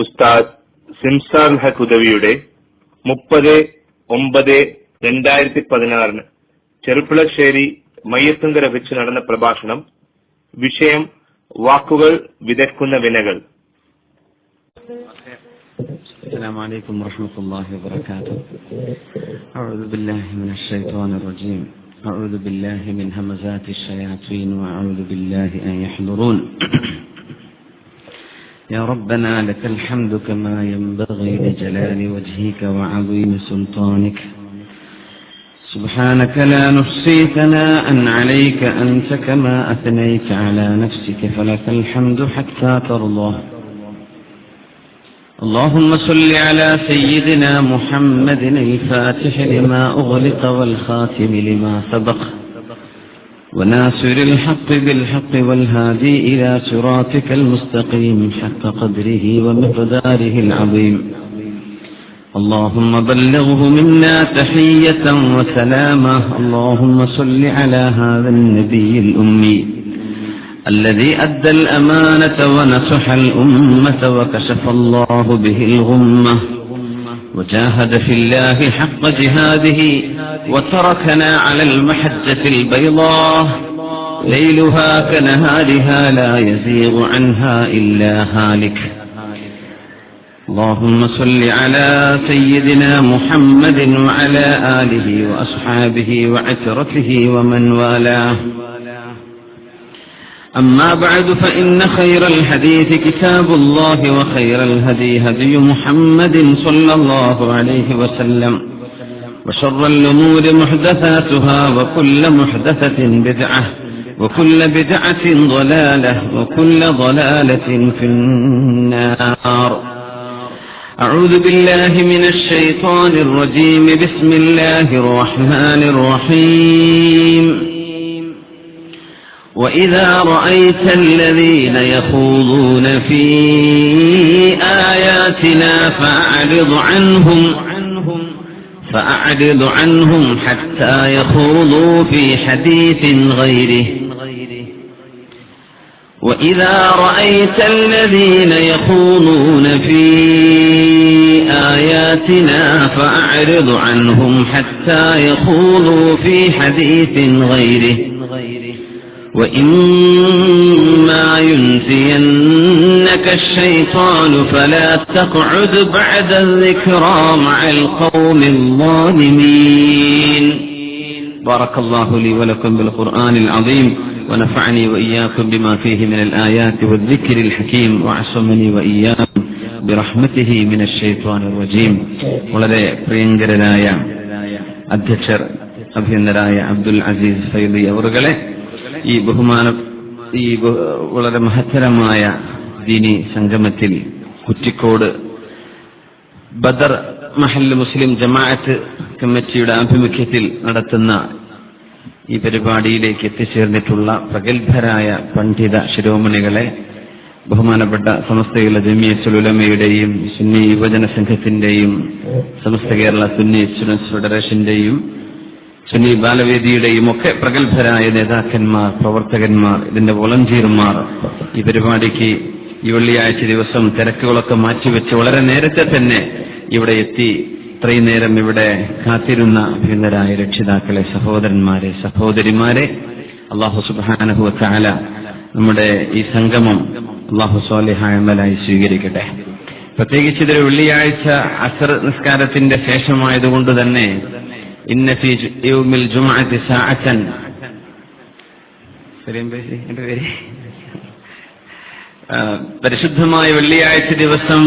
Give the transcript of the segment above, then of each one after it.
ഉസ്താദ് സിംസാർ ഹഖ് ഉദവിയുടെ 30/9/2016 ചെറുപ്പുളശ്ശേരി മയ്യത്തുങ്കര വെച്ച് നടന്ന പ്രഭാഷണം. വിഷയം വാക്കുകൾ വിതയ്ക്കുന്ന വിനകൾ. السلام عليكم ورحمة الله وبركاته. أعوذ بالله من الشيطان الرجيم. أعوذ بالله من همزات الشياطين وأعوذ بالله أن يحضرون. يا ربنا لك الحمد كما ينبغي لجلال وجهك وعظيم سلطانك. سبحانك لا نحصي ثناء عليك أنت كما أثنيت على نفسك فلك الحمد حتى ترضى. اللهم صل على سيدنا محمد الفاتح لما أغلق والخاتم لما سبق وناصر الحق بالحق والهادي إلى صراطك المستقيم حق قدره ومقداره العظيم. اللهم بلغه منا تحية وسلامة. اللهم صل على هذا النبي الأمي الذي أدى الأمانة ونصح الأمة وكشف الله به الغمة وجاهد في الله حق جهاده وتركنا على المحجة البيضاء ليلها كنهارها لا يزيغ عنها إلا هالك. اللهم صل على سيدنا محمد وعلى آله وأصحابه وعترته ومن والاه. أما بعد فإن خير الحديث كتاب الله وخير الهدي هدي محمد صلى الله عليه وسلم وشر الأمور محدثاتها وكل محدثة بدعة وكل بدعة ضلالة وكل ضلالة في النار. أعوذ بالله من الشيطان الرجيم. بسم الله الرحمن الرحيم. وإذا رأيت الذين يخوضون في آياتنا فأعرض عنهم حتى يخوضوا في حديث غيره. وإذا رأيت الذين يخوضون في آياتنا فأعرض عنهم حتى يخوضوا في حديث غيره. وإما ينسينك الشيطان فلا تقعد بعد الذكرى مع القوم الظالمين. بارك الله لي ولكم بالقرآن العظيم ونفعني وإياكم بما فيه من الآيات والذكر الحكيم وعصمني وإياكم برحمته من الشيطان الرجيم. വളരെ പ്രിയങ്കരനായ അധ്യക്ഷർ അഭിനന്ദനായ അബ്ദുൽ അസീസ് ഫൈദി അവറുകളെ, ഈ വളരെ മഹത്തരമായ ദീനി സംഗമത്തിൽ കുറ്റിക്കോട് ബദർ മഹല്ല് മുസ്ലിം ജമാഅത്ത് കമ്മിറ്റിയുടെ ആഭിമുഖ്യത്തിൽ നടത്തുന്ന ഈ പരിപാടിയിലേക്ക് എത്തിച്ചേർന്നിട്ടുള്ള പ്രഗത്ഭരായ പണ്ഡിത ശിരോമണികളെ, ബഹുമാനപ്പെട്ട സമസ്ത ജമിയത്തുൽ ഉലമയുടെയും സുന്നി യുവജന സംഘത്തിന്റെയും സമസ്ത കേരള സുന്നി സ്റ്റുഡൻസ് ഫെഡറേഷന്റെയും സുന്നി ബാലവേദിയുടെയും ഒക്കെ പ്രഗത്ഭരായ നേതാക്കന്മാർ, പ്രവർത്തകന്മാർ, ഇതിന്റെ വോളണ്ടിയർമാർ, ഈ പരിപാടിക്ക് ഈ വെള്ളിയാഴ്ച ദിവസം തിരക്കുകളൊക്കെ മാറ്റിവെച്ച് വളരെ നേരത്തെ തന്നെ ഇവിടെ എത്തി ഇത്രയും നേരം ഇവിടെ കാത്തിരുന്ന അഭിനന്ദരായ രക്ഷിതാക്കളെ, സഹോദരന്മാരെ, സഹോദരിമാരെ, അല്ലാഹു സുബ്ഹാനഹു വ തആല നമ്മുടെ ഈ സംഗമം അല്ലാഹു സ്വാലിഹായ അമലായി സ്വീകരിക്കട്ടെ. പ്രത്യേകിച്ച് ഇതൊരു വെള്ളിയാഴ്ച അസ്ർ നിസ്കാരത്തിന്റെ ശേഷമായതുകൊണ്ട് തന്നെ ഇന്ന ഫീ യൗമിൽ ജുമുഅത്തി സഅതൻ, പരിശുദ്ധമായ വെള്ളിയാഴ്ച ദിവസം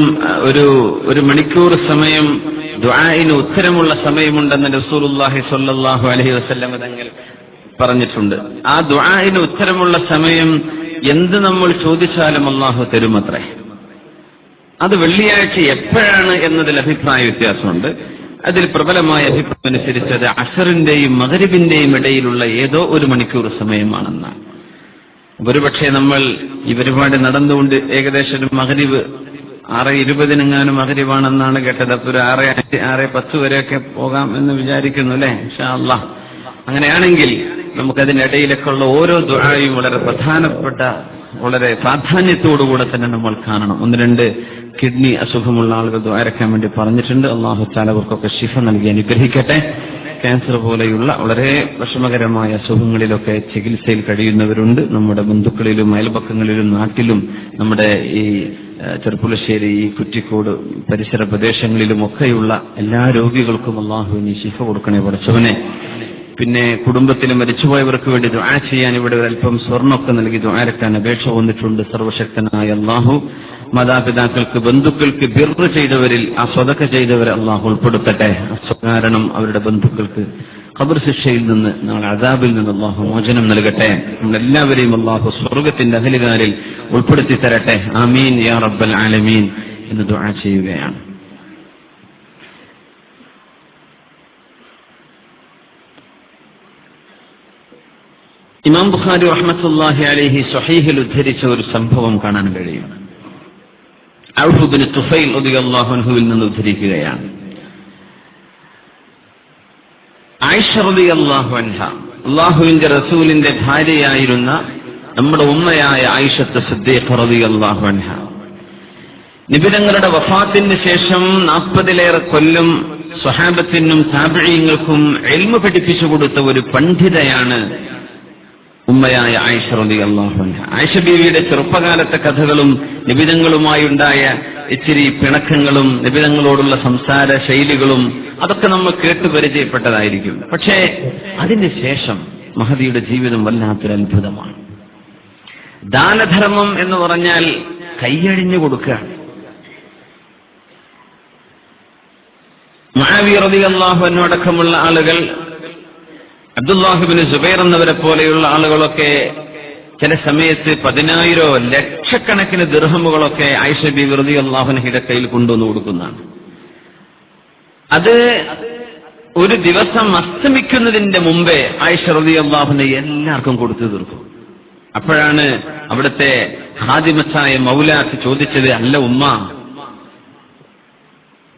ഒരു മണിക്കൂർ സമയം ദുആഇന് ഉത്തരമുള്ള സമയമുണ്ടെന്ന് റസൂലുള്ളാഹി സ്വല്ലല്ലാഹു അലൈഹി വസല്ലം തങ്ങൾ പറഞ്ഞിട്ടുണ്ട്. ആ ദുആഇന് ഉത്തരമുള്ള സമയം എന്ത് നമ്മൾ ചോദിച്ചാലും അല്ലാഹു തരുമത്രേ. അത് വെള്ളിയാഴ്ച എപ്പോഴാണ് എന്നതിൽ അഭിപ്രായ വ്യത്യാസമുണ്ട്. അതിൽ പ്രബലമായ അഭിപ്രായം അനുസരിച്ച് അത് അസറിന്റെയും മഗ്രിബിന്റെയും ഇടയിലുള്ള ഏതോ ഒരു മണിക്കൂർ സമയമാണെന്നാണ്. ഒരുപക്ഷെ നമ്മൾ ഈ പരിപാടി നടന്നുകൊണ്ട് ഏകദേശം മഗ്രിബ് 6:20 മഗ്രിബാണെന്നാണ് കേട്ടത്. അപ്പോൾ ഒരു 6:10 വരെയൊക്കെ പോകാം എന്ന് വിചാരിക്കുന്നു അല്ലെ? ഇൻഷാ അല്ലാഹ്. അങ്ങനെയാണെങ്കിൽ നമുക്കതിനിടയിലൊക്കെ ഉള്ള ഓരോ ദുആയും വളരെ പ്രധാനപ്പെട്ട, വളരെ പ്രാധാന്യത്തോടുകൂടെ തന്നെ നമ്മൾ കാണണം. 1-2 കിഡ്നി അസുഖമുള്ള ആളുകൾ ദ്വാരക്കാൻ വേണ്ടി പറഞ്ഞിട്ടുണ്ട്. അള്ളാഹു തആല അവർക്കൊക്കെ ശിഫ നൽകി അനുഗ്രഹിക്കട്ടെ. ക്യാൻസർ പോലെയുള്ള വളരെ വിഷമകരമായ അസുഖങ്ങളിലൊക്കെ ചികിത്സയിൽ കഴിയുന്നവരുണ്ട്. നമ്മുടെ ബന്ധുക്കളിലും അയൽപക്കങ്ങളിലും നാട്ടിലും നമ്മുടെ ഈ ചെർപ്പുളശ്ശേരി, ഈ കുറ്റിക്കോട് പരിസര പ്രദേശങ്ങളിലുമൊക്കെയുള്ള എല്ലാ രോഗികൾക്കും അള്ളാഹുവിന് ശിഫ കൊടുക്കണേ പടച്ചവനെ. പിന്നെ കുടുംബത്തിൽ മരിച്ചുപോയവർക്ക് വേണ്ടി ദുആ ചെയ്യാൻ ഇവിടെ ഒരൽപ്പം സ്വർണ്ണമൊക്കെ നൽകി ദുആരക്കാൻ അപേക്ഷ വന്നിട്ടുണ്ട്. സർവശക്തനായ അള്ളാഹു മാതാപിതാക്കൾക്ക്, ബന്ധുക്കൾക്ക് ബിർറ് ചെയ്തവരിൽ, ആ സ്വതക്ക ചെയ്തവരെ അള്ളാഹു ഉൾപ്പെടുത്തട്ടെ. കാരണം അവരുടെ ബന്ധുക്കൾക്ക് ഖബർ ശിക്ഷയിൽ നിന്ന്, നാളെ അദാബിൽ നിന്ന് അള്ളാഹു മോചനം നൽകട്ടെ. നമ്മളെല്ലാവരെയും അള്ളാഹു സ്വർഗത്തിന്റെ അഹലുകാരിൽ ഉൾപ്പെടുത്തി തരട്ടെ. ആമീൻ യാ റബ്ബൽ ആലമീൻ എന്ന് ദുആ ചെയ്യുകയാണ്. ഇമാം ബുഖാരി റഹ്മത്തുള്ളാഹി അലൈഹി സ്വഹീഹിൽ ഉദ്ധരിച്ച ഒരു സംഭവം കാണാൻ കഴിയും. ഔഫ് ഇബ്നു തുഫൈൽ റളിയല്ലാഹു അൻഹുവിൽ നിന്ന് ഉദ്ധരിക്കുകയാണ്. ആയിഷ റളിയല്ലാഹു അൻഹ, അല്ലാഹുവിന്റെ റസൂലിന്റെ ഭാര്യയായിരുന്ന നമ്മുടെ ഉമ്മയായ ആയിഷത്ത് സിദ്ദീഖ റളിയല്ലാഹു അൻഹ, നബി തങ്ങളുടെ വഫാത്തിന് ശേഷം 40-ലേറെ കൊല്ലം സ്വഹാബത്തിനും താബിഈങ്ങൾക്കും ഇൽമു പഠിപ്പിച്ചു കൊടുത്ത ഒരു പണ്ഡിതയാണ് ഉമ്മയായ ആയിഷ റളിയല്ലാഹു അൻഹ. ആയിഷ ബീവിയുടെ ചെറുപ്പകാലത്തെ കഥകളും നിബിതങ്ങളുമായുണ്ടായ ഇച്ചിരി പിണക്കങ്ങളും നിബിതങ്ങളോടുള്ള സംസാര ശൈലികളും അതൊക്കെ നമ്മൾ കേട്ട് പരിചയപ്പെട്ടതായിരിക്കും. പക്ഷേ അതിന് ശേഷം മഹദിയുടെ ജീവിതം വല്ലാത്തൊരു അത്ഭുതമാണ്. ദാനധർമ്മം എന്ന് പറഞ്ഞാൽ കൈയഴിഞ്ഞു കൊടുക്കുക. മുആവിയ റളിയല്ലാഹു അൻഹു അടക്കമുള്ള ആളുകൾ, അബ്ദുല്ലാഹിബ്നു സുബൈർ എന്നവരെ പോലെയുള്ള ആളുകളൊക്കെ ചില സമയത്ത് 10,000 ലക്ഷക്കണക്കിന് ദിർഹമുകളൊക്കെ ആയിഷ ബീവി റളിയല്ലാഹു അൻഹയുടെ കയ്യിൽ കൊണ്ടുവന്ന് കൊടുക്കുന്നതാണ്. അത് ഒരു ദിവസം അസ്തമിക്കുന്നതിന്റെ മുമ്പേ ആയിഷ റളിയല്ലാഹു അൻഹ എല്ലാവർക്കും കൊടുത്തു തീർക്കും. അപ്പോഴാണ് അവിടുത്തെ ഖാദിമത്തായ മൗലാത്ത് ചോദിച്ചത്, അല്ല ഉമ്മ,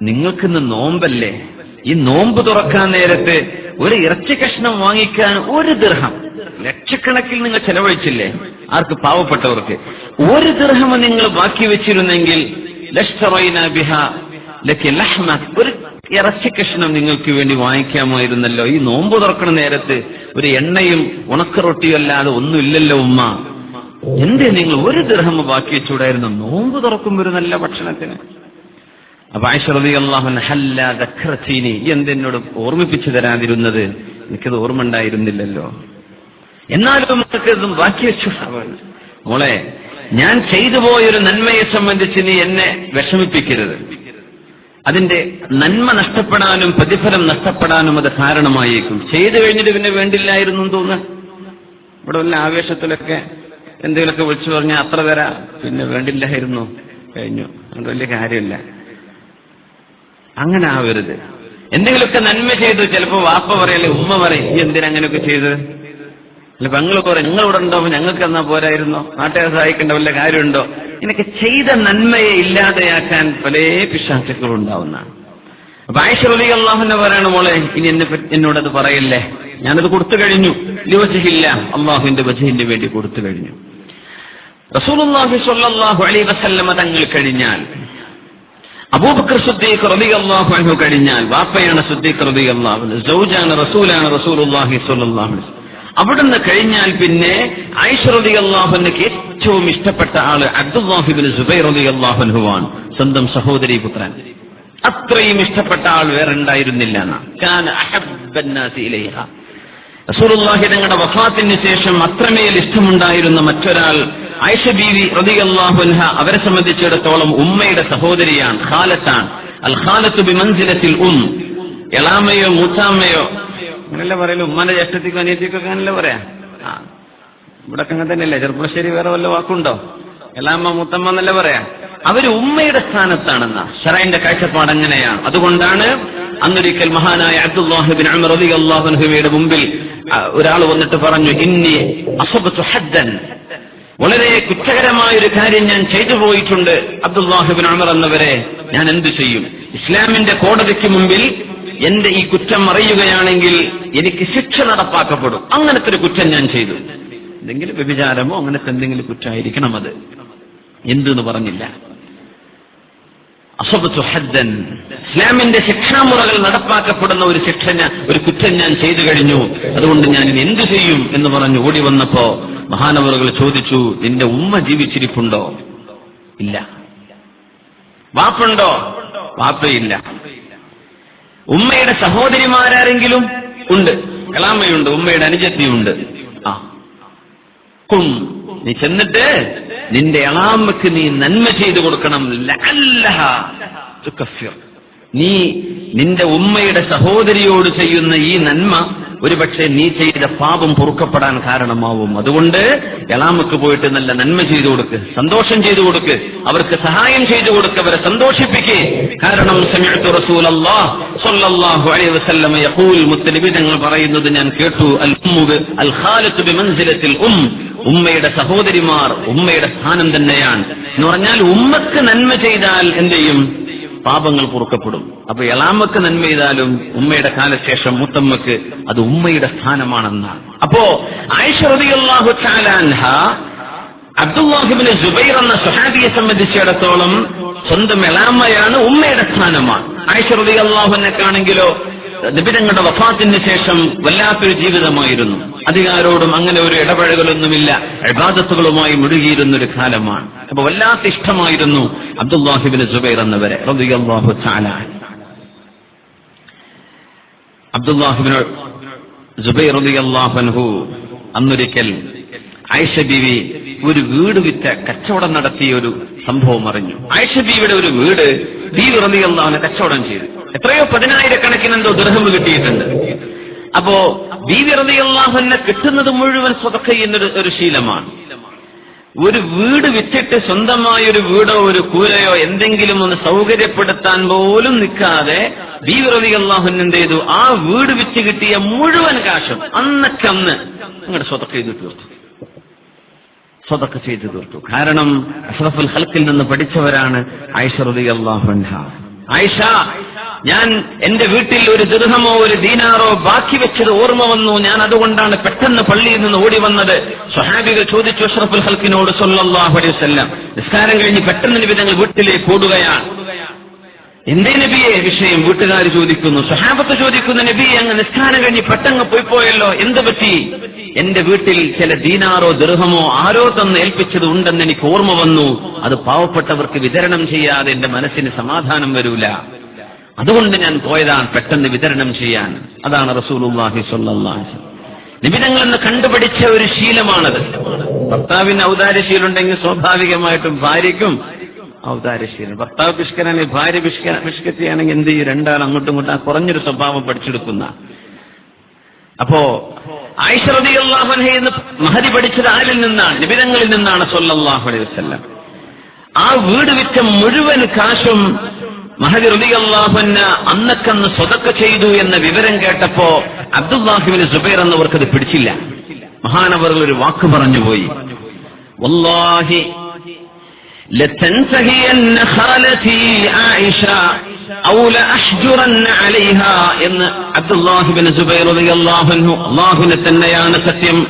നിങ്ങൾക്കിന്ന് നോമ്പല്ലേ, ഈ നോമ്പ് തുറക്കാൻ നേരത്ത് ഒരു ഇറച്ചി കഷ്ണം വാങ്ങിക്കാൻ 1 ദിർഹം, ലക്ഷക്കണക്കിൽ നിങ്ങൾ ചെലവഴിച്ചില്ലേ ആർക്ക്, പാവപ്പെട്ടവർക്ക്, 1 ദിർഹം നിങ്ങൾ ബാക്കി വെച്ചിരുന്നെങ്കിൽ ലഷ്തറൈനാ ബിഹാ ലക്കി ലഹ്മ, ഒരു ഇറച്ചി കഷ്ണം നിങ്ങൾക്ക് വേണ്ടി വാങ്ങിക്കാമായിരുന്നല്ലോ. ഈ നോമ്പ് തുറക്കണ നേരത്ത് ഒരു എണ്ണയും ഉണക്കറൊട്ടിയും അല്ലാതെ ഒന്നുമില്ലല്ലോ ഉമ്മ, എന്തേ നിങ്ങൾ 1 ദിർഹം ബാക്കി വെച്ചുകൂടായിരുന്നു നോമ്പ് തുറക്കുമ്പോൾ ഒരു നല്ല ഭക്ഷണത്തിന്. അപ്പൊ ആയിഷ റളിയല്ലാഹു അൻഹ, ഹല്ലാ ദക്കറതീനി, എന്തെന്നോട് ഓർമ്മിപ്പിച്ചു തരാതിരുന്നത്, എനിക്കത് ഓർമ്മ ഉണ്ടായിരുന്നില്ലല്ലോ, എന്നാലും നമുക്കതും ബാക്കി വെച്ചു. മോളെ, ഞാൻ ചെയ്തു പോയൊരു നന്മയെ സംബന്ധിച്ച് നീ എന്നെ വിഷമിപ്പിക്കരുത്. അതിന്റെ നന്മ നഷ്ടപ്പെടാനും പ്രതിഫലം നഷ്ടപ്പെടാനും അത് കാരണമായേക്കും. ചെയ്തു കഴിഞ്ഞിട്ട് പിന്നെ വേണ്ടില്ലായിരുന്നു എന്ന് തോന്നുക. ഇവിടെ വല്ല ആവേശത്തിലൊക്കെ എന്തെങ്കിലുമൊക്കെ വിളിച്ചു പറഞ്ഞാൽ അത്ര തരാ, പിന്നെ വേണ്ടില്ലായിരുന്നു, കഴിഞ്ഞു, അതുകൊണ്ട് വലിയ കാര്യമില്ല. അങ്ങനെ ആവരുത്. എന്തെങ്കിലുമൊക്കെ നന്മ ചെയ്തു, ചിലപ്പോ വാപ്പ പറയല്ലേ, ഉമ്മ പറയും, ഈ എന്തിനങ്ങനെയൊക്കെ ചെയ്ത്, അല്ല പെങ്ങൾ പറയും, ഞങ്ങളിവിടെ ഉണ്ടോ, ഞങ്ങൾക്ക് എന്നാ പോരായിരുന്നോ, നാട്ടുകാരെ സഹായിക്കേണ്ട വല്ല കാര്യമുണ്ടോ. ഇതൊക്കെ ചെയ്ത നന്മയെ ഇല്ലാതെയാക്കാൻ പല പിശാചുക്കളും ഉണ്ടാവുന്നതാണ്. അപ്പൊ ആയിഷ റളിയല്ലാഹു അൻഹ പറയാണ്, മോളെ ഇനി എന്നോടത് പറയല്ലേ, ഞാനത് കൊടുത്തു കഴിഞ്ഞു, ലിവജ്ഹില്ല, അള്ളാഹുവിന്റെ വജ്ഹിന് വേണ്ടി കൊടുത്തു കഴിഞ്ഞു. റസൂലുള്ളാഹി സ്വല്ലല്ലാഹു അലൈഹി വസല്ലം തങ്ങൾ കഴിഞ്ഞാൽ, അബൂബക്കർ സിദ്ദീഖ് റളിയല്ലാഹു അൻഹു കഴിഞ്ഞാൽ, വാപ്പയാണ് സിദ്ദീഖ് റളിയല്ലാഹു അൻഹു, സൗജാണ് റസൂലാണ് റസൂലുള്ളാഹി സ്വല്ലല്ലാഹു അലൈഹി വസല്ലം. അവിടുന്ന് കഴിഞ്ഞാൽ പിന്നെ ആയിഷ റളിയല്ലാഹു അൻഹയ്ക്ക് ഏറ്റവും ഇഷ്ടപ്പെട്ട ആള് അബ്ദുല്ലാഹിബ്നു സുബൈർ റളിയല്ലാഹു അൻഹുവാണ്, സ്വന്തം സഹോദരി പുത്രൻ. അത്രയും ഇഷ്ടപ്പെട്ട ആൾ വേറെ ഉണ്ടായിരുന്നില്ല. കാന അഹബ്ബന്നാസി ഇലൈഹ, റസൂലുള്ളാഹി തങ്ങളുടെ വഫാത്തിന് ശേഷം അത്രമേൽ ഇഷ്ടമുണ്ടായിരുന്ന മറ്റൊരാൾ ആയിഷ ബീവി റളിയല്ലാഹു അൻഹ. അവരെ സംബന്ധിച്ചിടത്തോളം ഉമ്മയുടെ സഹോദരിയാണ്, ഖാലത്താണ്. അൽ ഖാലത്തു ബിമൻസിലത്തിൽ എളാമയോ മൂത്താമ്മയോ അങ്ങനല്ല പറയല്ലോ, ഉമ്മാന്റെ ജ്യേഷ്ഠത്തിക്കും അനിയത്തിക്കും അങ്ങനല്ല പറയാ. ഇവിടെ അങ്ങനെ തന്നെയല്ലേ, ചെറുപ്പശ്ശേരി വേറെ വല്ല വാക്കുണ്ടോ, എളാമ്മ മൂത്തമ്മ എന്നല്ല പറയാ. അവര് ഉമ്മയുടെ സ്ഥാനത്താണെന്ന ശറഈന്റെ കാഴ്ചപ്പാട് അങ്ങനെയാണ്. അതുകൊണ്ടാണ് അന്നൊരിക്കൽ മഹാനായ അബ്ദുല്ലാഹിബ്നു ഉമർ റളിയല്ലാഹു അൻഹുവിന്റെ മുമ്പിൽ ഒരാൾ വന്നിട്ട് പറഞ്ഞു, ഇന്നി അസബതു ഹദ്ദൻ, വളരെ കുറ്റകരമായ ഒരു കാര്യം ഞാൻ ചെയ്തു പോയിട്ടുണ്ട് അബ്ദുല്ലാഹിബ്നു ഉമർ എന്നവരെ, ഞാൻ എന്തു ചെയ്യും? ഇസ്ലാമിന്റെ കോടതിക്ക് മുമ്പിൽ എന്റെ ഈ കുറ്റം അറിയുകയാണെങ്കിൽ എനിക്ക് ശിക്ഷ നടപ്പാക്കപ്പെടും. അങ്ങനത്തെ ഒരു കുറ്റം ഞാൻ ചെയ്തു. എന്തെങ്കിലും വ്യഭിചാരമോ അങ്ങനത്തെ എന്തെങ്കിലും കുറ്റമായിരിക്കണം അത്, എന്തെന്ന് പറഞ്ഞില്ല. അസ്വബ്തു ഹദ്ദൻ, ഇസ്ലാമിന്റെ ശിക്ഷാമുറകൾ നടപ്പാക്കപ്പെടുന്ന ഒരു കുറ്റം ഞാൻ ചെയ്തു കഴിഞ്ഞു, അതുകൊണ്ട് ഞാൻ ഇനി എന്തു ചെയ്യും എന്ന് പറഞ്ഞു ഓടി വന്നപ്പോ മഹാനവറുകൾ ചോദിച്ചു, നിന്റെ ഉമ്മ ജീവിച്ചിരിപ്പുണ്ടോ? ഇല്ല. വാപ്പുണ്ടോ? വാപ്പയില്ല. ഉമ്മയുടെ സഹോദരിമാരാരെങ്കിലും ഉണ്ട്? എളാമ്മയുണ്ട്, ഉമ്മയുടെ അനുജത്തിയുണ്ട്. നീ ചെന്നിട്ട് നിന്റെ എളാമ്മക്ക് നീ നന്മ ചെയ്തു കൊടുക്കണം. ലഅല്ലഹാ തുകഫിർ, നീ നിന്റെ ഉമ്മയുടെ സഹോദരിയോട് ചെയ്യുന്ന ഈ നന്മ ഒരുപക്ഷെ നീ ചെയ്ത പാപം പൊറുക്കപ്പെടാൻ കാരണമാവും. അതുകൊണ്ട് എളാമക്ക് പോയിട്ട് നല്ല നന്മ ചെയ്തു കൊടുക്ക്, സന്തോഷം ചെയ്തു കൊടുക്ക്, അവർക്ക് സഹായം ചെയ്തു കൊടുക്ക്, അവരെ സന്തോഷിപ്പിക്കേ. കാരണം സമിഅ്തു റസൂലല്ലാഹ് സ്വല്ലല്ലാഹു അലൈഹി വസല്ലം യഖൂൽ, മുത്തനബി തങ്ങൾ പറയുന്നത് ഞാൻ കേട്ടു, അൽ ഉമ്മു അൽ ഖാലത്തു ബിമൻസിലത്തിൽ ഉമ്മയുടെ സഹോദരിമാർ ഉമ്മയുടെ സ്ഥാനം തന്നെയാണ് എന്ന് പറഞ്ഞാൽ ഉമ്മക്ക് നന്മ ചെയ്താൽ എന്ത് ചെയ്യും? പാപങ്ങൾ പൊറുക്കപ്പെടും. അപ്പൊ എളാമക്ക് നന്മ ചെയ്താലും ഉമ്മയുടെ കാലശേഷം മുത്തമ്മക്ക് അത് ഉമ്മയുടെ സ്ഥാനമാണെന്നാണ്. അപ്പോ ആയിഷ റളിയല്ലാഹു തആല അൻഹ അബ്ദുല്ലാഹ് ഇബ്നു സുബൈർ എന്ന സ്വഹാബിയെ സംബന്ധിച്ചിടത്തോളം സ്വന്തം എളാമയാണ്, ഉമ്മയുടെ സ്ഥാനമാണ്. ആയിഷ റളിയല്ലാഹു അൻഹയ്ക്കാണെങ്കിലോ നബി തങ്ങളുടെ വഫാത്തിന് ശേഷം വല്ലാത്തൊരു ജീവിതമായിരുന്നു. അധികാരോടും അങ്ങനെ ഒരു ഇടപഴകലൊന്നുമില്ല, ഇബാദത്തുകളുമായി മുഴുകിയിരുന്നൊരു കാലമാണ്. അപ്പൊ വല്ലാത്ത ഇഷ്ടമായിരുന്നു അബ്ദുല്ലാഹ് ഇബ്നു സുബൈർ എന്നവരെ റളിയല്ലാഹു തആല. അബ്ദുല്ലാഹ് ഇബ്നു സുബൈർ റളിയല്ലാഹു അൻഹു അന്നൊരിക്കൽ ആയിഷ ബീവി ഒരു വീട് വിറ്റ കച്ചവടം നടത്തിയ ഒരു സംഭവം അറിഞ്ഞു. ആയിഷ ബീവിയുടെ ഒരു വീട് ബീവി റളിയല്ലാഹു അൻഹ കച്ചവടം ചെയ്തു. എത്രയോ 10,000 എന്തോ ദിർഹം കിട്ടിയിട്ടുണ്ട്. അപ്പോ ബീവി റളിയല്ലാഹു അൻഹ കിട്ടുന്നത് മുഴുവൻ സ്വതക്ക ചെയ്യുന്ന ഒരു ശീലമാണ്. ഒരു വീട് വിറ്റിട്ട് സ്വന്തമായ ഒരു വീടോ ഒരു കൂരയോ എന്തെങ്കിലും ഒന്ന് സൗകര്യപ്പെടുത്താൻ പോലും നിൽക്കാതെ ബീവി റളിയല്ലാഹു അൻഹ എന്ത് ചെയ്തു? ആ വീട് വിറ്റ് കിട്ടിയ മുഴുവൻ കാശും അന്നക്കന്ന് അങ്ങോട്ട് സ്വതക്ക ചെയ്തു തീർത്തു. സ്വതക്ക ചെയ്തു തീർത്തു. കാരണം അഷ്റഫുൽ ഖൽഖിൽ നിന്ന് പഠിച്ചവരാണ് ആയിഷ റളിയല്ലാഹു അൻഹ. ആയിഷ, ഞാൻ എന്റെ വീട്ടിൽ ഒരു ദിർഹമോ ഒരു ദീനാറോ ബാക്കി വെച്ചത് ഓർമ്മ വന്നു, ഞാൻ അതുകൊണ്ടാണ് പെട്ടെന്ന് പള്ളിയിൽ നിന്ന് ഓടി വന്നത്. സ്വഹാബികൾ ചോദിച്ചു അഷ്റഫുൽ ഖൽഖിനോട് സ്വല്ലല്ലാഹു അലൈഹി വസല്ലം, നിസ്കാരം കഴിഞ്ഞ് പെട്ടെന്ന് നബി തങ്ങൾ വീട്ടിലേക്ക് ഓടുകയാണ്. എന്തേ നബിയെ വിഷയം? വീട്ടുകാർ ചോദിക്കുന്നു, സ്വഹാബത്ത് ചോദിക്കുന്നു, നബിയെ അങ്ങ് നിസ്കാരം കഴിഞ്ഞ് പെട്ടെന്ന് പോയല്ലോ, എന്ത് പറ്റി? എന്റെ വീട്ടിൽ ചില ദീനാറോ ദിർഹമോ ആരോ തന്ന് ഏൽപ്പിച്ചത് ഉണ്ടെന്ന് എനിക്ക് ഓർമ്മ വന്നു, അത് പാവപ്പെട്ടവർക്ക് വിതരണം ചെയ്യാതെ എന്റെ മനസ്സിന് സമാധാനം വരൂല, അതുകൊണ്ട് ഞാൻ പോയതാണ് പെട്ടെന്ന് വിതരണം ചെയ്യാൻ. അതാണ് റസൂലുള്ളാഹി സ്വല്ലല്ലാഹു അലൈഹി വസല്ലം നിബിധങ്ങളെന്ന് കണ്ടുപിടിച്ച ഒരു ശീലമാണത്. ഭർത്താവിന് ഔദാര്യശീലം ഉണ്ടെങ്കിൽ സ്വാഭാവികമായിട്ടും ഭാര്യയ്ക്കും ഔദാര്യശീലം. ഭർത്താവ് പിഷ്കരാണെങ്കിൽ ഭാര്യ പിഷ്കത്തിയാണെങ്കിൽ എന്ത് ചെയ്യും? രണ്ടാൾ അങ്ങോട്ടും ഇങ്ങോട്ടും കുറഞ്ഞൊരു സ്വഭാവം പഠിച്ചെടുക്കുന്ന. അപ്പോ ആയിഷ റളിയല്ലാഹു അൻഹ എന്ന് മഹദി പഠിച്ചത് ആരിൽ നിന്നാണ്? നിബിധങ്ങളിൽ നിന്നാണ് സ്വല്ലല്ലാഹു അലൈഹി വസല്ലം. ആ വീട് വിറ്റ മുഴുവൻ കാശും മഹദി റളിയല്ലാഹു അൻഹ അന്നക്കന്ന് സ്വതക്ക ചെയ്തു എന്ന വിവരം കേട്ടപ്പോ അബ്ദുല്ലാഹ് ഇബ്നു സുബൈർ എന്നവർക്കത് പിടിച്ചില്ല. മഹാനവറുകൾ ഒരു വാക്ക് പറഞ്ഞുപോയി, വല്ലാഹി ലതൻതഹിയന്ന ഖാലതി ആയിഷ ഔ ലഅഹ്ജുറന്ന അലൈഹാ എന്ന് അബ്ദുല്ലാഹ് ഇബ്നു സുബൈർ റളിയല്ലാഹു അൻഹു, അല്ലാഹുവിനെ തന്നെയാണ് സത്യം,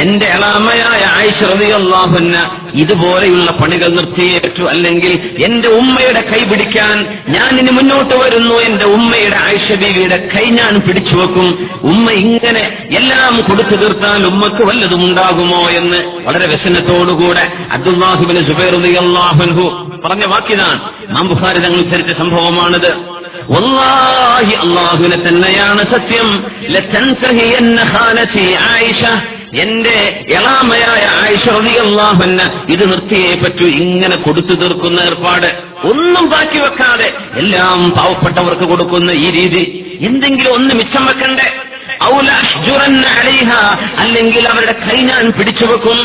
എന്റെ എളാമയായ ആയിഷ റളിയല്ലാഹു അൻഹ ഇതുപോലെയുള്ള പണികൾ നിർത്തിയേറ്റു, അല്ലെങ്കിൽ എന്റെ ഉമ്മയുടെ കൈ പിടിക്കാൻ ഞാൻ ഇനി മുന്നോട്ട് വരുന്നു, എന്റെ ഉമ്മയുടെ ആയിഷ ബീവിയുടെ കൈ ഞാൻ പിടിച്ചു വെക്കും, ഉമ്മ ഇങ്ങനെ എല്ലാം കൊടുത്തു തീർത്താൽ ഉമ്മക്ക് വല്ലതും ഉണ്ടാകുമോ എന്ന് വളരെ വ്യസനത്തോടുകൂടെ അബ്ദുല്ലാഹ് ഇബ്നു സുബൈർ റളിയല്ലാഹു അൻഹു പറഞ്ഞ വാക്കിനാണ്. ഇമാം ബുഖാരി തങ്ങൾ ഉദ്ധരിച്ച സംഭവമാണിത്. വല്ലാഹി, അല്ലാഹുവിനെ തന്നെയാണ് സത്യം, ലതൻതഹിയന്ന ഖാലതി ആയിഷ, എന്റെ എളാമയായ ആയിഷ റളിയല്ലാഹു അൻഹ ഇത് നിർത്തിയേ പറ്റൂ, ഇങ്ങനെ കൊടുത്തു തീർക്കുന്ന ഏർപ്പാട്, ഒന്നും ബാക്കി വെക്കാതെ എല്ലാം പാവപ്പെട്ടവർക്ക് കൊടുക്കുന്ന ഈ രീതി, എന്തെങ്കിലും ഒന്ന് മിച്ചം വെക്കണ്ടേ? ഔ ലഅഹ്ജുറന്ന അലൈഹാ, അല്ലെങ്കിൽ അവരുടെ കൈ ഞാൻ പിടിച്ചു വെക്കും.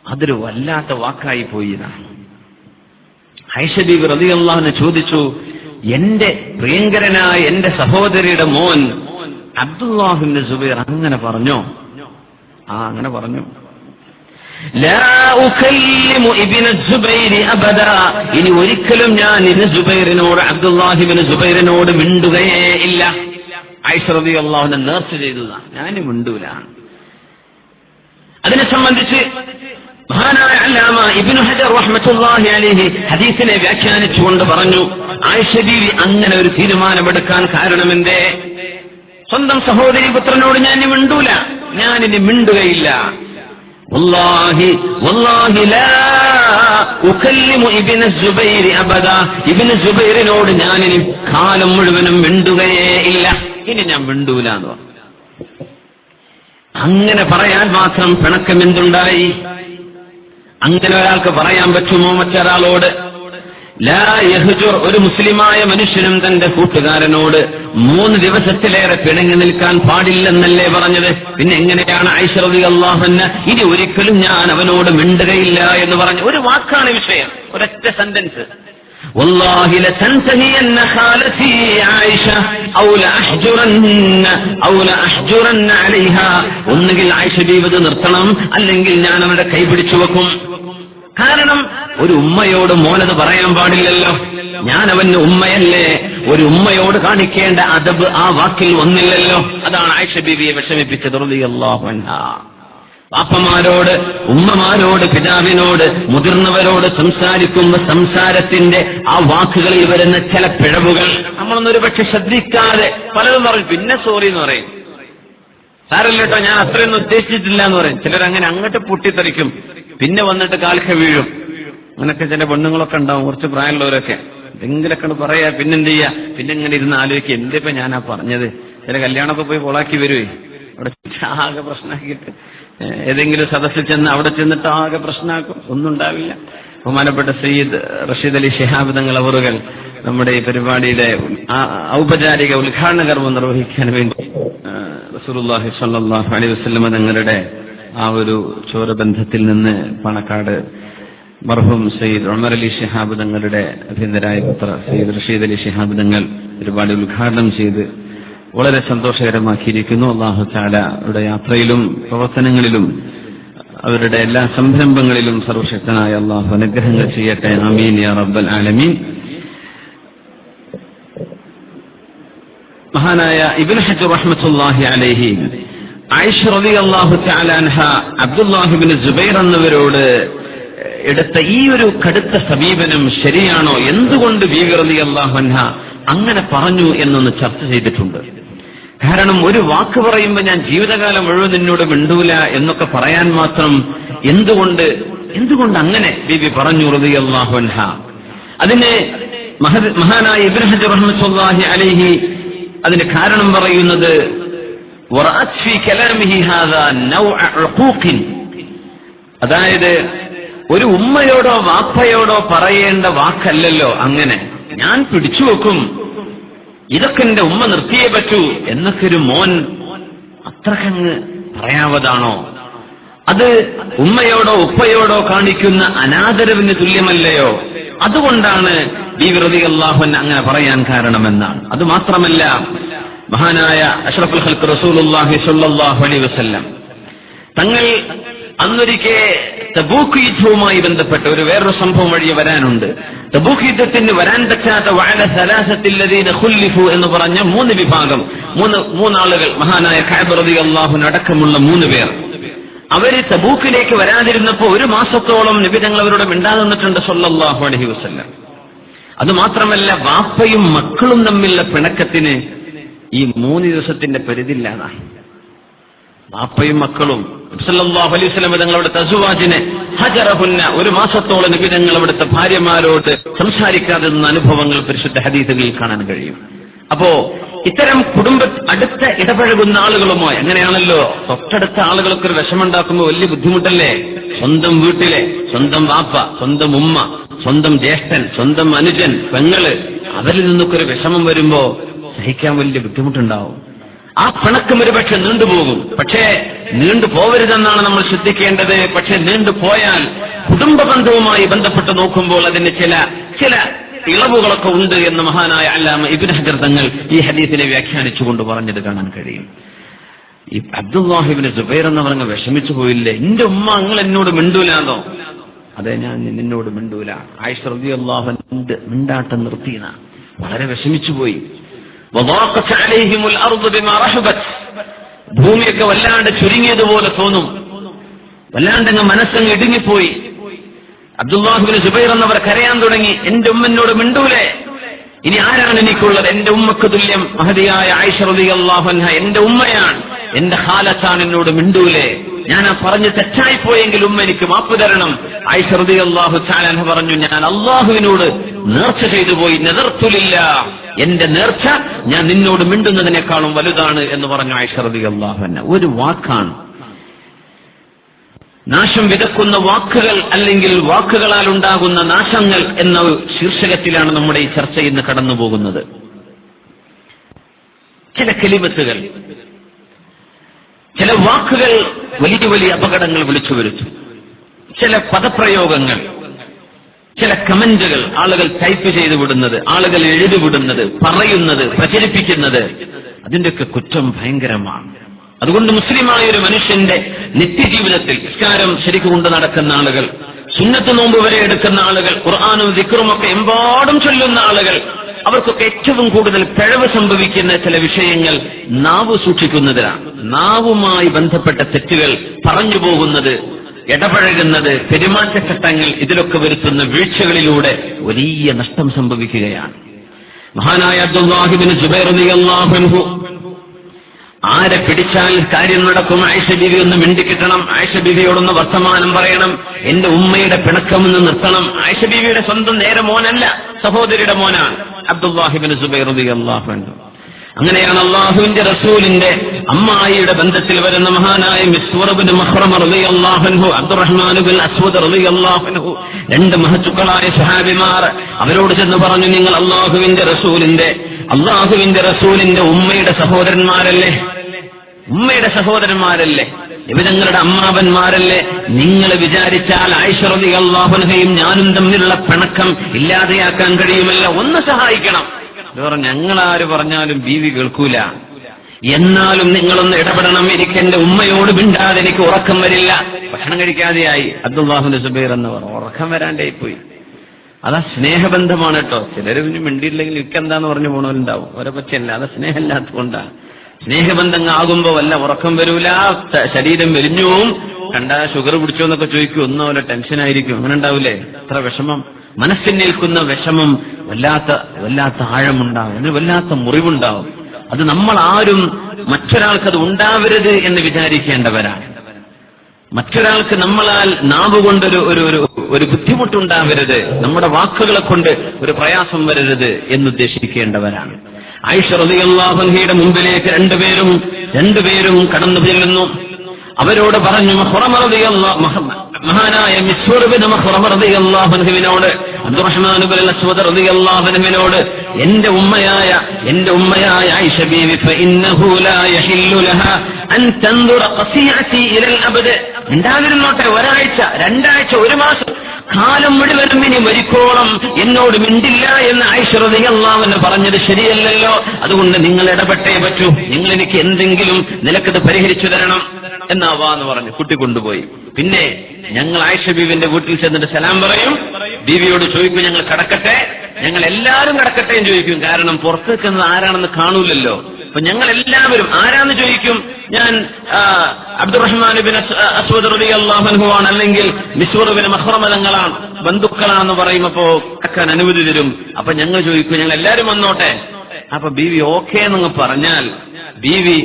അതൊരു വല്ലാത്ത വാക്കായി പോയി. ആയിഷ ബീവി റളിയല്ലാഹു അൻഹ ചോദിച്ചു, എന്റെ പ്രിയങ്കരനായ എന്റെ സഹോദരിയുടെ മോൻ അബ്ദുല്ലാഹ് ഇബ്നു സുബൈർ അങ്ങനെ പറഞ്ഞോ? അങ്ങനെ പറഞ്ഞു. ലാ ഉകല്ലിമു ഇബ്നു സുബൈർ അബദാ, ഇനി ഒരിക്കലും ഞാൻ ഇബ്നു സുബൈറിനോട്, അബ്ദുല്ലാഹ് ഇബ്നു സുബൈറിനോട് മിണ്ടുകയേ ഇല്ല. ആയിഷ റളിയല്ലാഹു അൻഹ നേർച്ച ചെയ്തതാണ്, ഞാൻ മിണ്ടൂല. അതിനെ സംബന്ധിച്ച് മഹാനായ അല്ലാമ ഇബ്നു ഹജർ റഹ്മത്തുള്ളാഹി അലൈഹി ഹദീസിനെ വ്യാഖ്യാനിച്ചുകൊണ്ട് പറഞ്ഞു, ആയിഷ ബീവി അങ്ങനെ ഒരു തീരുമാനമെടുക്കാൻ കാരണമെന്തേ? സ്വന്തം സഹോദരി പുത്രനോട് ഞാൻ ഇനി മിണ്ടൂല, ഞാനിനി മിണ്ടുകയില്ല. വല്ലാഹി വല്ലാഹി ലാ ഉകല്ലിമു ഇബ്നു സുബൈർ അബദാ, ഇബ്നു സുബൈറിനോട് ഞാനിനി കാലം മുഴുവനും മിണ്ടുകയേ ഇല്ല, ഇനി ഞാൻ മിണ്ടൂല എന്ന് പറഞ്ഞു. അങ്ങനെ പറയാൻ മാത്രം പിണക്കം എന്തുണ്ടായി? അങ്ങനെ ഒരാൾക്ക് പറയാൻ പറ്റുമോ മറ്റൊരാളോട്? ലാ യഹ്ജുർ, ഒരു മുസ്ലിമായ മനുഷ്യനും തന്റെ കൂട്ടുകാരനോട് 3 ദിവസത്തിലേറെ പിണങ്ങി നിൽക്കാൻ പാടില്ലെന്നല്ലേ പറഞ്ഞത്? പിന്നെ എങ്ങനെയാണ് ആയിഷ റളിയല്ലാഹു അൻഹ ഇനി ഒരിക്കലും ഞാൻ അവനോട് മിണ്ടുകയില്ല എന്ന് പറഞ്ഞു? ഒരു വാക്കാണ് വിഷയം, ഒരൊറ്റ സെന്റൻസ്. വല്ലാഹി ലതൻതഹിയന്ന ഖാലതി ആയിഷ ഔ ലഅഹ്ജുറന്ന അലൈഹാ, ഒന്നുകിൽ ആയിഷ ബീവി നിർത്തണം, അല്ലെങ്കിൽ ഞാൻ അവരുടെ കൈ പിടിച്ചു വെക്കും. കാരണം ഒരു ഉമ്മയോട് മോനത് പറയാൻ പാടില്ലല്ലോ, ഞാൻ അവന് ഉമ്മയല്ലേ, ഒരു ഉമ്മയോട് കാണിക്കേണ്ട അദബ് ആ വാക്കിൽ വന്നില്ലല്ലോ. അതാണ് ആയിഷ ബീവിയെ വിഷമിപ്പിച്ചത് റളിയല്ലാഹു അൻഹാ. പാപ്പമാരോട്, ഉമ്മമാരോട്, പിതാവിനോട്, മുതിർന്നവരോട് സംസാരിക്കുമ്പോൾ സംസാരത്തിന്റെ ആ വാക്കുകളിൽ വരുന്ന ചില പിഴവുകൾ നമ്മളൊന്നൊരു പക്ഷെ ശ്രദ്ധിക്കാതെ പലതും പറയും, പിന്നെ സോറി എന്ന് പറയും, സാരല്ലേട്ടോ ഞാൻ അത്രയൊന്നും ഉദ്ദേശിച്ചിട്ടില്ല എന്ന് പറയും. ചിലരങ്ങനെ അങ്ങോട്ട് പൊട്ടിത്തെറിക്കും, പിന്നെ വന്നിട്ട് കാൽക്ക വീഴും. അങ്ങനൊക്കെ ചില പെണ്ണുങ്ങളൊക്കെ ഉണ്ടാവും, കുറച്ച് പ്രായമുള്ളവരൊക്കെ എന്തെങ്കിലൊക്കെ പറയാ, പിന്നെന്ത് ചെയ്യാ, പിന്നെ ഇങ്ങനെ ഇരുന്ന് ആലോചിക്കുക, എന്തിപ്പോ ഞാനാ പറഞ്ഞത്. ചില കല്യാണമൊക്കെ പോയി കൊളാക്കി വരുവേ, അവിടെ ആകെ പ്രശ്നമാക്കിയിട്ട് ഏതെങ്കിലും സദസ്സിൽ ചെന്ന് അവിടെ ചെന്നിട്ട് ആകെ പ്രശ്നമാക്കും, ഒന്നും ഉണ്ടാവില്ല. ബഹുമാനപ്പെട്ട സയ്യിദ് റഷീദ് അലി ശിഹാബ് തങ്ങൾ അവറുകൾ നമ്മുടെ ഈ പരിപാടിയുടെ ഔപചാരിക ഉദ്ഘാടന കർമ്മം നിർവഹിക്കാൻ വേണ്ടി റസൂലുള്ളാഹി സ്വല്ലല്ലാഹു അലൈഹി വസല്ലം തങ്ങളുടെ ആ ഒരു ചോരബന്ധത്തിൽ നിന്ന് പാണക്കാട് മർഹൂം സയ്യിദ് ഉമർ അലി ശിഹാബ് തങ്ങളുടെ അഭിനന്ദരായ പുത്ര സയ്യിദ് റഷീദ് അലി ശിഹാബ് തങ്ങൾ പരിപാടി ഉദ്ഘാടനം ചെയ്ത് വളരെ സന്തോഷകരമാക്കിയിരിക്കുന്നു. അല്ലാഹു തആല അവരുടെ യാത്രയിലും പ്രവർത്തനങ്ങളിലും അവരുടെ എല്ലാ സംരംഭങ്ങളിലും സർവശക്തനായ അല്ലാഹു അനുഗ്രഹങ്ങൾ ചെയ്യട്ടെ. ആമീൻ യാ റബ്ബൽ ആലമീൻ. മഹാനായ ഇബ്നു ഹജർ റഹ്മത്തുള്ളാഹി അലൈഹി ആയിഷ റളിയല്ലാഹു തആല അൻഹ അബ്ദുല്ലാഹി ഇബ്നു സുബൈർ എന്നിവരോട് എടുത്ത ഈ ഒരു കടുത്ത സമീപനം ശരിയാണോ? എന്തുകൊണ്ട് ബീവി റളിയല്ലാഹു അൻഹ അങ്ങനെ പറഞ്ഞു എന്നൊന്ന് ചർച്ച ചെയ്തിട്ടുണ്ട്. കാരണം ഒരു വാക്ക് പറയുമ്പോൾ ഞാൻ ജീവിതകാലം മുഴുവൻ നിന്നോട് മിണ്ടൂല എന്നൊക്കെ പറയാൻ മാത്രം എന്തുകൊണ്ട് അങ്ങനെ ബീവി പറഞ്ഞു റളിയല്ലാഹു അൻഹ? അതിന് മഹാനായ ഇബ്നു ഹജർ റഹ്മത്തുള്ളാഹി അലൈഹി അതിന് കാരണം പറയുന്നത് വറഅത് ഫീ കലാമിഹി ഹാദാ നൗഅ ഉഖൂഖിൻ, അതായത് ഒരു ഉമ്മയോടോ വാപ്പയോടോ പറയേണ്ട വാക്കല്ലല്ലോ അങ്ങനെ, ഞാൻ പിടിച്ചു വെക്കും, ഇതൊക്കെ എന്റെ ഉമ്മ നിർത്തിയേ പറ്റൂ എന്നൊക്കെ ഒരു മോൻ അത്രക്കങ്ങ് പറയാവതാണോ? അത് ഉമ്മയോടോ ഉപ്പയോടോ കാണിക്കുന്ന അനാദരവിന് തുല്യമല്ലയോ? അതുകൊണ്ടാണ് ബീവി റളിയല്ലാഹു അൻഹ അങ്ങനെ പറയാൻ കാരണമെന്നാണ്. അത് മാത്രമല്ല, മഹാനായ അഷ്റഫുൽ ഖൽഖ് റസൂലുള്ളാഹി സ്വല്ലല്ലാഹു അലൈഹി വസല്ലം തങ്ങൾ അന്നൊരിക്കെ തബൂക്ക് യുദ്ധവുമായി ബന്ധപ്പെട്ട വേറൊരു സംഭവം വഴി വരാനുണ്ട്. തബൂക്ക് യുദ്ധത്തിന് വരാൻ പറ്റാത്ത വഅല സലാസത്തിൽ ലദീന ഖുല്ലിഫു എന്ന് പറഞ്ഞ 3 വിഭാഗം, മൂന്നാളുകൾ, മഹാനായ കഅബ് റളിയല്ലാഹു അൻഹു അടക്കമുള്ള 3 പേർ, അവര് തബൂക്കിലേക്ക് വരാതിരുന്നപ്പോ 1 മാസത്തോളം നബി തങ്ങൾ അവരോട് മിണ്ടാതെ നിന്നിട്ടുണ്ട് സ്വല്ലല്ലാഹു അലൈഹി വസല്ലം. അതുമാത്രമല്ല, വാപ്പയും മക്കളും തമ്മിലുള്ള പിണക്കത്തിന് ഈ 3 ദിവസത്തിന്റെ പരിധിയില്ലാതാണ്. വാപ്പയും മക്കളും സല്ലല്ലാഹു അലൈഹി വസല്ലം തങ്ങളുടെ തസ്വാജിനെ ഹജറഹുന്ന 1 മാസത്തോളം നബി തങ്ങൾ അവിടുത്തെ ഭാര്യമാരോട് സംസാരിക്കാതെ നിന്ന അനുഭവങ്ങൾ പരിശുദ്ധ ഹദീസുകളിൽ കാണാൻ കഴിയും. അപ്പോ ഇത്തരം അടുത്ത ഇടപഴകുന്ന ആളുകളുമായി, അങ്ങനെയാണല്ലോ തൊട്ടടുത്ത ആളുകൾക്ക് ഒരു വിഷമുണ്ടാക്കുമ്പോൾ വലിയ ബുദ്ധിമുട്ടല്ലേ? സ്വന്തം വീട്ടിലെ സ്വന്തം വാപ്പ, സ്വന്തം ഉമ്മ, സ്വന്തം ജ്യേഷ്ഠൻ, സ്വന്തം അനുജൻ, പെങ്ങള്, അവരിൽ നിന്നൊക്കെ ഒരു വിഷമം വരുമ്പോ സഹിക്കാൻ വലിയ ബുദ്ധിമുട്ടുണ്ടാവും. ആ പിണക്കം ഒരുപക്ഷെ നീണ്ടുപോകും. പക്ഷേ നീണ്ടു പോവരുതെന്നാണ് നമ്മൾ ശ്രദ്ധിക്കേണ്ടത്. പക്ഷെ നീണ്ടുപോയാൽ കുടുംബ ബന്ധവുമായി ബന്ധപ്പെട്ട് നോക്കുമ്പോൾ അതിന് ചില ഇളവുകളൊക്കെ ഉണ്ട് എന്ന് മഹാനായ അല്ലാമ ഇബ്നു ഹജർ തങ്ങൾ ഈ ഹദീസിനെ വ്യാഖ്യാനിച്ചുകൊണ്ട് പറഞ്ഞത് കാണാൻ കഴിയും. ഈ അബ്ദുല്ലാഹി ഇബ്നു സുബൈർ എന്നവരങ്ങ് വിഷമിച്ചു പോയില്ലേ, എന്റെ ഉമ്മ നിങ്ങൾ എന്നോട് മിണ്ടൂലാന്നോ? അതെ, ഞാൻ നിന്നോട് മിണ്ടൂല. ആയിഷ റളിയല്ലാഹു അൻഹ മിണ്ടാട്ടം നിർത്തിന, വളരെ വിഷമിച്ചു പോയി. ഭൂമിയൊക്കെ വല്ലാണ്ട് ചുരുങ്ങിയതുപോലെ തോന്നും. വല്ലാണ്ടങ്ങ് മനസ്സങ്ങ് ഇടുങ്ങിപ്പോയി. അബ്ദുല്ലാഹിബ്നു സുബൈർ എന്നവർ കരയാൻ തുടങ്ങി. എന്റെ ഉമ്മനോട് മിണ്ടൂലേ? ഇനി ആരാണ് എനിക്കുള്ളത്? എന്റെ ഉമ്മക്ക് തുല്യം മഹദിയായ ആയിഷ റളിയല്ലാഹു അൻഹ എന്റെ ഉമ്മയാണ്, എന്റെ ഖാലത്താണ്, എന്നോട് മിണ്ടൂലേ? ഞാൻ ആ പറഞ്ഞ് തെറ്റായിപ്പോയെങ്കിൽ ഉമ്മ എനിക്ക് മാപ്പ് തരണം. ആയിഷ റളിയല്ലാഹു തആല അൻഹ പറഞ്ഞു, ഞാൻ അള്ളാഹുവിനോട് നേർച്ച ചെയ്തു പോയി, നദർതു ലില്ലാഹ്, എന്റെ നേർച്ച ഞാൻ നിന്നോട് മിണ്ടുന്നതിനേക്കാളും വലുതാണ് എന്ന് പറഞ്ഞു ആയിഷ റളിയല്ലാഹു അൻഹ. ഒരു വാക്കാണ്. നാശം വിതക്കുന്ന വാക്കുകൾ അല്ലെങ്കിൽ വാക്കുകളാൽ ഉണ്ടാകുന്ന നാശങ്ങൾ എന്ന ശീർഷകത്തിലാണ് നമ്മുടെ ഈ ചർച്ച ഇന്ന് കടന്നു പോകുന്നത്. ചില കലിമത്തുകൾ, ചില വാക്കുകൾ വലിയ വലിയ അപകടങ്ങൾ വിളിച്ചു വരുത്തും. ചില പദപ്രയോഗങ്ങൾ, ചില കമന്റുകൾ ആളുകൾ ടൈപ്പ് ചെയ്തു വിടുന്നത്, ആളുകൾ എഴുതിവിടുന്നത്, പറയുന്നത്, പ്രചരിപ്പിക്കുന്നത്, അതിന്റെയൊക്കെ കുറ്റം ഭയങ്കരമാണ്. അതുകൊണ്ട് മുസ്ലിമായ ഒരു മനുഷ്യന്റെ നിത്യജീവിതത്തിൽ നിസ്കാരം ശരിക്കും കൊണ്ട് നടക്കുന്ന ആളുകൾ, സുന്നത്ത് നോമ്പ് വരെ എടുക്കുന്ന ആളുകൾ, ഖുർആനും ദിക്റും ഒക്കെ എമ്പാടും ചൊല്ലുന്ന ആളുകൾ, അവർക്കൊക്കെ ഏറ്റവും കൂടുതൽ പിഴവ് സംഭവിക്കുന്ന ചില വിഷയങ്ങൾ നാവ് സൂക്ഷിക്കുന്നതിലാണ്. നാവുമായി ബന്ധപ്പെട്ട തെറ്റുകൾ പറഞ്ഞു പോകുന്നത്, ഇടപഴകുന്നത്, പെരുമാറ്റച്ചട്ടങ്ങൾ, ഇതിലൊക്കെ വരുത്തുന്ന വീഴ്ചകളിലൂടെ വലിയ നഷ്ടം സംഭവിക്കുകയാണ്. മഹാനായ അബ്ദുല്ലാഹിബ്നു സുബൈർ റളിയല്ലാഹു അൻഹു ആരെ പിടിച്ചാൽ കാര്യം നടക്കും, ആയിഷ ബീവി ഒന്ന് മിണ്ടിക്കിട്ടണം, ആയിഷ ബീവിയോടൊന്ന് വർത്തമാനം പറയണം, എന്റെ ഉമ്മയുടെ പിണക്കമെന്ന് നിർത്തണം. ആയിഷ ബീവിയുടെ സ്വന്തം നേരെ മോനല്ല, സഹോദരിയുടെ മോനാണ് അബ്ദുല്ലാഹിബ്നു സുബൈർ റളിയല്ലാഹു അൻഹു. അങ്ങനെയാണ് അള്ളാഹുവിന്റെ റസൂലിന്റെ അമ്മായിയുടെ ബന്ധത്തിൽ വരുന്ന മഹാനായ മിസ്വർ ഇബ്നു മഖ്റമ റളിയല്ലാഹു അൻഹു, അബ്ദുറഹ്മാൻ ഇബ്നുൽ അസ്വദ് റളിയല്ലാഹു അൻഹു, രണ്ട് മഹത്തുക്കളായ സ്വഹാബിമാർ അവരോട് ചെന്ന് പറഞ്ഞു, നിങ്ങൾ അള്ളാഹുവിന്റെ റസൂലിന്റെ ഉമ്മയുടെ സഹോദരന്മാരല്ലേ, ഉമ്മയുടെ സഹോദരന്മാരല്ലേ, നിങ്ങളുടെ അമ്മാവന്മാരല്ലേ, നിങ്ങൾ വിചാരിച്ചാൽ ആയിഷ റളിയല്ലാഹു അൻഹയും ഞാനും തമ്മിലുള്ള പിണക്കം ഇല്ലാതെയാക്കാൻ കഴിയുമല്ലോ, ഒന്ന് സഹായിക്കണം. ഞങ്ങളാര് പറഞ്ഞാലും ബീവി കേൾക്കൂല, എന്നാലും നിങ്ങളൊന്ന് ഇടപെടണം, എനിക്ക് എന്റെ ഉമ്മയോട് മിണ്ടാതെ എനിക്ക് ഉറക്കം വരില്ല. ഭക്ഷണം കഴിക്കാതെയായി അബ്ദുല്ലാഹിബ്നു സുബൈർ എന്നവർ, ഉറക്കം വരാണ്ടായി പോയി. അതാ സ്നേഹബന്ധമാണ് കേട്ടോ. ചിലര് മിണ്ടിയില്ലെങ്കിൽ ഇക്കെന്താന്ന് പറഞ്ഞു പോണവരുണ്ടാവും, അവരെ പറ്റിയല്ല, അത് സ്നേഹമില്ലാത്തതുകൊണ്ടാണ്. സ്നേഹബന്ധം ആകുമ്പോ വല്ല ഉറക്കം വരൂല, ശരീരം മെലിഞ്ഞുവും, കണ്ടാ ഷുഗർ പിടിച്ചോ എന്നൊക്കെ ചോദിക്കും, ഒന്നും അവരെ ടെൻഷനായിരിക്കും. അങ്ങനെ ഉണ്ടാവില്ലേ? അത്ര വിഷമം, മനസ്സിനേൽക്കുന്ന വിഷമം വല്ലാത്ത ആഴമുണ്ടാവും, അതിന് വല്ലാത്ത മുറിവുണ്ടാവും. അത് നമ്മൾ ആരും മറ്റൊരാൾക്കത് ഉണ്ടാവരുത് എന്ന് വിചാരിക്കേണ്ടവരാണ്. മറ്റൊരാൾക്ക് നമ്മളാൽ നാവ് കൊണ്ടൊരു ഒരു ബുദ്ധിമുട്ടുണ്ടാവരുത്, നമ്മുടെ വാക്കുകളെ കൊണ്ട് ഒരു പ്രയാസം വരരുത് എന്നുദ്ദേശിക്കേണ്ടവരാണ്. ആയിഷ റളിയല്ലാഹു അൻഹയുടെ മുമ്പിലേക്ക് രണ്ടുപേരും കടന്നു ചെല്ലുന്നു. അവരോട് പറഞ്ഞു, മഹാനായ മിസ്വർ ഇബ്നു മഖ്റമ റളിയല്ലാഹു അൻഹുവിനോട്, അബ്ദുറഹ്മാൻ ഇബ്നുൽ അസ്വദ് റളിയല്ലാഹു അൻഹുവിനോട്, എന്റെ ഉമ്മയായ ആയിഷ ബീവി ഫഇന്നഹു ലാ യഹില്ലു ലഹാ അൻ തൻദുറ ഖസിഅതി ഇലൽ അബ്ദ്, മിണ്ടാതിരുന്നോട്ടെ, ഒരാഴ്ച, രണ്ടാഴ്ച, ഒരു മാസം, കാലം മുഴുവനും ഇനി മരിക്കോളം എന്നോട് മിണ്ടില്ല എന്ന് ആയിഷ റളിയല്ലാഹു അൻഹ പറഞ്ഞത് ശരിയല്ലല്ലോ. അതുകൊണ്ട് നിങ്ങൾ ഇടപെട്ടേ പറ്റൂ, നിങ്ങൾ എനിക്ക് എന്തെങ്കിലും നിലക്കത് പരിഹരിച്ചു തരണം എന്നാവാന്ന് പറഞ്ഞു കൂട്ടിക്കൊണ്ടുപോയി. പിന്നെ ഞങ്ങൾ ആയിഷ ബീവിന്റെ വീട്ടിൽ ചെന്നിട്ട് സലാം പറയും, ബീവിയോട് ചോദിക്കും, ഞങ്ങൾ കടക്കട്ടെ, ഞങ്ങൾ എല്ലാവരും കടക്കട്ടെ എന്ന് ചോദിക്കും. കാരണം പുറത്ത് നിൽക്കുന്നത് ആരാണെന്ന് കാണൂലല്ലോ. അപ്പൊ ഞങ്ങൾ എല്ലാവരും ആരാന്ന് ചോദിക്കും. ഞാൻ അബ്ദുറഹ്മാൻ ഇബ്നു അസ്വദ് റളിയല്ലാഹു അൻഹു ആണ്, അല്ലെങ്കിൽ മിസ്വർ ഇബ്നു മഖ്റമ തങ്ങളാണ്, ബന്ധുക്കളാണെന്ന് പറയുമ്പോ കടക്കാൻ അനുമതി തരും. അപ്പൊ ഞങ്ങൾ ചോദിക്കും, ഞങ്ങൾ എല്ലാവരും വന്നോട്ടെ. അപ്പൊ ബീവി ഓക്കേ എന്നങ്ങ് പറഞ്ഞാൽ ബീവി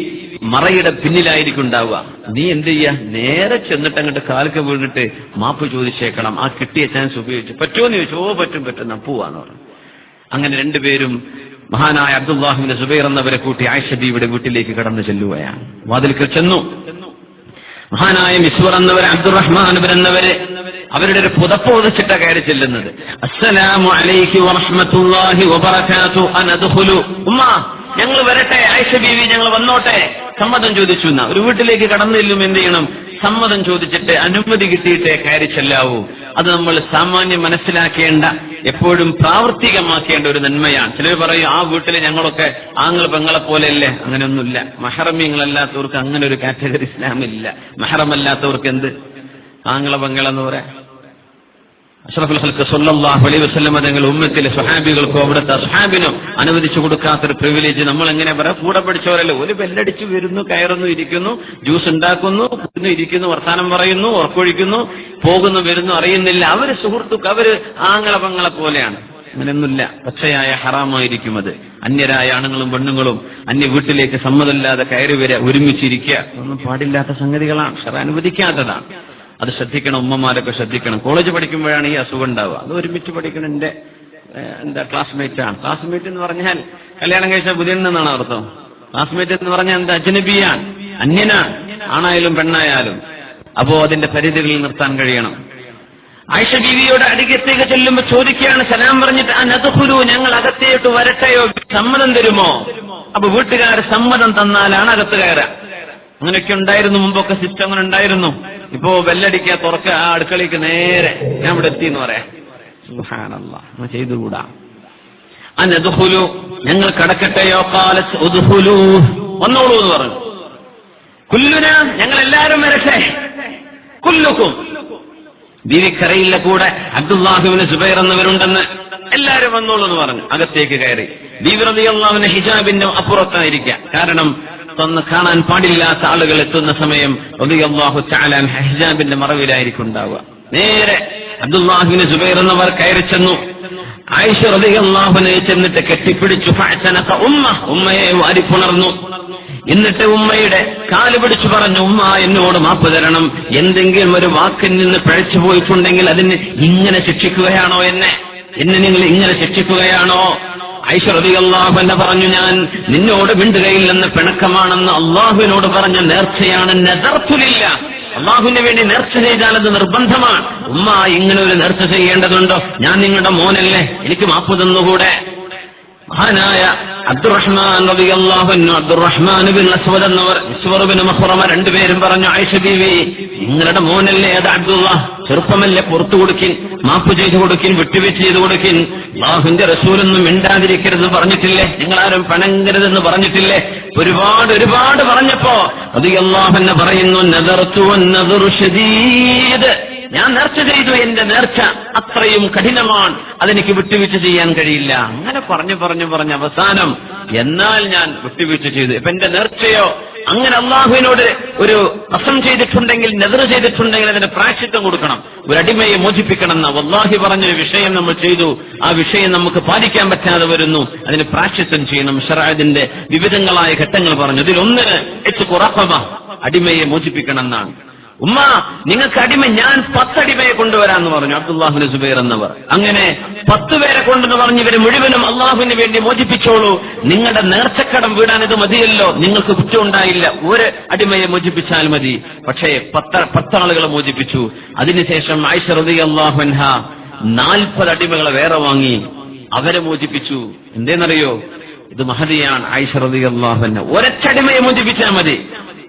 മറയുടെ പിന്നിലായിരിക്കും ഉണ്ടാവുക. നീ എന്ത് ചെയ്യാ, നേരെ ചെന്നിട്ട് അങ്ങോട്ട് കാൽക്ക് വീണിട്ട് മാപ്പ് ചോദിച്ചേക്കണം, ആ കിട്ടിയ ചാൻസ് ഉപയോഗിച്ച്. പറ്റുമോന്ന് ചോദിച്ചു. ഓ പറ്റും, പോവാന്ന് പറഞ്ഞു. അങ്ങനെ രണ്ടുപേരും മഹാനായ അബ്ദുല്ലാഹിബ്നു സുബൈർ എന്നവരെ കൂട്ടി ആയിഷ ബീവിയുടെ വീട്ടിലേക്ക് കടന്നു ചെല്ലുകയാണ്. വാതിൽക്കൽ ചെന്നു. മഹാനായ മിസ്വർ എന്നവരെ, അബ്ദുറഹ്മാൻ എന്നവരെ അവരുടെ ഒരു പുതപ്പ് ഒതിച്ചിട്ട കയറി ചെല്ലുന്നത്. അസ്സലാമു അലൈഹി വറഹ്മത്തുള്ളാഹി വബറകാതുഹു അനദ്ഖുലു, ഉമ്മ ഞങ്ങൾ വരട്ടെ, ആയിഷ ബീവി ഞങ്ങൾ വന്നോട്ടെ, സമ്മതം ചോദിച്ചു. ഒരു വീട്ടിലേക്ക് കടന്നു ചെല്ലും എന്ത് ചെയ്യണം? സമ്മതം ചോദിച്ചിട്ട് അനുമതി കിട്ടിയിട്ടേ കയറി ചെല്ലാവൂ. അത് നമ്മൾ സാമാന്യം മനസ്സിലാക്കേണ്ട, എപ്പോഴും പ്രാവർത്തികമാക്കേണ്ട ഒരു നന്മയാണ്. ചിലർ പറയും, ആ വീട്ടിൽ ഞങ്ങളൊക്കെ ആങ്ങൾ പെങ്ങളെ പോലെയല്ലേ. അങ്ങനെയൊന്നുമില്ല. മഹറമീങ്ങളല്ലാത്തവർക്ക് അങ്ങനെ ഒരു കാറ്റഗറി ഇസ്ലാമില്ല. മഹറമല്ലാത്തവർക്ക് എന്ത് ആങ്ങളെ പെങ്ങളെന്ന് പറയാ, അഷ്റഫുൽ ഖൽഖ് സ്വല്ലല്ലാഹു അലൈഹി വസല്ലം തങ്ങൾ ഉമ്മത്തിലെ സ്വഹാബികൾക്കോ അവിടുത്തെ അസ്ഹാബിനോ അനുവദിച്ചു കൊടുക്കാത്തൊരു പ്രിവിലേജ് നമ്മൾ എങ്ങനെ പറയാം? കൂടെ പഠിച്ചവരല്ലേ, ഒരു ബെല്ലടിച്ചു വരുന്നു, കയറുന്നു, ഇരിക്കുന്നു, ജ്യൂസ് ഉണ്ടാക്കുന്നു, ഇരിക്കുന്നു, വർത്താനം പറയുന്നു, ഉറക്കൊഴിക്കുന്നു, പോകുന്നു, വരുന്നു, അറിയുന്നില്ല. അവര് സുഹൃത്തുക്കൾ, അവര് ആങ്ങളെ പങ്ങളെ പോലെയാണ്. അങ്ങനെയൊന്നുമില്ല. പച്ചയായ ഹറാമായിരിക്കും അത്. അന്യരായ ആണുങ്ങളും പെണ്ണുങ്ങളും അന്യ വീട്ടിലേക്ക് സമ്മതമില്ലാതെ കയറി വരിക, ഒരുമിച്ചിരിക്കുക, ഒന്നും പാടില്ലാത്ത സംഗതികളാണ്, ശറഅ് അനുവദിക്കാത്തതാണ്. അത് ശ്രദ്ധിക്കണം, ഉമ്മമാരൊക്കെ ശ്രദ്ധിക്കണം. കോളേജ് പഠിക്കുമ്പോഴാണ് ഈ അസുഖം ഉണ്ടാവുക. അത് ഒരുമിച്ച് പഠിക്കണം. എന്റെ ക്ലാസ്മേറ്റ് ആണ്. ക്ലാസ്മേറ്റ് എന്ന് പറഞ്ഞാൽ കല്യാണം കഴിച്ച പുതിയെന്നാണ് അർത്ഥം. ക്ലാസ്മേറ്റ് എന്ന് പറഞ്ഞാൽ എന്താ? അജ്നബിയാണ്, അന്യനാണ്, ആണായാലും പെണ്ണായാലും. അപ്പോ അതിന്റെ പരിധികളിൽ നിർത്താൻ കഴിയണം. ആയിഷ ബീവിയോട് അടികത്തേക്ക് ചെല്ലുമ്പോ ചോദിക്കുകയാണ്, സലാം പറഞ്ഞിട്ട് അനദ്ഖുലു, ഞങ്ങൾ അകത്തേക്ക് വരട്ടെയോ, സമ്മതം തരുമോ? അപ്പൊ വീട്ടുകാർ സമ്മതം തന്നാലാണ് അകത്ത് കയറാം. അങ്ങനെയൊക്കെ ഉണ്ടായിരുന്നു മുമ്പൊക്കെ, സിസ്റ്റം അങ്ങനെ ഉണ്ടായിരുന്നു. ഇപ്പോ ബെല്ലടിക്കുക, തുറക്കുക, ആ അടുക്കളയ്ക്ക് നേരെ ഞാൻ ഇവിടെ എത്തി എന്ന് പറയാം. സുബ്ഹാനല്ലാഹ്, അങ്ങനെ ചെയ്തുകൂടാ. അനദ്ഖുലു, ഞങ്ങൾ കടക്കട്ടെയോ? ഖാലത് ഉദ്ഖുലൂ, വന്നോളൂ എന്ന് പറഞ്ഞു. കുല്ലുന, ഞങ്ങൾ എല്ലാവരും വരട്ടെ. കുല്ലുക്കും, ബീവിക്കറിയില്ല കൂടെ അബ്ദുല്ലാഹിബ്നു സുബൈർ എന്നവരുണ്ടെന്ന്, എല്ലാവരും വന്നോളൂ എന്ന് പറഞ്ഞു. അകത്തേക്ക് കയറി. ബീവി റളിയല്ലാഹു അൻഹ ഹിജാബിന്റെ അപ്പുറത്തായിരിക്കുക. കാരണം തൊന്ന് കാണാൻ പാടില്ലാത്ത ആളുകൾ എത്തുന്ന സമയം റളിയല്ലാഹു തആല അൻഹ ഹിജാബിന്റെ മറവിലായിരിക്കും ഉണ്ടാവുക. നേരെ അബ്ദുല്ലാഹിബ്നു സുബൈർ എന്നവർ കയറി ചെന്നു. ആയിഷ റളിയല്ലാഹു അൻഹയെ ചെന്നിട്ട് കെട്ടിപ്പിടിച്ചു. ഫഅതനക ഉമ്മയെ വാരിപ്പുണർന്നു. എന്നിട്ട് ഉമ്മയുടെ കാല് പിടിച്ചു പറഞ്ഞു, ഉമ്മ എന്നോട് മാപ്പ് തരണം. എന്തെങ്കിലും ഒരു വാക്കിൽ നിന്ന് പിഴച്ചു പോയിട്ടുണ്ടെങ്കിൽ അതിന് ഇങ്ങനെ ശിക്ഷിക്കുകയാണോ? എന്നെ നിങ്ങൾ ഇങ്ങനെ ശിക്ഷിക്കുകയാണോ? ആയിഷ റളിയല്ലാഹു അൻഹ പറഞ്ഞു, ഞാൻ നിന്നോട് മിണ്ടുകയില്ലെന്ന് പിണക്കമാണെന്ന് അള്ളാഹുവിനോട് പറഞ്ഞ നേർച്ചയാണ്. നദർതുലില്ല, അള്ളാഹുവിന് വേണ്ടി നേർച്ച ചെയ്താൽ അത് നിർബന്ധമാണ്. ഉമ്മ ഇങ്ങനെ ഒരു നേർച്ച ചെയ്യേണ്ടതുണ്ടോ? ഞാൻ നിങ്ങളുടെ മോനല്ലേ, എനിക്ക് മാപ്പ് തന്നുകൂടെ? മഹാനായ അബ്ദുറഹ്മാൻ റളിയല്ലാഹു അൻഹു, അബ്ദുറഹ്മാൻ ബിൻ അസ്വദ് എന്നവർ, മിസ്വർ ബിൻ മഖ്റമ, രണ്ടുപേരും പറഞ്ഞു, ആയിഷ ബീവി, നിങ്ങളുടെ മോനല്ലേ അത് അബ്ദുള്ള, ചെറുപ്പമല്ലേ, പുറത്തു കൊടുക്കിൻ, മാപ്പ് ചെയ്തു കൊടുക്കിൻ, വിട്ടുവീഴ്ച ചെയ്തു കൊടുക്കിൻ. അല്ലാഹുവിന്റെ റസൂലൊന്നും മിണ്ടാതിരിക്കരുത് പറഞ്ഞിട്ടില്ലേ? നിങ്ങളാരും പണങ്ങരുതെന്ന് പറഞ്ഞിട്ടില്ലേ? ഒരുപാട് പറഞ്ഞപ്പോ റളിയല്ലാഹു അൻഹു പറയുന്നു, നദർതു വന്നദറു ശദീദ്, ഞാൻ നേർച്ച ചെയ്തു, എന്റെ നേർച്ച അത്രയും കഠിനമാണ്, അതെനിക്ക് വിട്ടുവീഴ്ച ചെയ്യാൻ കഴിയില്ല. അങ്ങനെ പറഞ്ഞു അവസാനം എന്നാൽ ഞാൻ വിട്ടുവീഴ്ച ചെയ്തു. ഇപ്പൊ എന്റെ നേർച്ചയോ, അങ്ങനെ അള്ളാഹുവിനോട് ഒരു അസം ചെയ്തിട്ടുണ്ടെങ്കിൽ, നെദർ ചെയ്തിട്ടുണ്ടെങ്കിൽ അതിന് പ്രായശ്ചിത്തം കൊടുക്കണം, ഒരു അടിമയെ മോചിപ്പിക്കണം എന്ന വല്ലാഹി പറഞ്ഞൊരു വിഷയം നമ്മൾ ചെയ്തു. ആ വിഷയം നമുക്ക് പാലിക്കാൻ പറ്റാതെ വരുന്നു, അതിന് പ്രായശ്ചിത്തം ചെയ്യണം. ശറഅത്തിന്റെ വിവിധങ്ങളായ ഘട്ടങ്ങൾ പറഞ്ഞു. ഇതിലൊന്ന് ഖുറഖബ, അടിമയെ മോചിപ്പിക്കണം എന്നാണ്. ഉമ്മ, നിങ്ങൾക്ക് ഞാൻ 10 അടിമയെ കൊണ്ടുവരാമെന്ന് പറഞ്ഞു അബ്ദുല്ലാഹിബ്നു സുബൈർ എന്നവർ. അങ്ങനെ 10 പേരെ കൊണ്ടെന്ന് പറഞ്ഞു, ഇവരെ മുഴുവനും അള്ളാഹുവിന് വേണ്ടി മോചിപ്പിച്ചോളൂ, നിങ്ങളുടെ നേർച്ചക്കടം വീടാൻ ഇത് മതിയല്ലോ, നിങ്ങൾക്ക് കുറ്റം ഉണ്ടായില്ല, ഒരു അടിമയെ മോചിപ്പിച്ചാൽ മതി. പക്ഷേ 10 ആളുകളെ മോചിപ്പിച്ചു. അതിനുശേഷം ആയിഷ റളിയല്ലാഹു അൻഹ 40 അടിമകളെ വേറെ വാങ്ങി, അവരെ മോചിപ്പിച്ചു. എന്തേന്നറിയോ? ഇത് മഹദിയാണ്. ആയിഷ റളിയല്ലാഹു അൻഹ ഒരടിമയെ മോചിപ്പിച്ചാൽ മതി.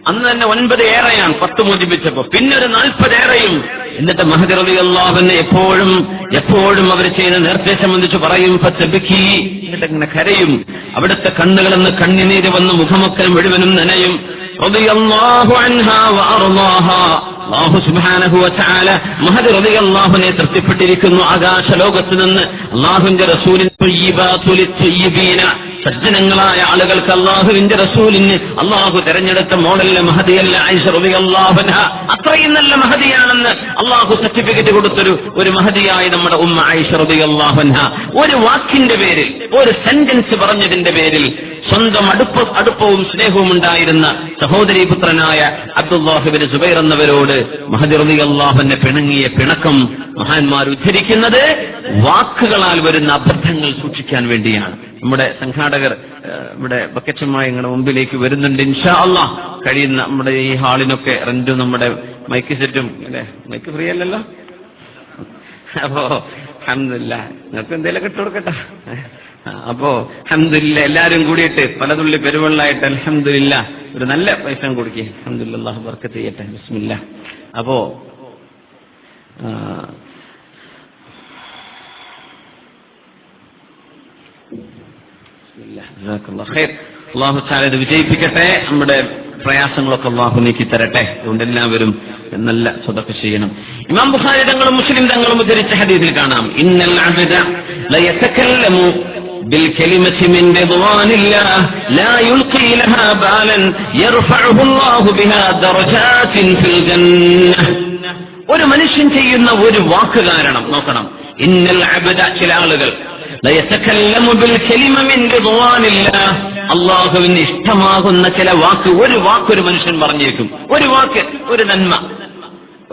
അന്ന് തന്നെ 9 ഏറെയാണ്, 10 മോചിപ്പിച്ചപ്പോ, പിന്നെ ഒരു 40 ഏറെയും. എന്നിട്ട് മഹദി റളിയല്ലാഹു അൻഹു എപ്പോഴും അവർ ചെയ്യുന്ന നേർച്ചയെ സംബന്ധിച്ച് പറയും, ഫതബിക്കി, എന്നിട്ട് ഇങ്ങനെ കരയും. അവിടുത്തെ കണ്ണുകളെന്ന് കണ്ണിനീര് വന്ന് മുഖമൊക്കെ മുഴുവനും നനയും. റളിയല്ലാഹു അൻഹാ വഅർളാഹാ, അല്ലാഹു സുബ്ഹാനഹു വ തആല മഹദി റളിയല്ലാഹു അൻഹയെ തൃപ്തിപ്പെട്ടിരിക്കുന്നു. ആകാശലോകത്ത് നിന്ന് അല്ലാഹുവിന്റെ റസൂലിൻ ത്വയ്യിബാതുൽ ത്വയ്യിബീന, സജ്ജനങ്ങളായ ആളുകൾക്ക് അള്ളാഹുവിന്റെ റസൂലിന് അള്ളാഹു തെരഞ്ഞെടുത്ത മോഡലിലെ മഹദിയല്ല ആയിഷ റളിയല്ലാഹു അൻഹ. അത്രയും നല്ല മഹദിയാണെന്ന് അള്ളാഹു സർട്ടിഫിക്കറ്റ് കൊടുത്തൊരു മഹദിയായി നമ്മുടെ ഉമ്മ ആയിഷ റളിയല്ലാഹു അൻഹ. ഒരു വാക്കിന്റെ പേരിൽ, ഒരു സെന്റൻസ് പറഞ്ഞതിന്റെ പേരിൽ സ്വന്തം അടുപ്പവും സ്നേഹവും ഉണ്ടായിരുന്ന സഹോദരീ പുത്രനായ അബ്ദുല്ലാഹിബ്നു സുബൈർ എന്നവരോട് മഹദി റളിയല്ലാഹു അൻഹു പിണങ്ങിയ പിണക്കം മഹാന്മാർ ഉദ്ധരിക്കുന്നത് വാക്കുകളാൽ വരുന്ന അബദ്ധങ്ങൾ സൂക്ഷിക്കാൻ വേണ്ടിയാണ്. നമ്മുടെ സംഘാടകർ ഇവിടെ ബക്കറ്റുമായി നിങ്ങളുടെ മുമ്പിലേക്ക് വരുന്നുണ്ട്. ഇൻഷാ അല്ലാഹ് കഴിയുന്ന നമ്മുടെ ഈ ഹാളിനൊക്കെ റെന്റും നമ്മുടെ മൈക്ക് സെറ്റും, അല്ലെ, മൈക്ക് ഫ്രീ അല്ലല്ലോ, അപ്പോ അൽഹംദുലില്ലാഹ് നിങ്ങൾക്ക് എന്തെങ്കിലും ഇട്ട് കൊടുക്കട്ടെ. അപ്പോ അൽഹംദുലില്ലാഹ് എല്ലാരും കൂടിയിട്ട് പലതുള്ളി പെരുവെള്ളായിട്ട് അൽഹംദുലില്ലാഹ് ഒരു നല്ല പൈസ കൊടുക്കുക. അൽഹംദുലില്ലാഹ് അല്ലാഹു ബർക്കത്ത് ചെയ്യട്ടെ. ബിസ്മില്ലാഹ്. അപ്പോ അല്ലാഹു തആല ഇത് വിജയിപ്പിക്കട്ടെ. നമ്മുടെ പ്രയാസങ്ങളൊക്കെ അല്ലാഹു നീക്കി തരട്ടെ. അതുകൊണ്ട് എല്ലാവരും നല്ല സദഖ ചെയ്യണം. ഇമാം ബുഖാരി തങ്ങളും മുസ്ലിം തങ്ങളും ഉദ്ധരിച്ച ഹദീസിൽ കാണാം, ഇന്നൽ അബ്ദ ലയതകല്ലമു بالكلمة من رضوان الله لا يلقي لها بالا يرفعه الله بها درجات في الجنة. ഒരു മനുഷ്യൻ ചെയ്യുന്ന ഒരു വാക്ക് കാരണം നോക്കണം, ഇന്നൽ അബ്ദ, ചില ആളുകൾ ലയതകല്ലമു ബിൽകലിമ മിൻ റിദ്വാനില്ലാഹ്, അല്ലാഹുവിന് ഇഷ്ടമാകുന്ന ചില വാക്ക്, ഒരു വാക്ക് ഒരു മനുഷ്യൻ പറഞ്ഞേക്കും, ഒരു വാക്ക്, ഒരു നന്മ,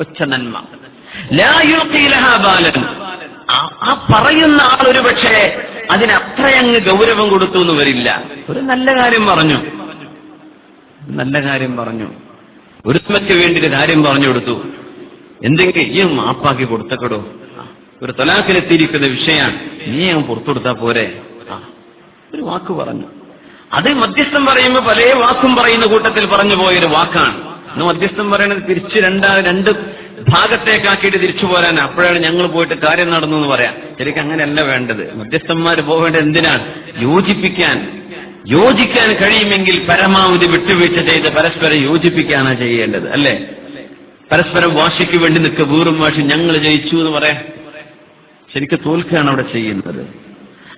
ഒറ്റ നന്മ, ലാ യുൽഖി ലഹാ ബാലൻ, ആ പറയുന്ന ആൾ ഒരു പക്ഷേ അതിനത്രയങ്ങ് ഗൗരവം കൊടുത്തു എന്ന് വരില്ല. ഒരു നല്ല കാര്യം പറഞ്ഞു, നല്ല കാര്യം പറഞ്ഞു, ഒരു വേണ്ടി ഒരു കാര്യം പറഞ്ഞു കൊടുത്തു, എന്തെങ്കിലും ഈ മാപ്പാക്കി കൊടുത്തക്കടോ, ഒരു തലാഖിലെത്തിയിരിക്കുന്ന വിഷയമാണ്, നീ അങ്ങ് പുറത്തു കൊടുത്താ പോരെ, ഒരു വാക്ക് പറഞ്ഞു. അത് മധ്യസ്ഥം പറയുമ്പോൾ പല വാക്കും പറയുന്ന കൂട്ടത്തിൽ പറഞ്ഞു പോയൊരു വാക്കാണ്. ഇന്ന് മധ്യസ്ഥം പറയുന്നത് തിരിച്ച് രണ്ട് ഭാഗത്തേക്കാക്കിയിട്ട് തിരിച്ചു പോരാൻ, അപ്പോഴാണ് ഞങ്ങൾ പോയിട്ട് കാര്യം നടന്നു എന്ന് പറയാം. ശരിക്കും അങ്ങനെയല്ല വേണ്ടത്. മധ്യസ്ഥന്മാർ പോവേണ്ടത് എന്തിനാണ്? യോജിക്കാൻ കഴിയുമെങ്കിൽ പരമാവധി വിട്ടുവീഴ്ച ചെയ്ത് പരസ്പരം യോജിപ്പിക്കാനാണ് ചെയ്യേണ്ടത്, അല്ലേ? പരസ്പരം വാശിക്ക് വേണ്ടി നിൽക്കുക, വീറും വാശി ഞങ്ങൾ ജയിച്ചു എന്ന് പറയാം, ശരിക്കും തോൽക്കുകയാണ് അവിടെ ചെയ്യുന്നത്.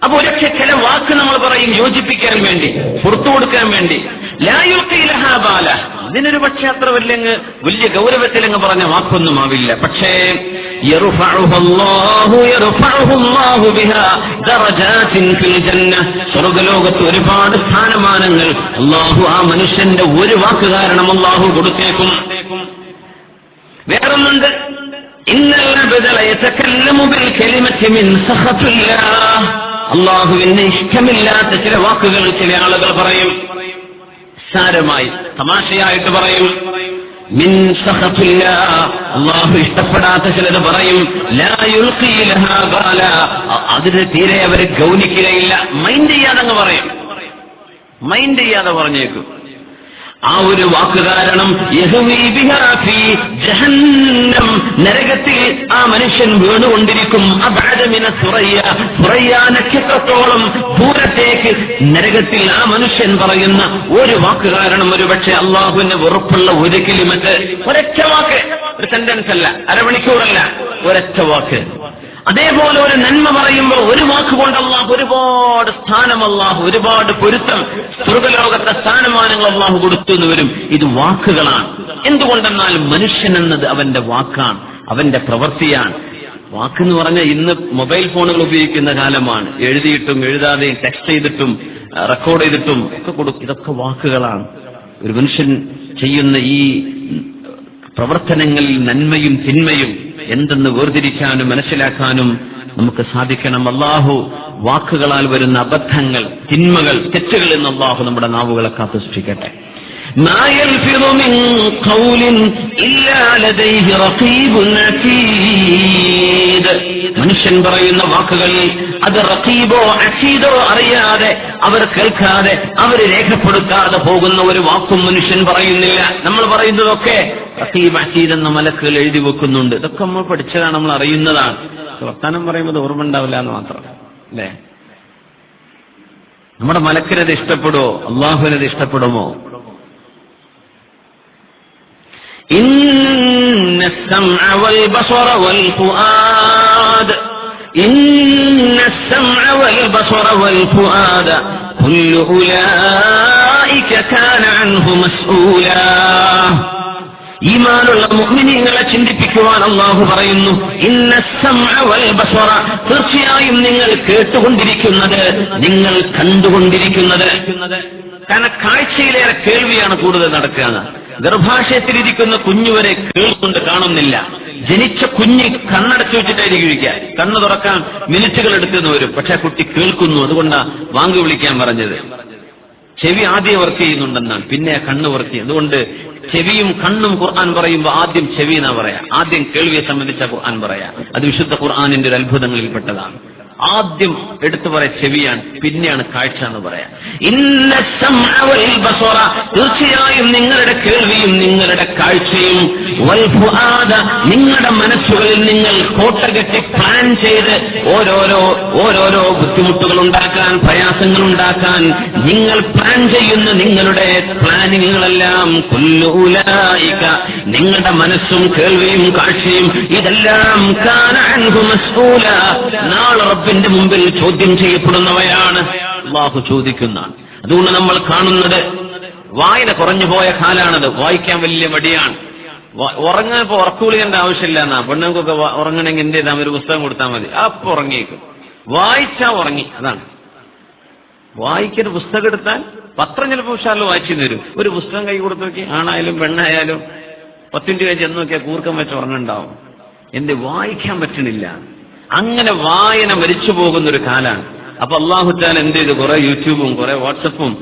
അപ്പൊ ഒരൊക്കെ ചില വാക്ക് നമ്മൾ പറയും യോജിപ്പിക്കാൻ വേണ്ടി, പുറത്തു കൊടുക്കാൻ വേണ്ടി. ലാ യുൽഖി ലഹാ ബാല, അതിനൊരു പക്ഷെ അത്ര വലിയ ഗൗരവത്തിലങ്ങ് പറഞ്ഞ വാക്കൊന്നും ആവില്ല. പക്ഷേ സ്വർഗ്ഗലോകത്ത് ഒരുപാട് സ്ഥാനമാനങ്ങൾ അല്ലാഹു ആ മനുഷ്യന്റെ ഒരു വാക്ക് കാരണം അല്ലാഹു കൊടുത്തേക്കും. വേറൊന്നുണ്ട്, ഇന്നൽ അബ്ദ ലയതകല്ലമു ബിൽ കലിമത്തി മിൻ സഖത്തില്ലാഹ്, അല്ലാഹുവിന് ഇഷ്ടമില്ലാത്ത ചില വാക്കുകൾ ചില ആളുകൾ പറയും, സാരമായി തമാശയായിട്ട് പറയും. മിൻ സഖത്തില്ലാഹ്, അല്ലാഹു ഇഷ്ടപ്പെടാത്ത ചിലത് പറയും. ലാ യുൽഖി ലഹാ ബാല, അതിന് തീരെ അവർ ഗൗനിക്കുകയില്ല, മൈൻഡ് ചെയ്യാതങ്ങ് പറയും, മൈൻഡ് ചെയ്യാതെ പറഞ്ഞേക്കും. ആ ഒരു വാക്ക് കാരണം നരകത്തിൽ ആ മനുഷ്യൻ വീണുകൊണ്ടിരിക്കും. നക്ഷത്രത്തോളം ദൂരത്തേക്ക് നരകത്തിൽ ആ മനുഷ്യൻ പറയുന്ന ഒരു വാക്ക് കാരണം ഒരുപക്ഷെ അള്ളാഹുവിന് വെറുപ്പുള്ള ഒരു കിലിമറ്റ്, ഒരൊറ്റ വാക്ക്, ഒരു സെന്റൻസ് അല്ല, അരമണിക്കൂറല്ല, ഒരൊറ്റ വാക്ക്. അതേപോലെ ഒരു നന്മ പറയുമ്പോൾ ഒരു വാക്കുകൊണ്ട് അള്ളാഹു ഒരുപാട് സ്ഥാനം, അള്ളാഹു ഒരുപാട് പൊരുത്തം, സ്വർഗ്ഗലോകത്തെ സ്ഥാനമാനങ്ങൾ അള്ളാഹു കൊടുത്തു എന്ന് വരും. ഇത് വാക്കുകളാണ്. എന്തുകൊണ്ടെന്നാൽ മനുഷ്യൻ എന്നത് അവന്റെ വാക്കാണ്, അവന്റെ പ്രവൃത്തിയാണ്. വാക്കെന്ന് പറഞ്ഞാൽ ഇന്ന് മൊബൈൽ ഫോണുകൾ ഉപയോഗിക്കുന്ന കാലമാണ്. എഴുതിയിട്ടും എഴുതാതെയും ടെക്സ്റ്റ് ചെയ്തിട്ടും റെക്കോർഡ് ചെയ്തിട്ടും ഒക്കെ കൊടുക്കും. ഇതൊക്കെ വാക്കുകളാണ്. ഒരു മനുഷ്യൻ ചെയ്യുന്ന ഈ പ്രവർത്തനങ്ങളിൽ നന്മയും തിന്മയും എന്തെന്ന് വേർതിരിക്കാനും മനസ്സിലാക്കാനും നമുക്ക് സാധിക്കണം. അല്ലാഹു വാക്കുകളാൽ വരുന്ന അബദ്ധങ്ങൾ, തിന്മകൾ, തെറ്റുകളിൽ നിന്ന് അല്ലാഹു നമ്മുടെ നാവുകളെ കാത്തു സൂക്ഷിക്കട്ടെ. മാ യൽഫിദു മിൻ ഖൗലിൻ ഇല്ലാ ലദൈഹി റഖീബുൻ അതീദ്, മനുഷ്യൻ പറയുന്ന വാക്കുകൾ അത് റഖീബോ അസീദോ അറിയാതെ, അവർ കേൾക്കാതെ, അവർ രേഖപ്പെടുത്താതെ പോകുന്ന ഒരു വാക്കും മനുഷ്യൻ പറയുന്നില്ല. നമ്മൾ പറയുന്നതൊക്കെ റഖീബ് അസീദ് എന്ന മലക്കുകൾ എഴുതി വെക്കുന്നുണ്ട്. ഇതൊക്കെ നമ്മൾ പഠിച്ചതാണ്, നമ്മൾ അറിയുന്നതാണ്. വർത്താനം പറയുമ്പോൾ ഓർമ്മ ഉണ്ടാവില്ല എന്ന് മാത്രം, അല്ലേ? നമ്മുടെ മലക്കിനത് ഇഷ്ടപ്പെടുമോ? അള്ളാഹുവിനത് ഇഷ്ടപ്പെടുമോ? ഇന്ന السمع والبصر والفؤاد إن السمع والبصر والفؤاد كل أولئك كان عنه مسؤولا. ഈമാനുള്ള മുഅ്മിനീങ്ങളെ ചിന്തിപ്പിക്കുവാൻ അല്ലാഹു പറയുന്നു, ഇന്ന السمع والبصر, തീർച്ചയായും നിങ്ങൾ കേട്ടുകൊണ്ടിരിക്കുന്നത്, നിങ്ങൾ കണ്ടുകൊണ്ടിരിക്കുന്നത്. കാരണം കാഴ്ചയിലേറെ കേൾവിയാണ് കൂടുതൽ നടക്കുക. ഗർഭാശയത്തിലിരിക്കുന്ന കുഞ്ഞുവരെ കേൾക്കൊണ്ട് കാണുന്നില്ല. ജനിച്ച കുഞ്ഞ് കണ്ണടച്ചു വെച്ചിട്ടായിരിക്കും ഇരിക്കുക. കണ്ണ് തുറക്കാൻ മിനിറ്റുകൾ എടുത്തെന്ന് വരും, പക്ഷെ കുട്ടി കേൾക്കുന്നു. അതുകൊണ്ടാണ് വാങ്ക് വിളിക്കാൻ പറഞ്ഞത്. ചെവി ആദ്യം വർക്ക് ചെയ്യുന്നുണ്ടെന്നാണ്, പിന്നെ കണ്ണ് വർക്ക് ചെയ്യും. അതുകൊണ്ട് ചെവിയും കണ്ണും ഖുർആൻ പറയുമ്പോൾ ആദ്യം ചെവി എന്നാ പറയാ, ആദ്യം കേൾവിയെ സംബന്ധിച്ച ഖുർആൻ പറയാ. അത് വിശുദ്ധ ഖുർആനിന്റെ ഒരു അത്ഭുതങ്ങളിൽപ്പെട്ടതാണ്. ആദ്യം എടുത്തു പറയാ ചെവിയാണ്, പിന്നെയാണ് കാഴ്ച എന്ന് പറയാം. ഇന്ന السمع والبصر, തീർച്ചയായും നിങ്ങളുടെ കേൾവിയും നിങ്ങളുടെ കാഴ്ചയും, വൽഫുആദ, നിങ്ങളുടെ മനസ്സുകളിൽ നിങ്ങൾ കോട്ടകെട്ടി പ്ലാൻ ചെയ്ത് ഓരോരോ ബുദ്ധിമുട്ടുകൾ ഉണ്ടാക്കാൻ, പ്രയാസങ്ങൾ ഉണ്ടാക്കാൻ നിങ്ങൾ പ്ലാൻ ചെയ്യുന്ന നിങ്ങളുടെ പ്ലാനിങ്ങുകളെല്ലാം കുല്ലു ഉലൈക, നിങ്ങളുടെ മനസ്സും കേൾവിയും കാഴ്ചയും ഇതെല്ലാം കാന അൻഹു മസ്ഊല, നാളെ റബ്ബിന്റെ മുമ്പിൽ ചോദ്യം ചെയ്യപ്പെടുന്നവയാണ്. അല്ലാഹു ചോദിക്കുന്നതാണ്. അതുകൊണ്ട് നമ്മൾ കാണുന്നത് വായന കുറഞ്ഞുപോയ കാലാണത്. വായിക്കാൻ വലിയ മടിയാണ്. ഉറങ്ങാൻ ഇപ്പൊ ഉറക്കുവിളിക്കേണ്ട ആവശ്യമില്ല എന്നാ. പെണ്ണുങ്ങൾക്കൊക്കെ ഉറങ്ങണമെങ്കിൽ എന്ത് ചെയ്താൽ ഒരു പുസ്തകം കൊടുത്താൽ മതി, അപ്പൊ ഉറങ്ങിയേക്കും. വായിച്ചാ ഉറങ്ങി. അതാണ് വായിക്കൊരു പുസ്തകം എടുത്താൽ പത്രം ചിലപ്പോൾ ഉഷാറിൽ വായിച്ചു തരും. ഒരു പുസ്തകം കൈ കൊടുത്ത് നോക്കി, ആണായാലും പെണ്ണായാലും 10 മിനിറ്റ് കഴിച്ച് എന്ന് നോക്കിയാൽ കൂർക്കം വെച്ച് ഉറങ്ങുണ്ടാവും. എന്ത് വായിക്കാൻ പറ്റണില്ല. അങ്ങനെ വായന മരിച്ചു പോകുന്നൊരു കാലാണ്. അപ്പൊ അല്ലാഹു തആല എന്ത് ചെയ്തു? കുറെ യൂട്യൂബും കുറെ വാട്സപ്പും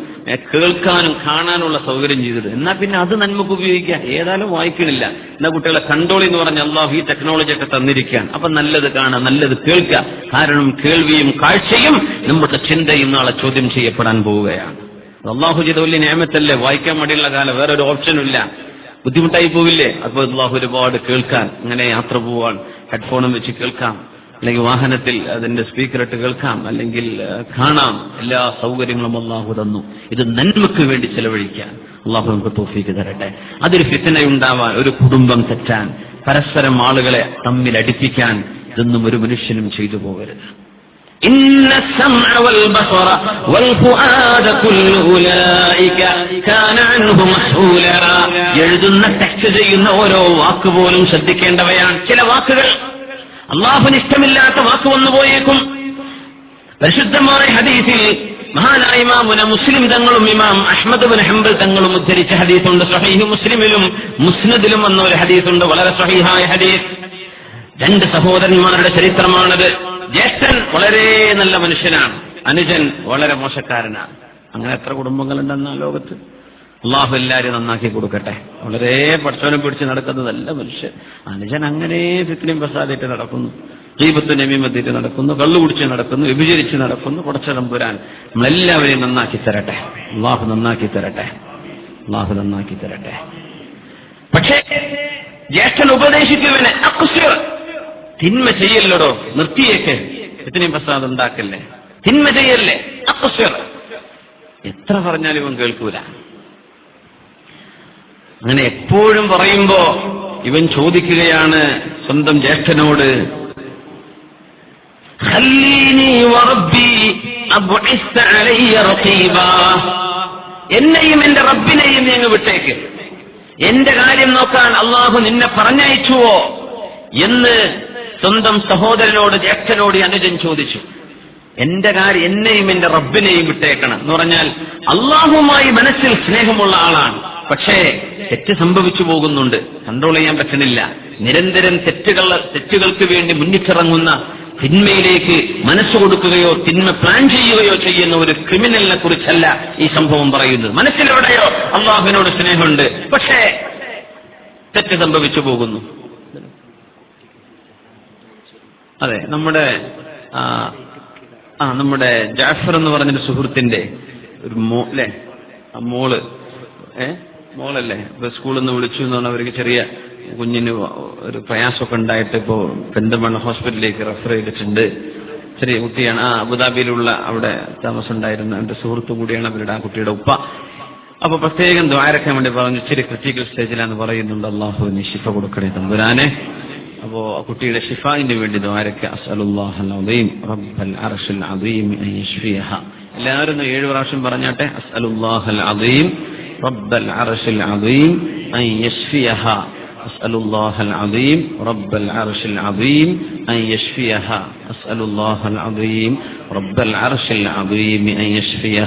കേൾക്കാനും കാണാനുള്ള സൗകര്യം ചെയ്തിട്ട്, എന്നാ പിന്നെ അത് നന്മക്ക് ഉപയോഗിക്കുക. ഏതായാലും വായിക്കണില്ല, എന്നാ കുട്ടികളെ കൺട്രോൾ എന്ന് പറഞ്ഞ അല്ലാഹു ഈ ടെക്നോളജി ഒക്കെ തന്നിരിക്കുകയാണ്. അപ്പൊ നല്ലത് കാണാം, നല്ലത് കേൾക്കുക. കാരണം കേൾവിയും കാഴ്ചയും നമ്മുടെ ചിന്തയും നാളെ ചോദ്യം ചെയ്യപ്പെടാൻ പോവുകയാണ്. അല്ലാഹു ചെയ്ത വലിയ നിഅമത്തല്ലേ. വായിക്കാൻ മടിയുള്ള കാലം, വേറെ ഒരു ഓപ്ഷനും ഇല്ല. ബുദ്ധിമുട്ടായി പോവില്ലേ? അപ്പൊ അല്ലാഹു ഒരുപാട് കേൾക്കാൻ, അങ്ങനെ യാത്ര പോവാൻ ഹെഡ്ഫോണും വെച്ച് കേൾക്കാം, അല്ലെങ്കിൽ വാഹനത്തിൽ അതിന്റെ സ്പീക്കറിട്ട് കേൾക്കാം, അല്ലെങ്കിൽ കാണാം. എല്ലാ സൗകര്യങ്ങളും അല്ലാഹു തന്നു. ഇത് നന്മക്ക് വേണ്ടി ചെലവഴിക്കാൻ അല്ലാഹു നമുക്ക് തൗഫീഖ് തരട്ടെ. അതൊരു ഫിത്നയുണ്ടാവാൻ, ഒരു കുടുംബം തെറ്റാൻ, പരസ്പരം ആളുകളെ തമ്മിൽ അടുപ്പിക്കാൻ ഇതൊന്നും ഒരു മനുഷ്യനും ചെയ്തു പോകരുത്. ഇന്ന السمع والبصر والفؤاد كل اولئك كان عنه مسؤولا. എഴുതുന്ന ടെക്സ്റ്റ് ചെയ്യുന്ന ഓരോ വാക്ക് പോലും ശ്രദ്ധിക്കേണ്ടവയാണ്. ചില വാക്കുകൾ അല്ലാഹുവിന് ഇഷ്ടമില്ലാത്ത വാക്ക് വന്നു പോയേക്കും. പരിശുദ്ധമായ ഹദീസിൽ മഹാനായ ഇമാമുന മുസ്ലിം തങ്ങളും ഇമാം അഹ്മദ് ബിൻ ഹംബൽ തങ്ങളും ഉദ്ധരിച്ച ഹദീസുണ്ട്. സ്വഹീഹ് മുസ്ലിമിലും മുസ്നദിലും വന്ന ഒരു ഹദീസുണ്ട്, വളരെ സ്വഹീഹായ ഹദീസ്. 2 സഹോദരന്മാരുടെ ചരിത്രമാണത്. ജ്യേഷ്ഠൻ വളരെ നല്ല മനുഷ്യനാണ്, അനുജൻ വളരെ മോശക്കാരനാണ്. അങ്ങനെ എത്ര കുടുംബങ്ങളുണ്ടെന്ന ലോകത്ത്. അല്ലാഹു എല്ലാവരും നന്നാക്കി കൊടുക്കട്ടെ. വളരെ പടച്ചോനെ പിടിച്ച് നടക്കുന്ന നല്ല മനുഷ്യൻ. അനുജൻ അങ്ങനെ ഫിത്നയും ഫസാദായിട്ട് നടക്കുന്നു, ഗീബത്തും നമീമത്തായിട്ട് നടക്കുന്നു, കള്ളു കുടിച്ച് നടക്കുന്നു, വിഭജിച്ച് നടക്കുന്നു. പടച്ച തമ്പുരാൻ നമ്മളെല്ലാവരെയും നന്നാക്കി തരട്ടെ. അല്ലാഹു നന്നാക്കി തരട്ടെ. അല്ലാഹു നന്നാക്കി തരട്ടെ. പക്ഷേ ജ്യേഷ്ഠൻ ഉപദേശിക്കുവനെ അക്സിർ, തിന്മ ചെയ്യല്ലടോ, നിർത്തിയേക്ക്, ഫിത്നയും ഫസാദ് ഉണ്ടാക്കല്ലേ, തിന്മ ചെയ്യല്ലേ, അക്സിർ. എത്ര പറഞ്ഞാലും ഇവൻ കേൾക്കൂല. അങ്ങനെ എപ്പോഴും പറയുമ്പോ ഇവൻ ചോദിക്കുകയാണ് സ്വന്തം ജ്യേഷ്ഠനോട്, എന്നെയും എന്റെ റബ്ബിനെയും നീ അങ്ങ് വിട്ടേക്ക്, എന്റെ കാര്യം നോക്കാൻ അള്ളാഹു നിന്നെ പറഞ്ഞയച്ചുവോ എന്ന് സ്വന്തം സഹോദരനോട്, ജ്യേഷ്ഠനോട് അനുജൻ ചോദിച്ചു. എന്റെ കാര്യം, എന്നെയും എന്റെ റബ്ബിനെയും വിട്ടേക്കണം എന്ന് പറഞ്ഞാൽ അള്ളാഹുമായി മനസ്സിൽ സ്നേഹമുള്ള ആളാണ്. പക്ഷേ തെറ്റ് സംഭവിച്ചു പോകുന്നുണ്ട്, കൺട്രോൾ ചെയ്യാൻ പറ്റണില്ല. നിരന്തരം തെറ്റുകൾക്ക് വേണ്ടി മുന്നിട്ടിറങ്ങുന്ന, തിന്മയിലേക്ക് മനസ്സ് കൊടുക്കുകയോ തിന്മ പ്ലാൻ ചെയ്യുകയോ ചെയ്യുന്ന ഒരു ക്രിമിനലിനെ കുറിച്ചല്ല ഈ സംഭവം പറയുന്നത്. മനസ്സിലെവിടെയോ അള്ളാഹുവിനോട് സ്നേഹമുണ്ട്, പക്ഷേ തെറ്റ് സംഭവിച്ചു പോകുന്നു. അതെ, നമ്മുടെ ജാഫർ എന്ന് പറഞ്ഞൊരു സുഹൃത്തിന്റെ ഒരു മോളല്ലേ ഇപ്പൊ സ്കൂളിൽ നിന്ന് വിളിച്ചു എന്ന് പറഞ്ഞാൽ അവർക്ക് ചെറിയ കുഞ്ഞിന് ഒരു പ്രയാസമൊക്കെ ഉണ്ടായിട്ട് ഇപ്പോ പെരിന്തൽമണ്ണ ഹോസ്പിറ്റലിലേക്ക് റെഫർ ചെയ്തിട്ടുണ്ട്. ചെറിയ കുട്ടിയാണ്. അബുദാബിയിലുള്ള അവിടെ താമസം ഉണ്ടായിരുന്ന എന്റെ സുഹൃത്തും കൂടിയാണ് അവരുടെ ആ കുട്ടിയുടെ ഉപ്പ. അപ്പൊ പ്രത്യേകം ദ്വാരക്കാൻ വേണ്ടി പറഞ്ഞു, ഇച്ചിരി ക്രിട്ടിക്കൽ സ്റ്റേജിലാന്ന് പറയുന്നുണ്ട്. അള്ളാഹുവിന് ശിഫ കൊടുക്കണേ തമ്പുരാനെ. അപ്പോ ആ കുട്ടിയുടെ ഷിഫായിന് വേണ്ടി ദ്വാരക്ക്. അസ്അലുല്ലാഹൽ അദീം റബ്ബൽ അർശിൽ അദീം അൻ യശ്ഫിയഹ. എല്ലാവരും 7 പ്രാവശ്യം പറഞ്ഞാട്ടെ. അസ്അലുല്ലാഹൽ അദീം റബ്ബൽ അർശിൽ അദീം അൻ യശ്ഫിയഹ. അസ്അലുല്ലാഹൽ അദീം റബ്ബൽ അർശിൽ അദീം അൻ യശ്ഫിയഹ. അസ്അലുല്ലാഹൽ അദീം റബ്ബൽ അർശിൽ അദീം അൻ യശ്ഫിയഹ.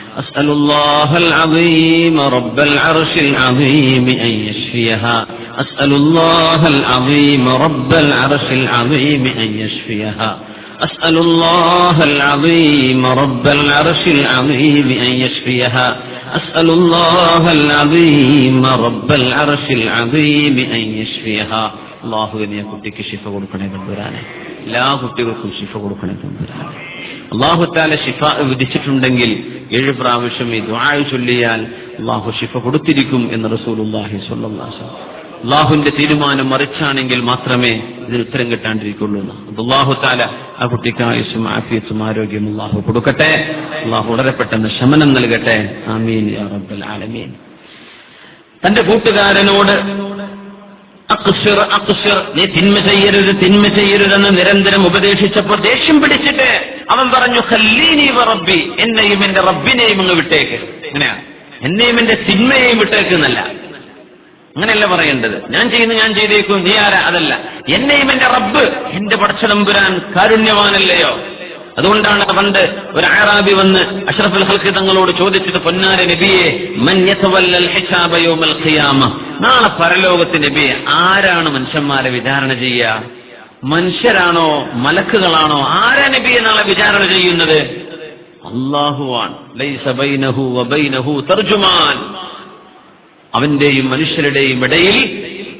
അസ്അലുല്ലാഹൽ അദീം റബ്ബൽ അർശിൽ അദീം അൻ യശ്ഫിയഹ. أسأل الله العظيم رب العرش العظيم أن يشفيها. أسأل الله العظيم رب العرش العظيم أن يشفيها. أسأل الله العظيم رب العرش العظيم أن يشفيها. الله يا കുട്ടിക്ക് ശിഫ കൊടുക്കണേ തമ്പുരാനെ. എല്ലാ കുട്ടികൾക്കും ശിഫ കൊടുക്കണേ തമ്പുരാനെ. അല്ലാഹു തആല ശിഫ വിധിച്ചിട്ടുണ്ടെങ്കിൽ 7 പ്രാവശ്യം ഈ ദുആ ചൊല്ലിയാൽ അല്ലാഹു ശിഫ കൊടുത്തിരിക്കും എന്ന് റസൂലുള്ളാഹി സ്വല്ലല്ലാഹു അലൈഹി വസല്ലം. അള്ളാഹുവിന്റെ തീരുമാനം മറിച്ചാണെങ്കിൽ മാത്രമേ ഇതിന് ഉത്തരം കിട്ടാണ്ടിരിക്കുള്ളൂ. അല്ലാഹു തആല ആ കുട്ടിക്ക് ആയുസ്സും ആഫിയത്തും ആരോഗ്യം അല്ലാഹു കൊടുക്കട്ടെ. അല്ലാഹു വളരെ പെട്ടെന്ന് ശമനം നൽകട്ടെ. ആമീൻ യാ റബ്ബൽ ആലമീൻ. തന്റെ കൂട്ടുകാരനോട് അക്സിർ അക്സിർ, നീ തിന്മ ചെയ്യരുതെന്ന് നിരന്തരം ഉപദേശിച്ചപ്പോൾ ദേഷ്യം പിടിച്ചിട്ട് അവൻ പറഞ്ഞു ഖല്ലീനി വ റബ്ബി, എന്നെയും എന്റെ റബ്ബിനെയും അങ്ങ് വിട്ടേക്ക്. അങ്ങനെയാ, എന്നെയും എന്റെ തിന്മയെയും വിട്ടേക്ക് എന്നല്ല, അങ്ങനെയല്ല പറയേണ്ടത്. ഞാൻ ചെയ്തേക്കും, നീ ആരാ? അതല്ല, എന്നെയും എന്റെ റബ്ബ്, എന്റെ പടച്ചതമ്പുരാൻ കാരുണ്യവാനല്ലയോ. അതുകൊണ്ടാണ് പണ്ട് ഒരു അഅറാബി വന്ന് അഷ്റഫുൽ ഖൽഖ് തങ്ങളോട് ചോദിച്ചത്, പൊന്നാര നബിയെ, മൻ യതവല്ലൽ ഹിസാബ യൗമൽ ഖിയാമ, നാളെ പരലോകത്ത് നബിയെ ആരാണ് മനുഷ്യന്മാരെ വിചാരണ ചെയ്യുക? മനുഷ്യരാണോ മലക്കുകളാണോ? ആരാ നബിയെ നാളെ വിചാരണ ചെയ്യുന്നത്? അല്ലാഹുവാൻ. ലൈസ ബൈനഹു വബൈനഹു തർജുമാൻ, അവന്റെയും മനുഷ്യരുടെയും ഇടയിൽ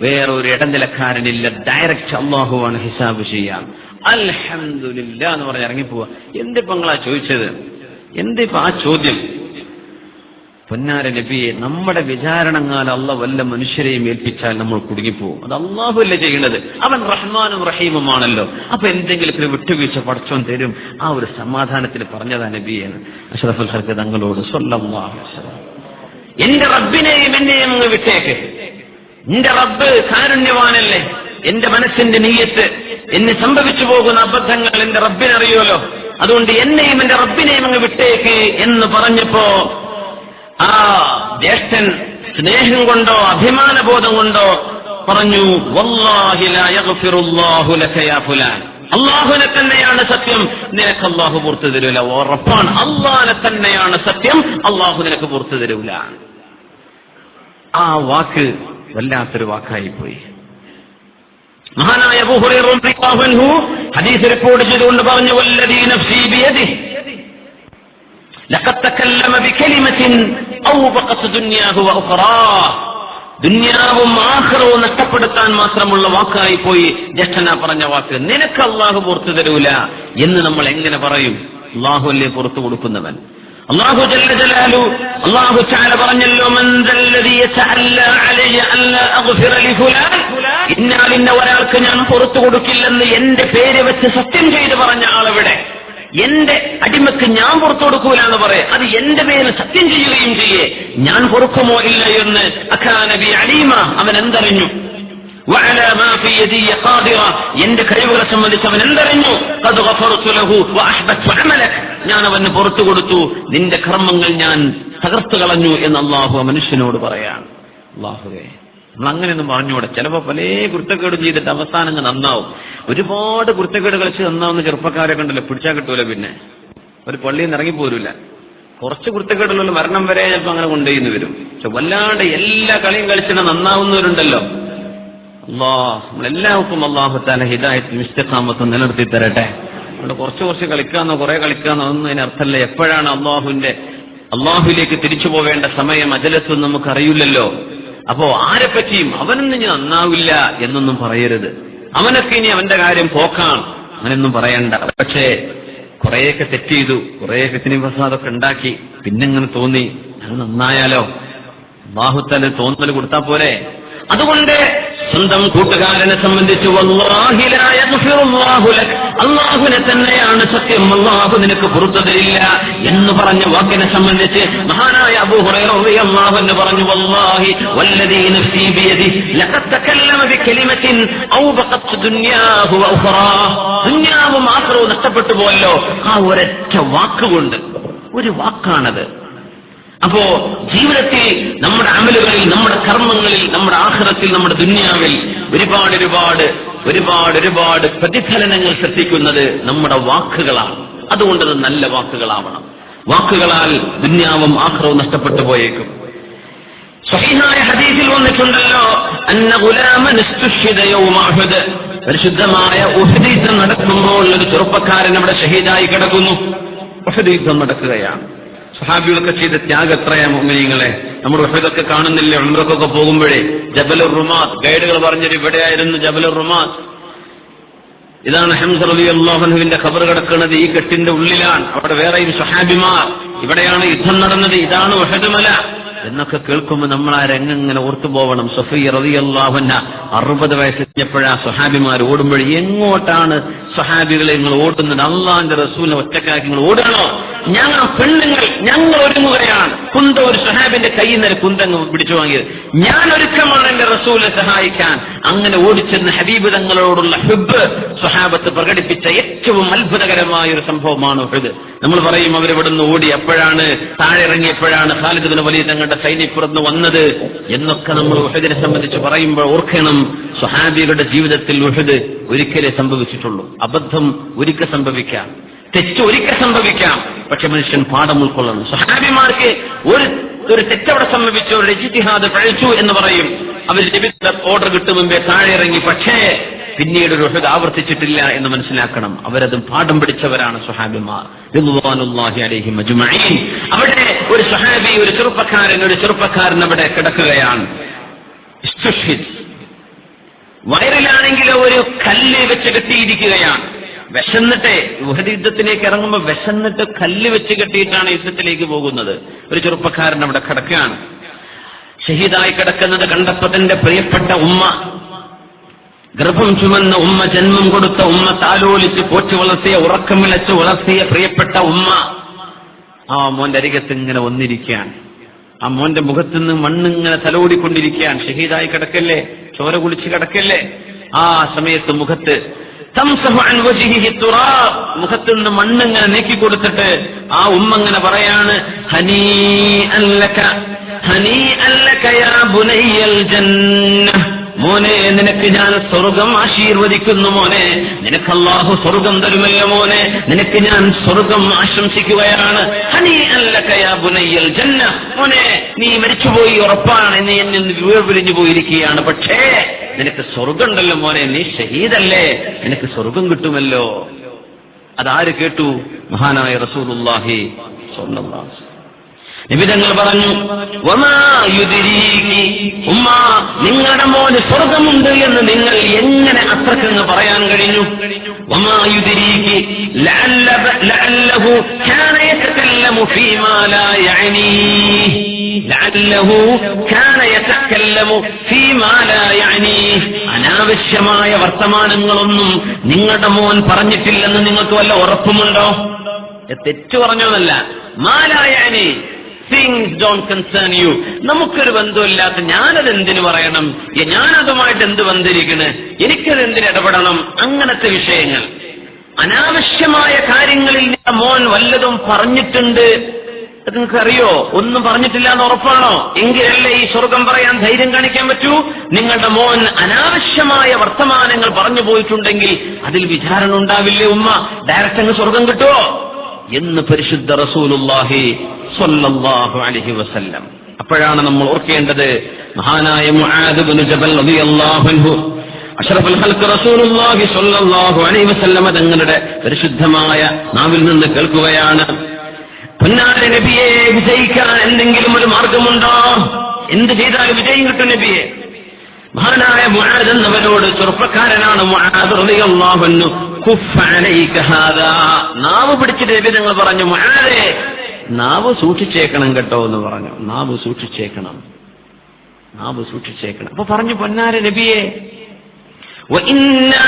വേറൊരു ഇടനിലക്കാരനില്ല. ഡയറക്റ്റ് അല്ലാഹുവാണ് ഹിസാബ് ചെയ്യാം. അൽഹംദുലില്ലാ എന്ന് പറഞ്ഞ് ഇറങ്ങിപ്പോവാ. എന്തിപ്പോ നിങ്ങളാ ചോദിച്ചത്? എന്തിപ്പോ ആ ചോദ്യം? പൊന്നാര നബിയെ, നമ്മുടെ വിചാരണങ്ങാൽ അള്ളാഹ് വല്ല മനുഷ്യരെയും ഏൽപ്പിച്ചാൽ നമ്മൾ കുടുങ്ങിപ്പോവും. അത് അള്ളാഹു അല്ലേ ചെയ്യുന്നത്? അവൻ റഹ്മാനും റഹീമുമാണല്ലോ. അപ്പൊ എന്തെങ്കിലും വിട്ടുവീഴ്ച പടച്ചോൻ തരും. ആ ഒരു സമാധാനത്തിൽ പറഞ്ഞതാ നബിയെന്ന് അഷ്റഫുൽ ഖൽഖ് തങ്ങളോട് സ്വല്ലല്ലാഹു അലൈഹി വസല്ലം. എന്റെ റബ്ബിനെയും എന്നെയും അങ്ങ് വിട്ടേക്ക്. എന്റെ റബ്ബ് കാരുണ്യവാനല്ലേ. എന്റെ മനസ്സിന്റെ നീയത്ത്, എന്നെ സംഭവിച്ചു പോകുന്ന അബദ്ധങ്ങൾ എന്റെ റബ്ബിനറിയുമല്ലോ. അതുകൊണ്ട് എന്നെയും എന്റെ റബ്ബിനെയും അങ്ങ് വിട്ടേക്ക് എന്ന് പറഞ്ഞപ്പോ ആ ജ്യേഷ്ഠൻ സ്നേഹം കൊണ്ടോ അഭിമാനബോധം കൊണ്ടോ പറഞ്ഞു, വല്ലാഹി ലാ യഗ്ഫിറുല്ലാഹു ലക യാ ഫുലാൻ, അള്ളാഹുവിനെ തന്നെയാണ് സത്യം, നിനക്ക് അള്ളാഹു പുറത്തു തരൂല. ഉറപ്പാണ്, അള്ളാഹിനെ തന്നെയാണ് സത്യം, അള്ളാഹു നിനക്ക് പുറത്തു തരൂല. ആ വാക്ക് വല്ലാത്തൊരു വാക്കായി പോയി. മഹാനായ അബൂ ഹുറൈറ റളിയല്ലാഹു അൻഹു ഹദീസ് റിപ്പോർട്ട് ചെയ്തുകൊണ്ട് പറഞ്ഞു, വല്ലദീ നഫ്സി ബിയദിഹി ലഖദ് തകല്ലമ ബികലിമത്തിൻ ഔബഖത് ദുനിയാഹു വഉഖറാഹ്, ദുനിയാവും ആഖിറവും നഷ്ടപ്പെടുത്താൻ മാത്രമുള്ള വാക്കായി പോയി. ജ്യേഷ്ഠന പറഞ്ഞ വാക്ക്, നിനക്ക് അള്ളാഹു പുറത്തു തരൂല എന്ന് നമ്മൾ എങ്ങനെ പറയും? അള്ളാഹു അല്ലേ പുറത്തു കൊടുക്കുന്നവൻ. അല്ലാഹു ജല്ല ജലാലു, അല്ലാഹു തആല പറഞ്ഞല്ലോ, മൻ ദല്ലദീ യതഅല്ല അലയ്യ അല്ലാ അഗ്ഫിറ ലിഫുലാൻ, ഇന്ന ഒരാൾക്ക് ഞാൻ പുറത്തു കൊടുക്കില്ലെന്ന് എന്റെ പേര് വെച്ച് സത്യം ചെയ്ത് പറഞ്ഞ ആളെവിടെ? എന്റെ അടിമക്ക് ഞാൻ പുറത്തു കൊടുക്കൂല എന്ന് പറയും. അത് എന്റെ പേര് സത്യം ചെയ്യുകയും ചെയ്യേ, ഞാൻ പൊറുക്കുമോ ഇല്ല എന്ന് അഖാന ബി അലീമ, അവൻ എന്തറിഞ്ഞു? വഅലാ മാ ഫീ യദി ഖാദിറ, എന്റെ കഴിവുകളെ സംബന്ധിച്ച് അവൻ എന്തറിഞ്ഞു? ഖദ് ഗഫർതു ലഹു വഅഹ്ബത്തു അമലക്, ഞാൻ അവന് പുറത്തു കൊടുത്തു, നിന്റെ കർമ്മങ്ങൾ ഞാൻ തകർത്തു കളഞ്ഞു എന്ന് അള്ളാഹു മനുഷ്യനോട് പറയാണ്. അള്ളാഹുവേ, നമ്മൾ അങ്ങനെയൊന്നും പറഞ്ഞുകൂടെ. ചിലപ്പോ പല കുരുത്തക്കേടും ചെയ്തിട്ട് അവസാനങ്ങൾ നന്നാവും. ഒരുപാട് കുരുത്തക്കേട് കളിച്ച് നന്നാവുന്ന ചെറുപ്പക്കാരൊക്കെ ഉണ്ടല്ലോ, പിടിച്ചാൽ കിട്ടൂല. പിന്നെ ഒരു പള്ളിയിൽ നിന്ന് ഇറങ്ങിപ്പോരൂല. കുറച്ച് കുരുത്തക്കേടുള്ള മരണം വരെ ചിലപ്പോൾ അങ്ങനെ കൊണ്ടുപോയിന്ന് വരും. പക്ഷെ വല്ലാണ്ട് എല്ലാ കളിയും കളിച്ചിട്ട് നന്നാവുന്നവരുണ്ടല്ലോ. നമ്മളെല്ലാവർക്കും അല്ലാഹു തആല ഹിദായത്തും ഇസ്തിഖാമത്തും നിലനിർത്തി തരട്ടെ. അതുകൊണ്ട് കുറച്ച് കളിക്കാന്നോ കുറെ കളിക്കാന്നോ ഒന്നും അതിനർത്ഥമല്ല. എപ്പോഴാണ് അള്ളാഹുവിലേക്ക് തിരിച്ചു പോവേണ്ട സമയം, അജലത്തൊന്നും നമുക്കറിയില്ലല്ലോ. അപ്പോ ആരെപ്പറ്റിയും അവനൊന്നും ഇനി നന്നാവില്ല എന്നൊന്നും പറയരുത്. അവനൊക്കെ ഇനി അവന്റെ കാര്യം പോക്കാണ്, അങ്ങനെയൊന്നും പറയണ്ട. പക്ഷേ കുറെയൊക്കെ തെറ്റ് ചെയ്തു, കുറെയൊക്കെ സിനിമ പ്രസാദമൊക്കെ ഉണ്ടാക്കി, പിന്നെങ്ങനെ തോന്നി അത് നന്നായാലോ? അല്ലാഹു തആല തോന്നൽ കൊടുത്താ പോരെ. അതുകൊണ്ട് സ്വന്തം കൂട്ടുകാരനെ സംബന്ധിച്ച് വല്ലാഹി ലാ യഗ്ഫിറുല്ലാഹു ലക്, അല്ലാഹുവിനെ തന്നെയാണ് സത്യം, അല്ലാഹു നിനക്ക് പുറത്തു തരില്ല എന്ന് പറഞ്ഞ വാക്കിനെ സംബന്ധിച്ച് മഹാനായ അബൂ ഹുറൈറ റളിയല്ലാഹു അൻഹു പറഞ്ഞു, വല്ലാഹി വല്ലദീ നഫ്സി ബിയദിഹി ലഖദ് തകല്ലമ ബികലിമത്തിൻ ഔബഖത് ദുനിയാഹു വഉഖറാഹ്, ദുനിയാവും ആഖിറവും നഷ്ടപ്പെട്ടു പോയല്ലോ ആ ഒരൊറ്റ വാക്കുകൊണ്ട്. ഒരു വാക്കാണത്. അപ്പോ ജീവിതത്തിൽ നമ്മുടെ അമലുകളിൽ, നമ്മുടെ കർമ്മങ്ങളിൽ, നമ്മുടെ ആഖിറത്തിൽ, നമ്മുടെ ദുനിയാവിൽ ഒരുപാട് പ്രതിഫലനങ്ങൾ സൃഷ്ടിക്കുന്നത് നമ്മുടെ വാക്കുകളാണ്. അതുകൊണ്ടത് നല്ല വാക്കുകളാവണം. വാക്കുകളാൽ ദുനിയാവും ആഖിറവും നഷ്ടപ്പെട്ടു പോയേക്കും. സ്വഹീഹായ ഹദീസിൽ വന്നിട്ടുണ്ടല്ലോ, അന്ന ഗുലാമൻ ഇസ്തുശ്ഹിദ യൗമ ഉഹദ്, പരിശുദ്ധമായ ഉഹദ് യുദ്ധം നടക്കുമ്പോൾ ഒരു ചെറുപ്പക്കാരൻ അവിടെ ഷഹീദായി കിടക്കുന്നു. ഉഹദ് യുദ്ധം നടക്കുകയാണ്. സഹാബികളൊക്കെ ചെയ്ത ത്യാഗം എത്രയാ മുഅ്മിനീങ്ങളെ. നമ്മൾ ഉഹദൊക്കെ കാണുന്നില്ലേ ഉംറക്കൊക്കെ പോകുമ്പോഴേ? ജബലുർ റുമാത്ത്, ഗൈഡുകൾ പറഞ്ഞൊരു ഇവിടെയായിരുന്നു ജബലുർ റുമാത്ത്. ഇതാണ് ഹംസ റളിയല്ലാഹു അൻഹുവിന്റെ ഖബർ കിടക്കുന്നത്, ഈ കെട്ടിന്റെ ഉള്ളിലാണ്. അവിടെ വേറെയും സഹാബിമാർ, ഇവിടെയാണ് യുദ്ധം നടന്നത്, ഇതാണ് ഉഹദ് മല എന്നൊക്കെ കേൾക്കുമ്പോൾ നമ്മൾ ആ രംഗം ഇങ്ങനെ ഓർത്തു പോകണം. സഫിയ്യ റളിയല്ലാഹു അൻഹ 60 വയസ്സെത്തിയപ്പോഴാ സ്വഹാബിമാർ ഓടുമ്പോൾ, എങ്ങോട്ടാണ് സ്വഹാബികളെ നിങ്ങൾ ഓടുന്നത്? അള്ളാഹിന്റെ റസൂലിനെ ഒറ്റക്കാക്കി നിങ്ങൾ ഓടണോ ഞങ്ങൾ പെണ്ണുങ്ങൾ ഞങ്ങൾ ഒരുങ്ങുകയാണ്. കുന്ത ഒരു സ്വഹാബിന്റെ കയ്യിൽ നിന്ന് കുന്തങ്ങ് പിടിച്ചു വാങ്ങിയത്. ഞാൻ ഒരുക്കമാണ് എന്റെ റസൂലിനെ സഹായിക്കാൻ. അങ്ങനെ ഓടിച്ചെന്ന് ഹബീബ് തങ്ങളോടുള്ള ഹുബ്ബ് സ്വഹാബത്ത് പ്രകടിപ്പിച്ച ഏറ്റവും അത്ഭുതകരമായ ഒരു സംഭവമാണ് ഉഹദ്. നമ്മൾ പറയും അവരിവിടുന്ന് ഓടി, അപ്പോഴാണ് താഴെ ഇറങ്ങിയപ്പോഴാണ് ഖാലിദ് ബിൻ വലീദ് തങ്ങളുടെ സൈന്യപ്പുറത്ത് വന്നത് എന്നൊക്കെ നമ്മൾ ഉഹദിനെ സംബന്ധിച്ച് പറയുമ്പോൾ ഓർക്കണം, സ്വഹാബികളുടെ ജീവിതത്തിൽ ഉഹദ് ഒരിക്കലേ സംഭവിച്ചിട്ടുള്ളൂ. അബദ്ധം ഒരിക്കൽ സംഭവിക്കാം, തെറ്റ് ഒരിക്കൽ സംഭവിക്കാം, പക്ഷെ മനുഷ്യൻ പാഠം ഉൾക്കൊള്ളണം. സ്വഹാബിമാർക്ക് ഒരു തെറ്റവിടെ സംഭവിച്ചു, ഒരു ഇജ്തിഹാദ് കഴിച്ചു എന്ന് പറയും. അവർ നബിയുടെ ഓർഡർ കിട്ടും മുമ്പേ താഴെ ഇറങ്ങി, പക്ഷേ പിന്നീട് ഒരു ഉഹദ് ആവർത്തിച്ചിട്ടില്ല എന്ന് മനസ്സിലാക്കണം. അവരത് പാഠം പിടിച്ചവരാണ് സ്വഹാബിമാർ റിദ്വാനുല്ലാഹി അലൈഹിം അജ്മഈൻ. അവിടെ ഒരു സ്വഹാബി, ഒരു ചെറുപ്പക്കാരൻ അവിടെ കിടക്കുകയാണ്. വയറിലാണെങ്കിൽ ഒരു കല്ല് വെച്ച് കെട്ടിയിരിക്കുകയാണ്. വിശന്നിട്ട് ഉഹദ് യുദ്ധത്തിലേക്ക് ഇറങ്ങുമ്പോൾ വിശന്നിട്ട് കല്ല് വെച്ച് കെട്ടിയിട്ടാണ് യുദ്ധത്തിലേക്ക് പോകുന്നത്. ഒരു ചെറുപ്പക്കാരൻ അവിടെ കിടക്കുകയാണ്. ഷഹീദായി കിടക്കുന്നത് കണ്ടപ്പോൾ തന്റെ പ്രിയപ്പെട്ട ഉമ്മ, ഗർഭം ചുമന്ന ഉമ്മ, ജന്മം കൊടുത്ത ഉമ്മ, താലോലിച്ച് പോറ്റി വളർത്തിയ, ഉറക്കം വിളച്ച് വളർത്തിയ പ്രിയപ്പെട്ട ഉമ്മ ആ മോന്റെ അരികത്ത് ഇങ്ങനെ വന്നിരിക്കുകയാണ്. ആ മോന്റെ മുഖത്തുനിന്ന് മണ്ണിങ്ങനെ തലോടിക്കൊണ്ടിരിക്കുകയാണ്. ഷഹീദായി കിടക്കല്ലേ, ചോര കുളിച്ച് കിടക്കല്ലേ. ആ സമയത്ത് മുഖത്തുനിന്ന് മണ്ണിങ്ങനെ നീക്കിക്കൊടുത്തിട്ട് ആ ഉമ്മ ഇങ്ങനെ പറയാണ്, മോനെ നിനക്ക് ഞാൻ സ്വർഗം ആശീർവദിക്കുന്നു, മോനെ നിനക്ക് അല്ലാഹു സ്വർഗം തരുമല്ലോ, മോനെ നിനക്ക് ഞാൻ സ്വർഗം ആശംസിക്കുകയാണ്. മോനെ നീ മരിച്ചുപോയി, ഉറപ്പാണ്, നീ എന്നെ വീഴ്പിരിഞ്ഞു പോയിരിക്കുകയാണ്, പക്ഷേ നിനക്ക് സ്വർഗം ഉണ്ടല്ലോ മോനെ, നീ ഷഹീദല്ലേ, നിനക്ക് സ്വർഗം കിട്ടുമല്ലോ. അതാര് കേട്ടു? മഹാനായ റസൂലുള്ളാഹി സ്വല്ലല്ലാഹു അലൈഹി വസല്ലം. നിബിധങ്ങൾ പറഞ്ഞു, വമാ യുദ്രീകി, ഉമ്മ നിങ്ങളുടെ മോന് സ്വർഗമുണ്ട് എന്ന് നിങ്ങൾ എങ്ങനെ അത്രക്കെന്ന് പറയാൻ കഴിഞ്ഞു? വമാ യുദ്രീകി ലഅല്ലഹു കാന യതകല്ലമു ഫീമാ ലാ യഅനീഹി, ലഅല്ലഹു കാന യതകല്ലമു ഫീമാ ലാ യഅനീഹി. അനാവശ്യമായ വർത്തമാനങ്ങളൊന്നും നിങ്ങളുടെ മോൻ പറഞ്ഞിട്ടില്ലെന്ന് നിങ്ങൾക്ക് വല്ല ഉറപ്പുമുണ്ടോ? തെറ്റു പറഞ്ഞോന്നല്ല, മാ ലാ യഅനീഹി, things don't concern you. നമുക്കൊരു ബന്ധമില്ലാത്ത ഞാനത് എന്തിനു പറയണം, ഞാനതുമായിട്ട് എന്ത് ബന്ധിരിക്കണ്, എനിക്കത് എന്തിന് ഇടപെടണം, അങ്ങനത്തെ വിഷയങ്ങൾ. അനാവശ്യമായ കാര്യങ്ങളിൽ മോൻ വല്ലതും പറഞ്ഞിട്ടുണ്ട് അത് നിങ്ങൾക്കറിയോ? ഒന്നും പറഞ്ഞിട്ടില്ല എന്ന് ഉറപ്പാണോ? എങ്കിലല്ലേ ഈ സ്വർഗം പറയാൻ ധൈര്യം കാണിക്കാൻ പറ്റൂ. നിങ്ങളുടെ മോൻ അനാവശ്യമായ വർത്തമാനങ്ങൾ പറഞ്ഞു പോയിട്ടുണ്ടെങ്കിൽ അതിൽ വിചാരണ ഉണ്ടാവില്ലേ ഉമ്മ? ഡയറക്റ്റ് അങ്ങ് സ്വർഗം കിട്ടുമോ എന്ന് പരിശുദ്ധ റസൂലുള്ളാഹി സ്വല്ലല്ലാഹു അലൈഹി വസല്ലം. അപ്പോഴാണ് നമ്മൾ ഓർക്കേണ്ടത്, മഹാനായ മുആദ് ഇബ്നു ജബൽ റളിയല്ലാഹു അൻഹു അഷ്റഫുൽ ഖൽഖ് റസൂലുള്ളാഹി സ്വല്ലല്ലാഹു അലൈഹി വസല്ലം തങ്ങളുടെ പരിശുദ്ധമായ നാവിൽ നിന്ന് കേൾക്കുകയാണ്, പൊന്നാര നബിയെ, വിജയിക്കാൻ എന്തെങ്കിലും ഒരു മാർഗമുണ്ടോ? എന്ത് ചെയ്താലും വിജയം കിട്ടും നബിയെ. മഹാനായ മുആദ് എന്നവരോട്, ചെറുപ്പക്കാരനാണ് മുആദ് റളിയല്ലാഹു അൻഹു, കുഫ്ഫ അലൈക ഹാദാ, നാവ് പിടിച്ചിട്ട് നബി തങ്ങൾ പറഞ്ഞു, മുആദേ നാവ് സൂക്ഷിച്ചേക്കണം കേട്ടോ എന്ന് പറഞ്ഞു. നാവ് സൂക്ഷിച്ചേക്കണം. അപ്പൊ പറഞ്ഞു, പൊന്നാര നബിയെ, വഇന്നാ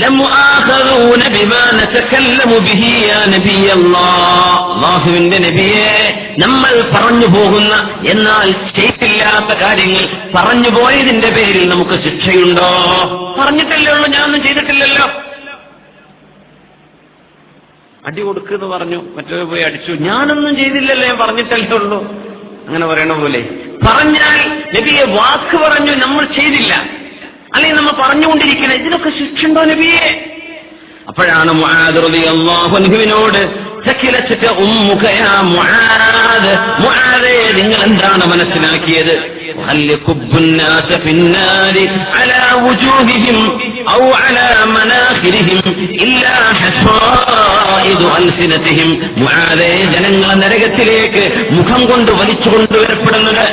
ലമുആഖദൂന ബിമാ നതകല്ലമു ബിഹി യാ നബിയല്ലാഹ്, അല്ലാഹുവിന്റെ നബിയെ, നമ്മൾ പറഞ്ഞു പോകുന്ന എന്നാൽ ചെയ്തില്ലാത്ത കാര്യങ്ങൾ പറഞ്ഞു പോയതിന്റെ പേരിൽ നമുക്ക് ശിക്ഷയുണ്ടോ? പറഞ്ഞിട്ടല്ലേ ഉള്ളൂ, ഞാനൊന്നും ചെയ്തിട്ടില്ലല്ലോ. അടി കൊടുക്കുന്നു പറഞ്ഞു, മറ്റൊരു പോയി അടിച്ചു, ഞാനൊന്നും ചെയ്തില്ലല്ലോ, ഞാൻ പറഞ്ഞിട്ടല്ലേ ഉള്ളൂ. അങ്ങനെ പറയണ പോലെ പറഞ്ഞാൽ നബിയെ വാക്ക് പറഞ്ഞു, നമ്മൾ ചെയ്തില്ല, അല്ലെങ്കിൽ നമ്മൾ പറഞ്ഞുകൊണ്ടിരിക്കണം, ഇതിനൊക്കെ ശിക്ഷയുണ്ടോ നബിയെ? അപ്പോഴാണ് മുആദ് റളിയല്ലാഹു അൻഹുവിനോട്, സകിലതക ഉമ്മുക യാ മുആദ്, മുആദേ നിങ്ങൾ എന്താണ് മനസ്സിലാക്കിയത്? ഹൽ യകുബ്ബുന്നാസ ഫിന്നാരി അലാ വുജൂഹിഹിം ഔ അലാ മനാഖിരിഹിം ഇല്ലാ ഹസായിദു അൽസിനതിഹിം. മുആദേ, ജനങ്ങൾ നരകത്തിലേക്ക് മുഖം കൊണ്ട് വലിച്ചു കൊണ്ടുവരപ്പെടുന്നത്,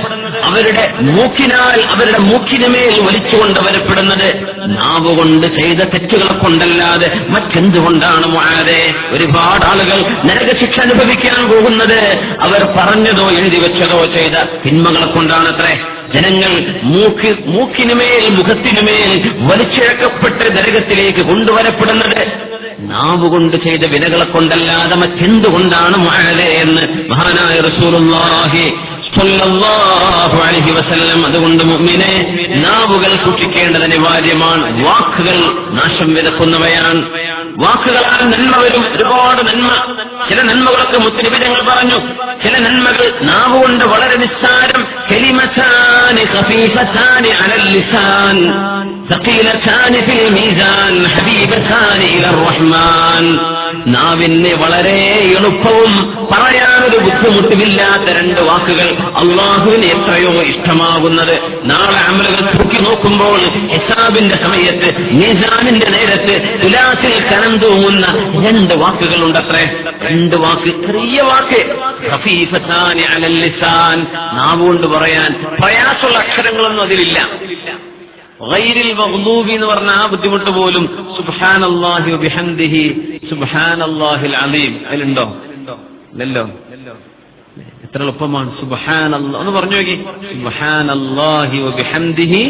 അവരുടെ മൂക്കിനാൽ, അവരുടെ മൂക്കിനുമേൽ വലിച്ചുകൊണ്ട് വരപ്പെടുന്നത് നാവ് കൊണ്ട് ചെയ്ത തെറ്റുകളെ കൊണ്ടല്ലാതെ മറ്റെന്തുകൊണ്ടാണ് മുആദേ? ഒരുപാട് ആളുകൾ നരകശിക്ഷ അനുഭവിക്കാൻ പോകുന്നത് അവർ പറഞ്ഞതോ എഴുതി വെച്ചതോ ചെയ്ത തിന്മകളെ കൊണ്ടാണത്രേ. ജനങ്ങൾ മൂക്കിനുമേൽ, മുഖത്തിനുമേൽ വലിച്ചിഴക്കപ്പെട്ട് നരകത്തിലേക്ക് കൊണ്ടുവരപ്പെടുന്നത് നാവുകൊണ്ട് ചെയ്ത വിനകളെ കൊണ്ടല്ലാതെ മറ്റെന്തുകൊണ്ടാണ് മുആദേ എന്ന് മഹാനായ റസൂലുള്ളാഹി സ്വല്ലല്ലാഹു അലൈഹി വസല്ലം. അതുകൊണ്ട് മുഅ്മിനെ, നാവുകൾ സൂക്ഷിക്കേണ്ടത് അനിവാര്യമാണ്. വാക്കുകൾ നാശം വിതക്കുന്നവയാണ്. വാക്കുകളാൽ നന്മ വരും, ഒരുപാട് നന്മ. ചില നന്മകളൊക്കെ മുത്തനബി തങ്ങൾ പറഞ്ഞു. ചില നന്മകൾ നാവുകൊണ്ട് വളരെ നിസ്സാരം. കലിമതാനി ഖഫീഫതാനി അലൽ ലിസാൻ സഖീലതാനി ഫിൽ മീസാൻ ഹബീബതാനി ഇലർ റഹ്മാൻ. നാവിന് വളരെ എളുപ്പവും പറയാനൊരു ബുദ്ധിമുട്ടുമില്ലാത്ത രണ്ട് വാക്കുകൾ അള്ളാഹുവിന് എത്രയോ ഇഷ്ടമാകുന്നത്. നാളെ അമലുകൾ തൂക്കി നോക്കുമ്പോൾ ഹിസാബിന്റെ സമയത്ത് മീസാനിന്റെ നേരത്ത് തുലാസിൽ കനം തൂങ്ങുന്ന രണ്ട് വാക്കുകളുണ്ടത്രേ. രണ്ട് വാക്ക്, ചെറിയ വാക്ക്. ഖഫീഫതാനി അലൽ ലിസാൻ, നാവുകൊണ്ട് പറയാൻ പ്രയാസമുള്ള അക്ഷരങ്ങളൊന്നും അതിലില്ല. ഗൈരിൽ മഗ്ദൂബി എന്ന് പറഞ്ഞ ആ ബുദ്ധിമുട്ട് പോലും സുബ്ഹാനല്ലാഹി വബിഹംദിഹി സുബ്ഹാനല്ലാഹിൽ അലീം അതിലുണ്ടോ? ഇല്ലല്ലോ. എത്ര എളുപ്പമാണ്. സുബ്ഹാനല്ലാഹ് ഒന്ന് പറഞ്ഞു നോക്കി. സുബ്ഹാനല്ലാഹി വബിഹംദിഹി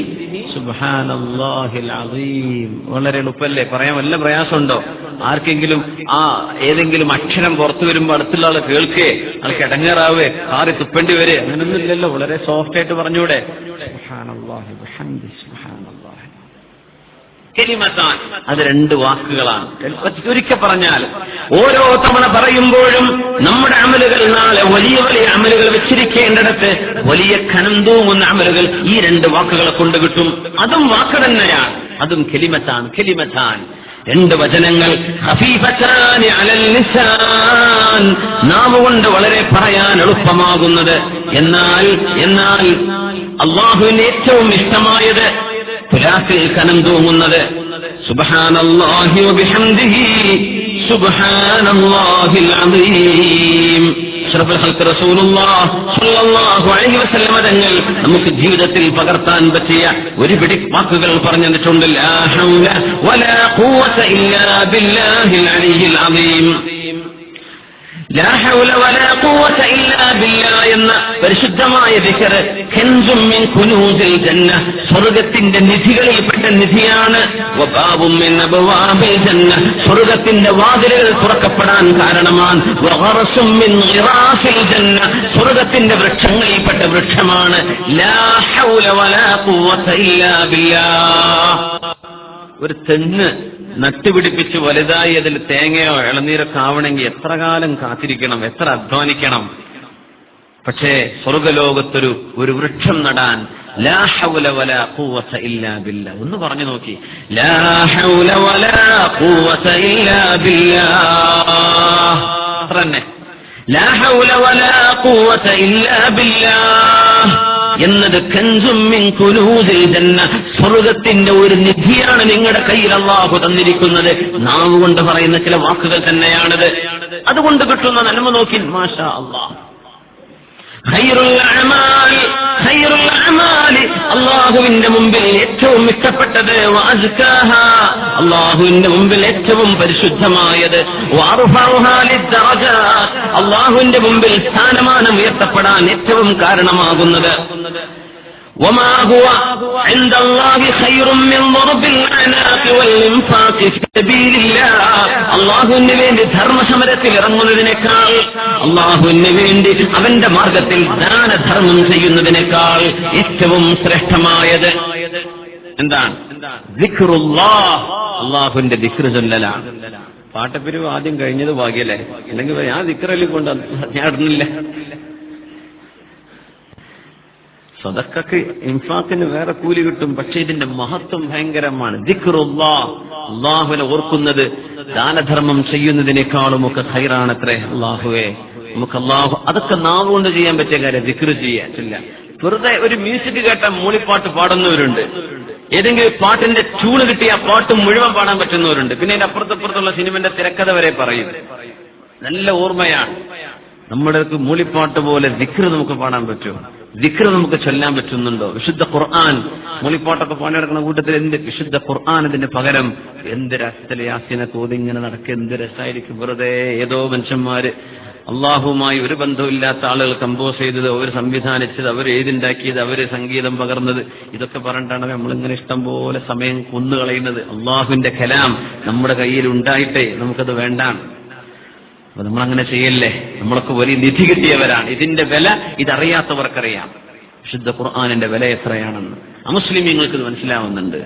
സുബ്ഹാനല്ലാഹിൽ അലീം. വളരെ എളുപ്പല്ലേ? പറയാൻ വല്ല പ്രയാസമുണ്ടോ? ആർക്കെങ്കിലും ആ ഏതെങ്കിലും അക്ഷരം പുറത്തു വരുമ്പോ അടുത്തുള്ള ആള് കേൾക്കേ, ആൾക്ക് ഇടങ്ങേറാവേ, കാറി തുപ്പേണ്ടി വരെ, അങ്ങനൊന്നും ഇല്ലല്ലോ. വളരെ സോഫ്റ്റ് ആയിട്ട് പറഞ്ഞൂടെ? സുബ്ഹാനല്ലാഹി വബിഹംദിഹി സുബ്ഹാനല്ലാഹി. കലിമത്താൻ, അത് രണ്ട് വാക്കുകളാണ്. ഒരിക്കൽ പറഞ്ഞാൽ ഓരോ തവണ പറയുമ്പോഴും നമ്മുടെ അമലുകൾ നാളെ വലിയ വലിയ അമലുകൾ വെച്ചിരിക്കേണ്ടിടത്ത് വലിയ ഖനം തൂങ്ങുന്ന അമലുകൾ ഈ രണ്ട് വാക്കുകളെ കൊണ്ട് കിട്ടും. അതും വാക്ക് തന്നെയാണ്. അതും കലിമത്താൻ. കലിമത്താൻ, രണ്ട് വചനങ്ങൾ. ഖഫീഫതാനി അലൽ ലിസാൻ, നാവ് കൊണ്ട് വളരെ പറയാൻ എളുപ്പമാകുന്നത്. എന്നാൽ അല്ലാഹുവിന് ഏറ്റവും ഇഷ്ടമായത് തുലാസിൽ കനം തൂങ്ങുന്നത്. സുബ്ഹാനല്ലാഹി വബിഹംദിഹി സുബ്ഹാനല്ലാഹിൽ അലീം. അഷ്റഫുൽ ഖൽഖ് റസൂലുള്ളാഹി സ്വല്ലല്ലാഹു അലൈഹി വസല്ലം തങ്ങൾ നമുക്ക് ജീവിതത്തിൽ പകർത്താൻ പറ്റിയ ഒരു പിടി വാക്കുകൾ പറഞ്ഞു തന്നിട്ടുണ്ട്. ലാ ഹൗല വലാ ഖുവത ഇല്ലാ ബില്ലാഹിൽ അലിയിൽ അലീം. ലാ ഹൗല വലാ ഖുവത ഇല്ലാ ബില്ലാഹ് എന്ന പരിശുദ്ധമായ ദിക്ർ കൻസും മിൻ കുനൂസിൽ ജന്ന, സ്വർഗ്ഗത്തിന്റെ നിധികളിൽപ്പെട്ട നിധിയാണ്. വബാബും മിൻ അബ്വാബിൽ ജന്ന, സ്വർഗ്ഗത്തിന്റെ വാതിലുകൾ തുറക്കപ്പെടാൻ കാരണമാണ്. വഗറസും മിൻ ഗിറാസിൽ ജന്ന, സ്വർഗ്ഗത്തിന്റെ വൃക്ഷങ്ങളിൽപ്പെട്ട വൃക്ഷമാണ്. ലാ ഹൗല വലാ ഖുവത ഇല്ലാ ബില്ലാഹ്. ഒരു തെങ്ങ് നട്ടുപിടിപ്പിച്ച് വലുതായി അതിൽ തേങ്ങയോ ഇളനീരൊക്കെ ആവണമെങ്കിൽ എത്ര കാലം കാത്തിരിക്കണം, എത്ര അധ്വാനിക്കണം. പക്ഷേ സ്വർഗലോകത്തൊരു വൃക്ഷം നടാൻ ലാ ഹൗല വലാ ഖുവത ഇല്ലാ ബില്ലാഹ്. ഒന്ന് പറഞ്ഞു നോക്കി. ലാ ഹൗല വലാ ഖുവത ഇല്ലാ ബില്ലാഹ്. അത്ര തന്നെ. ലാ ഹൗല വലാ ഖുവത ഇല്ലാ ബില്ലാഹ് എന്നത് കൻസും മിൻ കുനൂസിൽ ജന്ന, സ്വർഗ്ഗത്തിന്റെ ഒരു നിധിയാണ് നിങ്ങളുടെ കയ്യിൽ അല്ലാഹു തന്നിരിക്കുന്നത്. നാവ് കൊണ്ട് പറയുന്ന ചില വാക്കുകൾ തന്നെയാണത്. അതുകൊണ്ട് കിട്ടുന്ന നന്മ നോക്കി. മാഷാ അല്ലാഹ്. ഖൈറുൽ അഅമാലി, അല്ലാഹുവിന്റെ മുമ്പിൽ ഏറ്റവും ഇഷ്ടപ്പെട്ടത്. വഅസ്കാഹാ, അല്ലാഹുവിന്റെ മുമ്പിൽ ഏറ്റവും പരിശുദ്ധമായത്. വഅർഫഉഹാ ലിദ്ദറജാത്ത്, അല്ലാഹുവിന്റെ മുമ്പിൽ സ്ഥാനമാനം ഉയർത്തപ്പെടാൻ ഏറ്റവും കാരണമാകുന്നത്. വമാ ഹുവ ഇൻദല്ലാഹി ഖൈറും മിൻ ദർബിൽ അനാഖി വൽ ഇൻഫാഖി ഫീ സബീലില്ലാഹ്, അല്ലാഹുവിന് വേണ്ടി ധർമ്മസമരത്തിൽ ഇറങ്ങുന്നതിനേക്കാൾ, അല്ലാഹുവിന് വേണ്ടി അവന്റെ മാർഗത്തിൽ ദാനധർമ്മം ചെയ്യുന്നതിനേക്കാൾ ഏറ്റവും ശ്രേഷ്ഠമായത് എന്താണ്? ദിക്റുല്ലാഹ്, അല്ലാഹുവിന്റെ ദിക്ർ ചൊല്ലലാണ്. പാട്ടപ്പിരിവ് ആദ്യം കഴിഞ്ഞത് ഭാഗ്യല്ലേ, അല്ലെങ്കിൽ ഞാൻ ദിക്റലി കൊണ്ട് ഞാൻ ഇടുന്നില്ല. സദഖക്ക് ഇൻഫാഖിന് വേറെ കൂലി കിട്ടും, പക്ഷെ ഇതിന്റെ മഹത്വം ഭയങ്കരമാണ്. ദിക്റുല്ലാഹ്, അല്ലാഹുവിനെ ഓർക്കുന്നത് ദാനധർമ്മം ചെയ്യുന്നതിനേക്കാളുമൊക്കെ ഖൈറാണത്രേ. അല്ലാഹുവേ, നമുക്ക് അതൊക്കെ നാവ് കൊണ്ട് ചെയ്യാൻ പറ്റിയ കാര്യം ദിക്ർ ചെയ്യാറ്റില്ല. വെറുതെ ഒരു മ്യൂസിക് കേട്ട മൂളിപ്പാട്ട് പാടുന്നവരുണ്ട്. ഏതെങ്കിലും പാട്ടിന്റെ ട്യൂണ് കിട്ടിയ ആ പാട്ട് മുഴുവൻ പാടാൻ പറ്റുന്നവരുണ്ട്. പിന്നെ അതിന്റെ അപ്പുറത്തപ്പുറത്തുള്ള സിനിമന്റെ തിരക്കഥ വരെ പറയും. നല്ല ഓർമ്മയാണ്. നമ്മുടെ മൂളിപ്പാട്ട് പോലെ ദിക്ർ നമുക്ക് പാടാൻ പറ്റുമോ? ദിക്ർ നമുക്ക് ചൊല്ലാൻ പറ്റുന്നുണ്ടോ? വിശുദ്ധ ഖുർആൻ മൂളിപ്പാട്ടൊക്കെ പാടി നടക്കുന്ന കൂട്ടത്തിൽ എന്ത് വിശുദ്ധ ഖുർആൻ ഇതിന് പകരം എന്ത് രസത്തിലെ യാസീനൊക്കെ ഓതി ഇങ്ങനെ നടക്കുക, എന്ത് രസമായിരിക്കും. വെറുതെ ഏതോ മനുഷ്യന്മാര് അള്ളാഹുവുമായി ഒരു ബന്ധമില്ലാത്ത ആളുകൾ കമ്പോസ് ചെയ്തത്, അവർ സംവിധാനിച്ചത്, അവർ എഴുതിണ്ടാക്കിയത്, അവര് സംഗീതം പകർന്നത്, ഇതൊക്കെ പറഞ്ഞിട്ടാണ് നമ്മളിങ്ങനെ ഇഷ്ടം പോലെ സമയം കൊന്നുകളയുന്നത്. അള്ളാഹുവിന്റെ കലാം നമ്മുടെ കയ്യിൽ ഉണ്ടായിട്ടേ നമുക്കത് വേണ്ടാണ്. അപ്പൊ നമ്മളങ്ങനെ ചെയ്യല്ലേ. നമ്മളൊക്കെ വലിയ നിധി കിട്ടിയവരാണ്. ഇതിന്റെ വില ഇതറിയാത്തവർക്കറിയാം. വിശുദ്ധ ഖുർആനിന്റെ വില എത്രയാണെന്ന് അമുസ്ലിമീങ്ങൾക്ക് ഇത് മനസ്സിലാവുന്നുണ്ട്.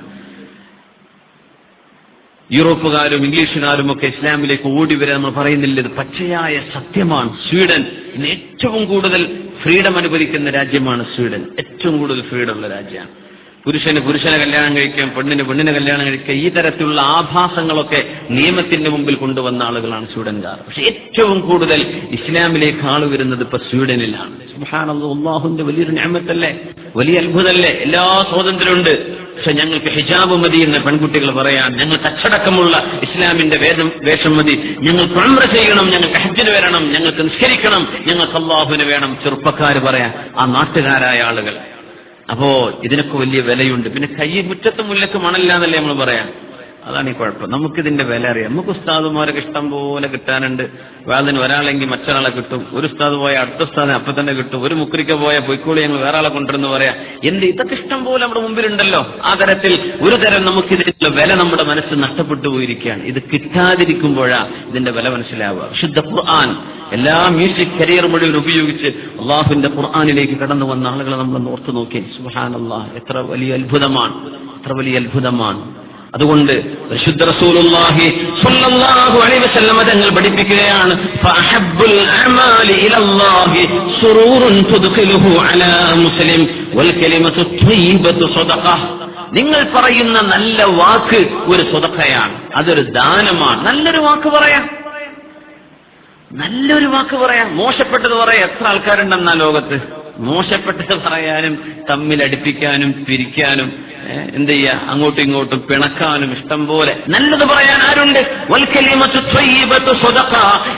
യൂറോപ്പുകാരും ഇംഗ്ലീഷുകാരും ഒക്കെ ഇസ്ലാമിലേക്ക് ഓടി വരാൻ നമ്മൾ പറയുന്നില്ല. ഇത് പച്ചയായ സത്യമാണ്. സ്വീഡൻ ഇന്ന് ഏറ്റവും കൂടുതൽ ഫ്രീഡം അനുവദിക്കുന്ന രാജ്യമാണ് സ്വീഡൻ. ഏറ്റവും കൂടുതൽ ഫ്രീഡം ഉള്ള രാജ്യമാണ്. പുരുഷനെ കല്യാണം കഴിക്കാം, പെണ്ണിനെ കല്യാണം കഴിക്കാം. ഈ തരത്തിലുള്ള ആഭാസങ്ങളൊക്കെ നിയമത്തിന്റെ മുമ്പിൽ കൊണ്ടുവന്ന ആളുകളാണ് സ്വീഡൻകാർ. പക്ഷെ ഏറ്റവും കൂടുതൽ ഇസ്ലാമിലേക്ക് ആള് വരുന്നത് ഇപ്പൊ സ്വീഡനിലാണ്. സുബ്ഹാനല്ലാഹ്, അല്ലാഹുവിന്റെ വലിയൊരു നിഅമത്തല്ലേ, വലിയ അത്ഭുതമല്ലേ. എല്ലാ സ്വാതന്ത്ര്യമുണ്ട്. പക്ഷെ ഞങ്ങൾക്ക് ഹിജാബ് മതി എന്ന് പെൺകുട്ടികൾ പറയാൻ, ഞങ്ങൾക്ക് അച്ചടക്കമുള്ള ഇസ്ലാമിന്റെ വേഷം മതി, ഞങ്ങൾക്ക് ഉംറ ചെയ്യണം, ഞങ്ങൾക്ക് ഹജ്ജിന് വരണം, ഞങ്ങൾക്ക് നിസ്കരിക്കണം, ഞങ്ങൾക്ക് അല്ലാഹുവിനെ വേണം, ചെറുപ്പക്കാര് പറയാൻ, ആ നാട്ടുകാരായ ആളുകൾ. അപ്പോ ഇതിനൊക്കെ വലിയ വിലയുണ്ട്. പിന്നെ കൈ മുറ്റത്ത് മുല്ലക്ക് മണല്ല എന്നല്ലേ നമ്മൾ പറയാം. അതാണ് ഈ കുഴപ്പം. നമുക്കിതിന്റെ വില അറിയാം. നമുക്ക് ഉസ്താദുമാരൊക്കെ ഇഷ്ടം പോലെ കിട്ടാനുണ്ട്. വേദന ഒരാളെങ്കിൽ മറ്റൊരാളെ കിട്ടും. ഒരു ഉസ്താദ് പോയ അടുത്ത ഉസ്താദിനെ അപ്പൊ തന്നെ കിട്ടും. ഒരു മുക്രിക്ക പോയ പൊയ്ക്കോളി ഞങ്ങൾ വേറെ ആളെ കൊണ്ടുവരുന്നു പറയാം. ഇതൊക്കെ ഇഷ്ടം പോലെ നമ്മുടെ മുമ്പിലുണ്ടല്ലോ. ആ തരത്തിൽ ഒരു തരം നമുക്കിതിന്റെ വില നമ്മുടെ മനസ്സ് നഷ്ടപ്പെട്ടു പോയിരിക്കുകയാണ്. ഇത് കിട്ടാതിരിക്കുമ്പോഴാ ഇതിന്റെ വില മനസ്സിലാവുക. വിശുദ്ധ ഖുർആൻ എല്ലാ മ്യൂസിക് കരിയർ മുഴുവൻ ഉപയോഗിച്ച് അള്ളാഹുവിന്റെ ഖുർആനിലേക്ക് കടന്നു വന്ന ആളുകളെ നമ്മൾ ഓർത്തു നോക്കി. സുബ്ഹാനല്ലാഹ്, എത്ര വലിയ അത്ഭുതമാണ്, എത്ര വലിയ അത്ഭുതമാണ്. അതുകൊണ്ട് പരിശുദ്ധ റസൂലുള്ളാഹി സ്വല്ലല്ലാഹു അലൈഹി വസല്ലം തങ്ങൾ പഠിപ്പിക്കുകയാണ്, ഫഅഹബ്ബുൽ അഅമാലി ഇലല്ലാഹി സുറൂറുൻ തുദ്ഖിലുഹു അലാ മുസ്ലിം വൽ കലിമത്തു ത്വയ്യിബത്തു സദഖ. നിങ്ങൾ പറയുന്ന നല്ല വാക്ക് ഒരു സദഖയാണ്, അതൊരു ദാനമാണ്. നല്ലൊരു വാക്ക് പറയാം, നല്ലൊരു വാക്ക് പറയാം. മോശപ്പെട്ടത് പറയാം. എത്ര ആൾക്കാരുണ്ടെന്നാ ലോകത്ത് മോശപ്പെട്ടത് പറയാനും തമ്മിലടിപ്പിക്കാനും പിരിക്കാനും എന്ത് ചെയ്യാ, അങ്ങോട്ടും ഇങ്ങോട്ടും പിണക്കാനും ഇഷ്ടം പോലെ. നല്ലത് പറയാൻ ആരുണ്ട്? വൽ കലിമത്തു ത്വയ്യിബത്തു സദഖ.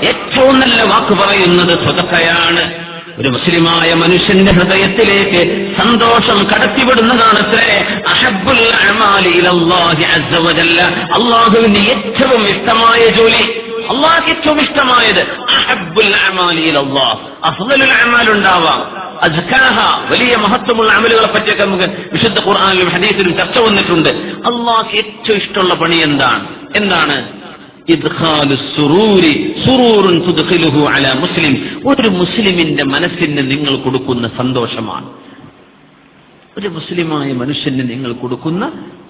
ഏറ്റവും നല്ല വാക്ക് പറയുന്നത് സദഖയാണ്. ഒരു മുസ്ലിമായ മനുഷ്യന്റെ ഹൃദയത്തിലേക്ക് സന്തോഷം കടത്തിവിടുന്നതാണത്രേ അഹബ്ബുൽ അഅമാലി ഇലല്ലാഹി അസ്സ വജല്ല. അല്ലാഹുവിന് ഏറ്റവും ഇഷ്ടമായ ജോലി, അള്ളാഹ് ഏറ്റവും ഇഷ്ടമായത് അഹബ്ബുൽ അഅമാലി ഇലല്ലാഹ്. അഫ്ളലുൽ അഅമാൽ ഉണ്ടാവാം, അസ്കാഹ, വലിയ മഹത്വമുള്ള അമലുകളെ പറ്റിയൊക്കെ നമുക്ക് വിശുദ്ധ ഖുർആനിലും ഹദീസിലും ചർച്ച വന്നിട്ടുണ്ട്. അള്ളാഹ് ഏറ്റവും ഇഷ്ടമുള്ള പണി എന്താണ്? ഇദ്ഖാലു സുറൂരി സുറൂറുൻ തുദ്ഖിലുഹു അലാ മുസ്ലിം. ഒരു മുസ്ലിമിന്റെ മനസ്സിന് നിങ്ങൾ കൊടുക്കുന്ന സന്തോഷമാണ്. ഒരു മുസ്ലിമായ മനുഷ്യന് നിങ്ങൾ കൊടുക്കുന്ന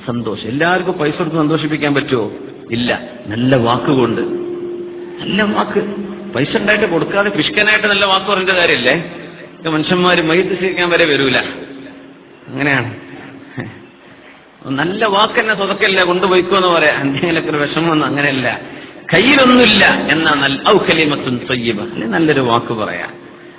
സന്തോഷം. എല്ലാവർക്കും പൈസ കൊടുത്ത് സന്തോഷിപ്പിക്കാൻ പറ്റുമോ? ഇല്ല. നല്ല വാക്കുകൊണ്ട്, നല്ല വാക്ക്. പൈസ ഉണ്ടായിട്ട് കൊടുക്കാതെ പിഷ്കനായിട്ട് നല്ല വാക്ക് പറഞ്ഞ കാര്യമല്ലേ. മനുഷ്യന്മാര് മയ്യത്ത് സ്വീകരിക്കാൻ വരെ വരൂല. അങ്ങനെയാണ്. നല്ല വാക്കെന്നെ സ്വതക്കല്ല, കൊണ്ടുപോയിക്കോന്ന് പറയാം. എന്തെങ്കിലൊക്കെ ഒരു വിഷമമൊന്നും അങ്ങനെയല്ല. കയ്യിലൊന്നുമില്ല എന്നാ ഔ കലിമത്തുൻ ത്വയ്യിബ, അല്ലെ നല്ലൊരു വാക്ക് പറയാം.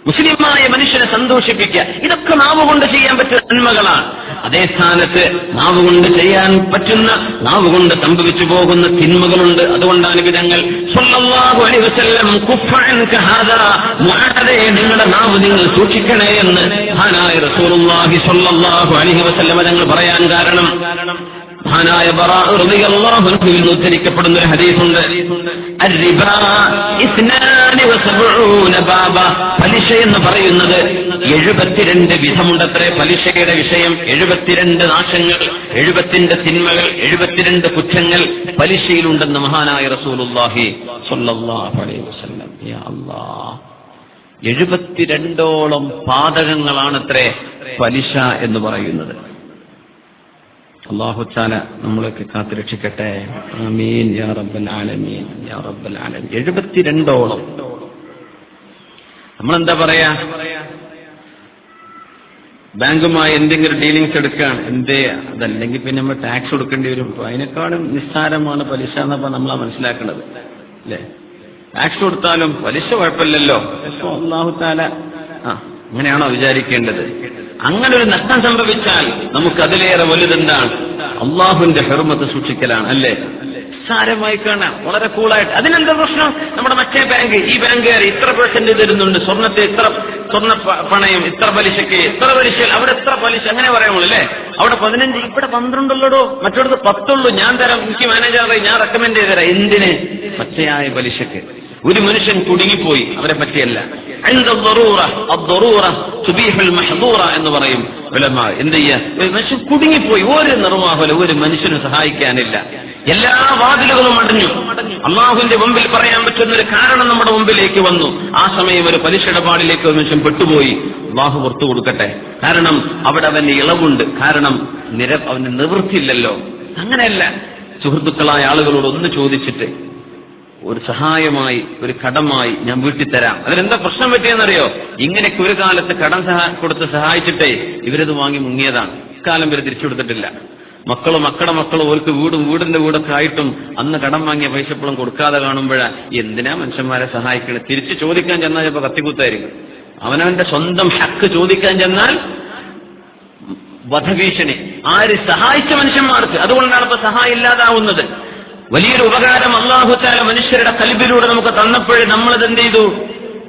മുസ്ലിമായ മനുഷ്യനെ സന്തോഷിപ്പിക്കുക, ഇതൊക്കെ നാവ് കൊണ്ട് ചെയ്യാൻ പറ്റുന്ന നന്മകളാണ്. അതേ സ്ഥാനത്ത് നാവ് കൊണ്ട് ചെയ്യാൻ പറ്റുന്ന, നാവ് കൊണ്ട് സംഭവിച്ചു പോകുന്ന തിന്മകളുണ്ട്. അതുകൊണ്ടാണ് വിധങ്ങൾ സ്വല്ലല്ലാഹു അലൈഹി വസല്ലം കുഫ്അൻ കഹാദാ, മുആദേ നിങ്ങളുടെ നാവ് നിങ്ങൾ സൂക്ഷിക്കണേ എന്ന് മഹാനായ റസൂലുള്ളാഹി സ്വല്ലല്ലാഹു അലൈഹി വസല്ലം തങ്ങൾ പറയാൻ കാരണം, മഹാനായ ബറാഅ റളിയല്ലാഹു അൻഹു ഉദ്ധരിക്കപ്പെടുന്ന ഒരു ഹദീസുണ്ട്. അർരിബാ 72 ബാബ. പലിശ എന്ന് പറയുന്നത് 72 വിധമുണ്ടത്രേ. പലിശയുടെ വിഷയം 72 നാശങ്ങൾ, 72 തിന്മകൾ, 72 കുറ്റങ്ങൾ പലിശയിലുണ്ടെന്ന് മഹാനായ റസൂലുള്ളാഹി സ്വല്ലല്ലാഹു അലൈഹി വസല്ലം. യാ അല്ലാഹ്, 72ഓളം പാതകങ്ങളാണത്രേ പലിശ എന്ന് പറയുന്നത്. അല്ലാഹു തആല നമ്മളൊക്കെ കാത്തുരക്ഷിക്കട്ടെ. ആമീൻ യാ റബ്ബൽ ആലമീൻ, യാ റബ്ബൽ ആലമീൻ. 72ഓളം. നമ്മളെന്താ പറയാ, ബാങ്കുമായി എന്തെങ്കിലും ഡീലിങ്സ് എടുക്കാൻ, അതല്ലെങ്കിൽ പിന്നെ നമ്മൾ ടാക്സ് കൊടുക്കേണ്ടി വരും. അതിനേക്കാളും നിസ്സാരമാണ് പലിശ എന്നപ്പോ നമ്മളാ മനസ്സിലാക്കുന്നത്, അല്ലേ? ടാക്സ് കൊടുത്താലും പലിശ കുഴപ്പമില്ലല്ലോ. അല്ലാഹു തആല അങ്ങനെയാണോ വിചാരിക്കേണ്ടത്? അങ്ങനെ ഒരു നഷ്ടം സംഭവിച്ചാൽ നമുക്ക് അതിലേറെ വലുതെന്താണ്? അള്ളാഹുവിന്റെ ഹുർമത്ത് സൂക്ഷിക്കലാണ്, അല്ലേ? സാരമായി കാണാം, വളരെ കൂളായിട്ട്. അതിനെന്താ പ്രശ്നം? നമ്മുടെ മറ്റേ ബാങ്ക്, ഈ ബാങ്കുകാർ ഇത്ര % തരുന്നുണ്ട്, സ്വർണ്ണത്തെ ഇത്ര, സ്വർണ്ണ പണയം ഇത്ര പലിശക്ക്, ഇത്ര പലിശ, അവിടെ എത്ര പലിശ, അങ്ങനെ പറയാമുള്ളൂ, അല്ലേ? അവിടെ 15, ഇവിടെ 12 ഉള്ളടോ, മറ്റൊടത്ത് 10 ഉള്ളൂ. ഞാൻ തരാം, എനിക്ക് മാനേജറെ ഞാൻ റെക്കമെൻഡ് ചെയ്ത് തരാം. എന്തിന്? പച്ചയായ പലിശക്ക്. ഒരു മനുഷ്യൻ കുടുങ്ങിപ്പോയി, അവരെ പറ്റിയല്ല. എന്ന് പറയും ഉലമാ. എന്ത് ചെയ്യാ? മനുഷ്യൻ കുടുങ്ങിപ്പോയി, ഒരു നിർവാഹല, ഒരു മനുഷ്യന് സഹായിക്കാനില്ല, എല്ലാ വാതിലുകളും അടഞ്ഞു. അള്ളാഹുവിന്റെ മുമ്പിൽ പറയാൻ പറ്റുന്ന ഒരു കാരണം നമ്മുടെ മുമ്പിലേക്ക് വന്നു. ആ സമയം ഒരു പലിശ ഇടപാടിലേക്ക് ഒരു മനുഷ്യൻ പെട്ടുപോയി. അള്ളാഹു പുറത്തു കൊടുക്കട്ടെ. കാരണം അവിടെ അവന് ഇളവുണ്ട്, കാരണം അവന് നിവൃത്തിയില്ലല്ലോ. അങ്ങനെയല്ല, സുഹൃത്തുക്കളായ ആളുകളോട് ഒന്ന് ചോദിച്ചിട്ട് ഒരു സഹായമായി, ഒരു കടമായി ഞാൻ വീട്ടിൽ തരാം. അതിലെന്താ പ്രശ്നം പറ്റിയെന്നറിയോ? ഇങ്ങനെയൊക്കെ ഒരു കാലത്ത് കടം കൊടുത്ത് സഹായിച്ചിട്ടേ ഇവരത് വാങ്ങി മുങ്ങിയതാണ്. ഇക്കാലം വരെ തിരിച്ചു കൊടുത്തിട്ടില്ല. മക്കളുടെ മക്കളും ഓർക്ക് വീടിന്റെ വീടൊക്കെ ആയിട്ടും അന്ന് കടം വാങ്ങിയ പൈസ എപ്പോഴും കൊടുക്കാതെ കാണുമ്പോഴാ എന്തിനാ മനുഷ്യന്മാരെ സഹായിക്കണേ. തിരിച്ചു ചോദിക്കാൻ ചെന്നാൽ ചിലപ്പോൾ കത്തിക്കുത്തായിരിക്കും. അവനവന്റെ സ്വന്തം ഹക്ക് ചോദിക്കാൻ ചെന്നാൽ വധഭീഷണി. ആര്? സഹായിച്ച മനുഷ്യന്മാർക്ക്. അതുകൊണ്ടാണ് ഇപ്പൊ സഹായം ഇല്ലാതാവുന്നത്. വലിയൊരു ഉപകാരം അല്ലാഹു തആല മനുഷ്യരുടെ ഖൽബിലൂടെ നമുക്ക് തന്നപ്പോഴേ നമ്മളത് എന്ത് ചെയ്തു?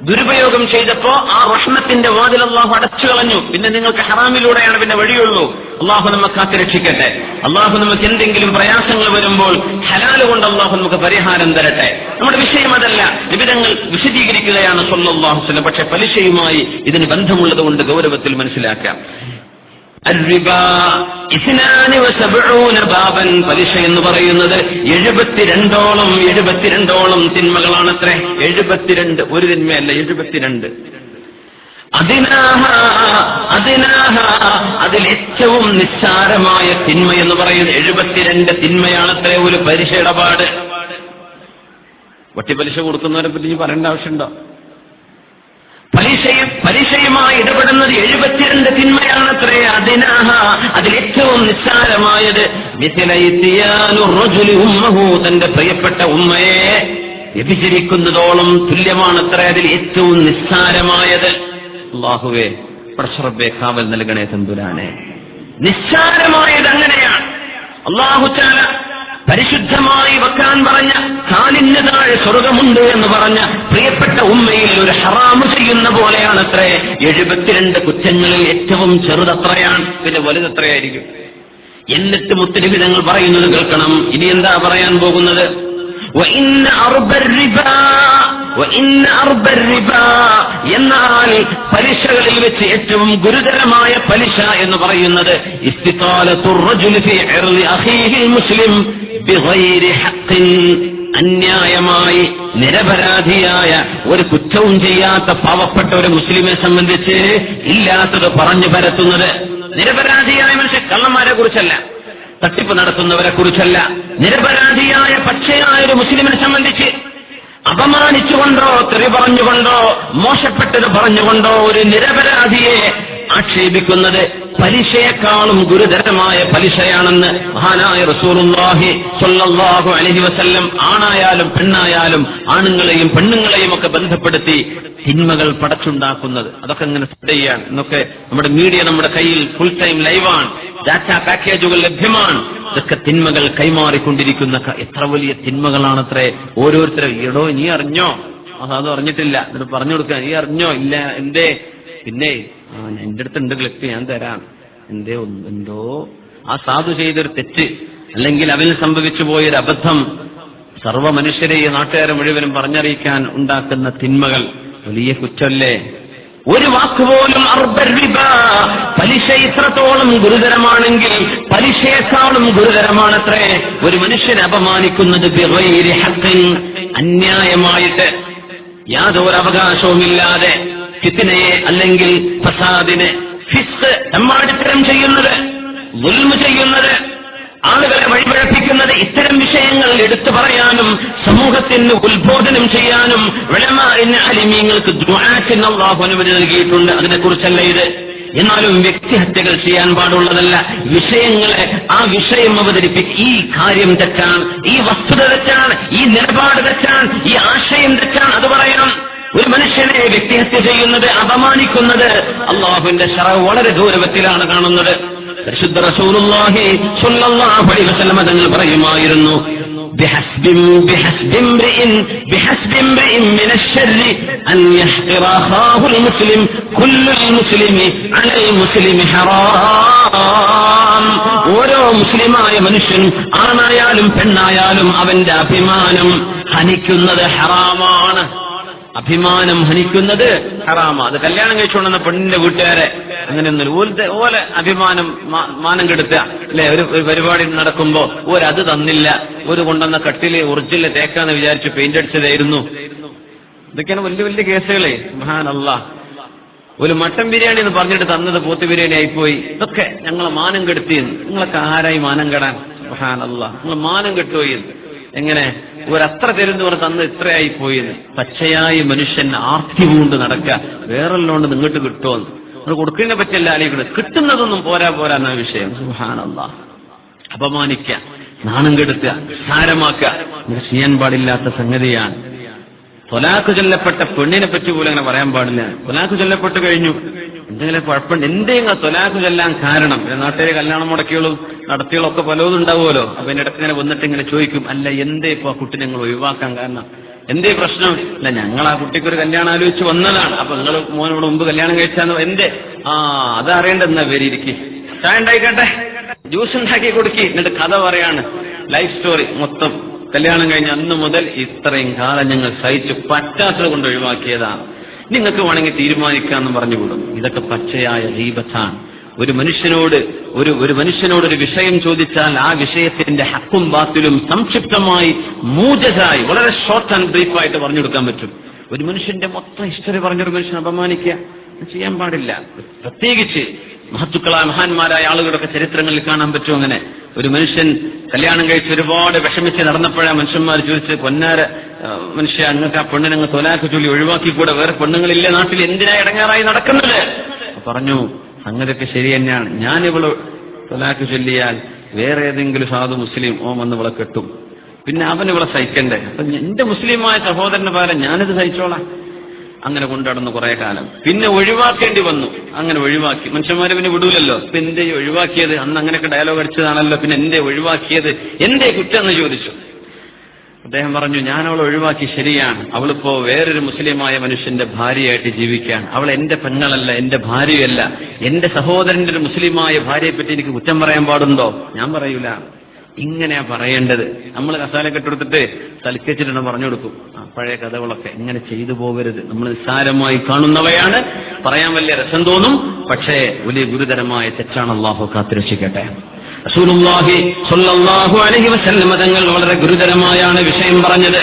ദുരുപയോഗം ചെയ്തപ്പോ ആ റഹ്മത്തിന്റെ വാതിൽ അള്ളാഹു അടച്ചു കളഞ്ഞു. പിന്നെ നിങ്ങൾക്ക് ഹറാമിലൂടെയാണ് പിന്നെ വഴിയുള്ളൂ. അള്ളാഹു നമുക്ക് കാത്തുരക്ഷിക്കട്ടെ. അള്ളാഹു നമുക്ക് എന്തെങ്കിലും പ്രയാസങ്ങൾ വരുമ്പോൾ ഹലാല് കൊണ്ട് അള്ളാഹു നമുക്ക് പരിഹാരം തരട്ടെ. നമ്മുടെ വിഷയം അതല്ല, വിവിധങ്ങൾ വിശദീകരിക്കുകയാണ് സ്വല്ലല്ലാഹു അലൈഹി വസല്ലം. പക്ഷെ പലിശയുമായി ഇതിന് ബന്ധമുള്ളത് കൊണ്ട് ഗൗരവത്തിൽ മനസ്സിലാക്കാം. പലിശ എന്ന് പറയുന്നത് 72ഓളം തിന്മകളാണത്രേ. 72, ഒരു തിന്മയല്ല, 72. അതിൽ ഏറ്റവും നിസ്സാരമായ തിന്മ എന്ന് പറയുന്നത് 72 തിന്മയാണത്രേ ഒരു പലിശ ഇടപാട്. വട്ടിപ്പലിശ കൊടുക്കുന്നവരെ പറ്റി പറയേണ്ട ആവശ്യമുണ്ടോ? പലിശയുമായി ഇടപെടുന്നത് 72 തിന്മയാണത്രേ. അതിലേറ്റവും നിസ്സാരമായത് തന്റെ പ്രിയപ്പെട്ട ഉമ്മയെ വ്യഭിചരിക്കുന്നതോളം തുല്യമാണത്രേ അതിൽ ഏറ്റവും നിസ്സാരമായത്. അല്ലാഹുവേ, പ്രശ്രബേ, കാവൽ നൽകണേ തമ്പുരാനെ. നിസ്സാരമായത് അങ്ങനെയാണ്. അല്ലാഹു തആല പരിശുദ്ധമായി വെക്കാൻ പറഞ്ഞ, കാലിന് താഴെ സ്വർഗമുണ്ട് എന്ന് പറഞ്ഞ പ്രിയപ്പെട്ട ഉമ്മയിൽ ഒരു ഹറാമ് ചെയ്യുന്ന പോലെയാണത്രേ 72 കുറ്റങ്ങളിൽ ഏറ്റവും ചെറുതത്രയാണ്. പിന്നെ വലുതത്രയായിരിക്കും. എന്നിട്ട് മുത്തനബി തങ്ങൾ പറയുന്നത് കേൾക്കണം. ഇനി എന്താ പറയാൻ പോകുന്നത്? എന്നാൽ പലിശകളിൽ വെച്ച് ഏറ്റവും ഗുരുതരമായ പലിശ എന്ന് പറയുന്നത് അന്യായമായി നിരപരാധിയായ ഒരു കുറ്റവും ചെയ്യാത്ത പാവപ്പെട്ട ഒരു മുസ്ലിമെ സംബന്ധിച്ച് ഇല്ലാത്തത് പറഞ്ഞു പരത്തുന്നത്. നിരപരാധിയായ മനുഷ്യ, കള്ളന്മാരെ കുറിച്ചല്ല, തട്ടിപ്പ് നടത്തുന്നവരെ കുറിച്ചല്ല, നിരപരാധിയായ പച്ചയായ ഒരു മുസ്ലിമിനെ സംബന്ധിച്ച് അപമാനിച്ചുകൊണ്ടോ തെറി പറഞ്ഞുകൊണ്ടോ മോശപ്പെട്ടത് പറഞ്ഞുകൊണ്ടോ ഒരു നിരപരാധിയെ ആക്ഷേപിക്കുന്നത് പലിശയെക്കാളും ഗുരുതരമായ പലിശയാണെന്ന് മഹാനായ റസൂലുള്ളാഹി സ്വല്ലല്ലാഹു അലൈഹി വസല്ലം ആണായാലും പെണ്ണായാലും ആണുങ്ങളെയും പെണ്ണുങ്ങളെയും ഒക്കെ ബന്ധപ്പെടുത്തി തിന്മകൾ പടച്ചുണ്ടാക്കുന്നത്. അതൊക്കെ ഇങ്ങനെ ചെയ്യാണ്. എന്നൊക്കെ നമ്മുടെ മീഡിയ നമ്മുടെ കയ്യിൽ ഫുൾ ടൈം ലൈവാണ്. ഡാറ്റാ പാക്കേജുകൾ ലഭ്യമാണ്. ഇതൊക്കെ തിന്മകൾ കൈമാറിക്കൊണ്ടിരിക്കുന്ന എത്ര വലിയ തിന്മകളാണത്രേ. ഓരോരുത്തരും എടോ നീ അറിഞ്ഞോ? അത് അറിഞ്ഞിട്ടില്ല. എന്നിട്ട് പറഞ്ഞു കൊടുക്കുക, നീ അറിഞ്ഞോ? ഇല്ല. എന്തേ? പിന്നെ എന്റെ അടുത്തുണ്ട് ക്ലിപ്പ്, ഞാൻ തരാം. എന്തോ ആ സാധു ചെയ്തൊരു തെറ്റ്, അല്ലെങ്കിൽ അവന് സംഭവിച്ചു പോയൊരു അബദ്ധം സർവ്വ മനുഷ്യരെ ഈ നാട്ടുകാരെ മുഴുവനും പറഞ്ഞറിയിക്കാൻ ഉണ്ടാക്കുന്ന തിന്മകൾ വലിയ കുറ്റല്ലേ? ഒരു വാക്കുപോലും പലിശ ഇത്രത്തോളം ഗുരുതരമാണെങ്കിൽ പലിശയെക്കാളും ഗുരുതരമാണത്രേ ഒരു മനുഷ്യനെ അപമാനിക്കുന്നത് ബിഗൈരി ഹഖ്ഖിൻ, അന്യായമായിട്ട് യാതൊരു അവകാശവുമില്ലാതെ ഫിത്നയെ അല്ലെങ്കിൽ ഫസാദിനെ, ഫിസ്ഖ് തെമ്മാടിത്തരം ചെയ്യുന്നത്, ദുൽമ് ചെയ്യുന്നത്, ആളുകളെ വഴിപഴപ്പിക്കുന്നത്, ഇത്തരം വിഷയങ്ങൾ എടുത്തു പറയാനും സമൂഹത്തിന് ഉത്ബോധനം ചെയ്യാനും ഉലമാഇന് അലിമീങ്ങൾക്ക് ദുആത്തിന് അല്ലാഹു അനുമതി നൽകിയിട്ടുണ്ട്. അതിനെക്കുറിച്ചല്ല ഇത്. എന്നാലും വ്യക്തിഹത്യകൾ ചെയ്യാൻ പാടുള്ളതല്ല. വിഷയങ്ങളെ ആ വിഷയം അവതരിപ്പിച്ച് ഈ കാര്യം തെറ്റാണ്, ഈ വസ്തുത തെറ്റാണ്, ഈ നിലപാട് തെറ്റാണ്, ഈ ആശയം തെറ്റാണ്, അത് പറയണം. ഒരു മനുഷ്യനെ വ്യക്തിഹത്യ ചെയ്യുന്നത്, അപമാനിക്കുന്നത് അല്ലാഹുവിന്റെ ശറഅ് വളരെ ഗൗരവത്തിലാണ് കാണുന്നത്. പരിശുദ്ധ റസൂലുള്ളാഹി സ്വല്ലല്ലാഹു അലൈഹി വസല്ലം തങ്ങൾ പറയുമായിരുന്നു, بحسب امرئ من الشر أن يحقر أخاه المسلم كل المسلم على المسلم حرام. ഓരോ മുസ്ലിമായ മനുഷ്യനും ആണായാലും പെണ്ണായാലും അവന്റെ അഭിമാനം ഹനിക്കുന്നത് ഹറാമാണ്. അഭിമാനം ഹനിക്കുന്നത് ഹറാമാണ്. അത് കല്യാണം കഴിച്ചുകൊണ്ടുവന്ന പെണ്ണിന്റെ വീട്ടുകാരെ അങ്ങനെയൊന്നും ഓലെ അഭിമാനം മാനം കെടുത്തുക അല്ലെ. ഒരു പരിപാടി നടക്കുമ്പോ അത് തന്നില്ല, കൊണ്ടുവന്ന കട്ടില് ഒറിജിനൽ തേക്കാന്ന് വിചാരിച്ച് പെയിന്റ് അടിച്ചതായിരുന്നു. ഇതൊക്കെയാണ് വലിയ വലിയ കേസുകളെ. സുബ്ഹാനല്ലാഹ്. ഒരു മട്ടൻ ബിരിയാണി എന്ന് പറഞ്ഞിട്ട് തന്നത് പോത്ത് ബിരിയാണി ആയിപ്പോയി. ഇതൊക്കെ ഞങ്ങളെ മാനം കെടുത്തിയെന്ന്. നിങ്ങളൊക്കെ ആരായി മാനം കെടാൻ? സുബ്ഹാനല്ലാഹ്. നിങ്ങൾ മാനം കെട്ടുപോയി. എങ്ങനെ ഒരത്ര തരുന്നു പറഞ്ഞ് തന്ന് ഇത്രയായി പോയെന്ന്. പച്ചയായി മനുഷ്യൻ ആർത്തി പൂണ്ട് നടക്കുക. വേറെല്ലോണ്ട് നിങ്ങോട്ട് കിട്ടുമെന്ന് നിങ്ങൾ കൊടുക്കുന്നതിനെ പറ്റിയല്ല ആലോചിക്കുന്നത്. കിട്ടുന്നതൊന്നും പോരാ എന്ന വിഷയം. സുബ്ഹാനല്ലാഹ്. അപമാനിക്കുക, നാണം കെടുത്തുക, സാരമാക്കുക നിങ്ങൾക്ക് ചെയ്യാൻ പാടില്ലാത്ത സംഗതിയാണ്. തൊലാഖ് ചൊല്ലപ്പെട്ട പെണ്ണിനെ പറ്റി പോലും അങ്ങനെ പറയാൻ പാടില്ല. തൊലാഖ് ചൊല്ലപ്പെട്ട് കഴിഞ്ഞു, എന്തെങ്കിലും കുഴപ്പമുണ്ട്. എന്തെങ്കിലും തൊലാഖ് ചൊല്ലാൻ കാരണം നാട്ടിലെ കല്യാണം മുടക്കികളും നടത്തികളും ഒക്കെ പലതും ഉണ്ടാവുമല്ലോ. അപ്പൊ എന്റെ ഇടയ്ക്ക് ഇങ്ങനെ വന്നിട്ട് ഇങ്ങനെ ചോദിക്കും, അല്ല എന്തേ ഇപ്പൊ ആ കുട്ടി നിങ്ങൾ ഒഴിവാക്കാൻ കാരണം? എന്തേ പ്രശ്നം? അല്ല ഞങ്ങൾ ആ കുട്ടിക്കൊരു കല്യാണം ആലോചിച്ച് വന്നതാണ്. അപ്പൊ നിങ്ങൾ മോനോട് മുമ്പ് കല്യാണം കഴിച്ചാന്ന്. എന്തേ? അതറിയേണ്ടെന്നാ പേരിയ്ക്ക്. ചായ ഉണ്ടായിക്കട്ടെ, ജ്യൂസ് ഉണ്ടാക്കി കൊടുക്കി. എന്നിട്ട് കഥ പറയാണ്, ലൈഫ് സ്റ്റോറി മൊത്തം. കല്യാണം കഴിഞ്ഞ അന്ന് മുതൽ ഇത്രയും കാലം ഞങ്ങൾ സഹിച്ചു പറ്റാത്തത് കൊണ്ട് ഒഴിവാക്കിയതാണ്, നിങ്ങൾക്ക് വേണമെങ്കിൽ തീരുമാനിക്കാമെന്ന് പറഞ്ഞുകൂടും. ഇതൊക്കെ പച്ചയായ ഗീബത്താണ്. ഒരു മനുഷ്യനോട് ഒരു വിഷയം ചോദിച്ചാൽ ആ വിഷയത്തിന്റെ ഹക്കും ബാത്തിലും സംക്ഷിപ്തമായി മൂജസായി വളരെ ഷോർട്ട് ആൻഡ് ബ്രീഫായിട്ട് പറഞ്ഞു കൊടുക്കാൻ പറ്റും. ഒരു മനുഷ്യന്റെ മൊത്തം ഹിസ്റ്ററി പറഞ്ഞൊരു മനുഷ്യനെ അപമാനിക്കുക ചെയ്യാൻ പാടില്ല. പ്രത്യേകിച്ച് മഹത്തുക്കളായ മഹാന്മാരായ ആളുകളൊക്കെ ചരിത്രങ്ങളിൽ കാണാൻ പറ്റും. അങ്ങനെ ഒരു മനുഷ്യൻ കല്യാണം കഴിച്ച് ഒരുപാട് വിഷമിച്ച് നടന്നപ്പോഴാ മനുഷ്യന്മാർ ചോദിച്ച്, പൊന്നാര മനുഷ്യ, അങ്ങക്ക് ആ പെണ്ണിനങ്ങ് തൊലാഖ് ചൊല്ലി ഒഴിവാക്കിക്കൂടെ? വേറെ പെണ്ണുങ്ങളില്ലേ നാട്ടിൽ? എന്തിനാ ഇടങ്ങാറായി നടക്കുന്നത്? പറഞ്ഞു, സംഗതിയൊക്കെ ശരി തന്നെയാണ്. ഞാനിവള് തൊലാഖ് ചൊല്ലിയാൽ വേറെ ഏതെങ്കിലും സാധു മുസ്ലിം വന്ന് ഇവളെ കെട്ടും. പിന്നെ അവൻ ഇവിടെ സഹിക്കണ്ടേ? അപ്പൊ എന്റെ മുസ്ലിമായ സഹോദരന് പകരം ഞാനിത് സഹിച്ചോളാം. അങ്ങനെ കൊണ്ടുനടന്നു കുറെ കാലം. പിന്നെ ഒഴിവാക്കേണ്ടി വന്നു. അങ്ങനെ ഒഴിവാക്കി. മനുഷ്യന്മാര് പിന്നെ വിടൂലല്ലോ. ഇപ്പൊ എന്തേ ഒഴിവാക്കിയത്? അന്ന് അങ്ങനെയൊക്കെ ഡയലോഗ് അടിച്ചതാണല്ലോ, പിന്നെ എന്തേ ഒഴിവാക്കിയത്? എന്തേ കുറ്റം എന്ന് ചോദിച്ചു. അദ്ദേഹം പറഞ്ഞു, ഞാൻ അവളെ ഒഴിവാക്കി ശരിയാണ്. അവളിപ്പോ വേറൊരു മുസ്ലിമായ മനുഷ്യന്റെ ഭാര്യയായിട്ട് ജീവിക്കുകയാണ്. അവൾ എന്റെ പെങ്ങളല്ല, എന്റെ ഭാര്യയല്ല. എന്റെ സഹോദരന്റെ ഒരു മുസ്ലിമായ ഭാര്യയെ പറ്റി എനിക്ക് കുറ്റം പറയാൻ പാടുണ്ടോ? ഞാൻ പറയൂല. ഇങ്ങനെയാ പറയേണ്ടത്. നമ്മൾ കസാല കെട്ടെടുത്തിട്ട് തലക്കെച്ചിട്ട് പറഞ്ഞു കൊടുക്കും പഴയ കഥകളൊക്കെ. ഇങ്ങനെ ചെയ്തു പോകരുത്. നമ്മൾ നിസ്സാരമായി കാണുന്നവയാണ്, പറയാൻ വലിയ രസം തോന്നും, പക്ഷേ വലിയ ഗുരുതരമായ തെറ്റാണ്. അല്ലാഹു കാത്തുരക്ഷിക്കട്ടെ. റസൂലുള്ളാഹി സ്വല്ലല്ലാഹു അലൈഹി വസല്ലം തങ്ങൾ വളരെ ഗുരുതരമായാണ് വിഷയം പറഞ്ഞത്.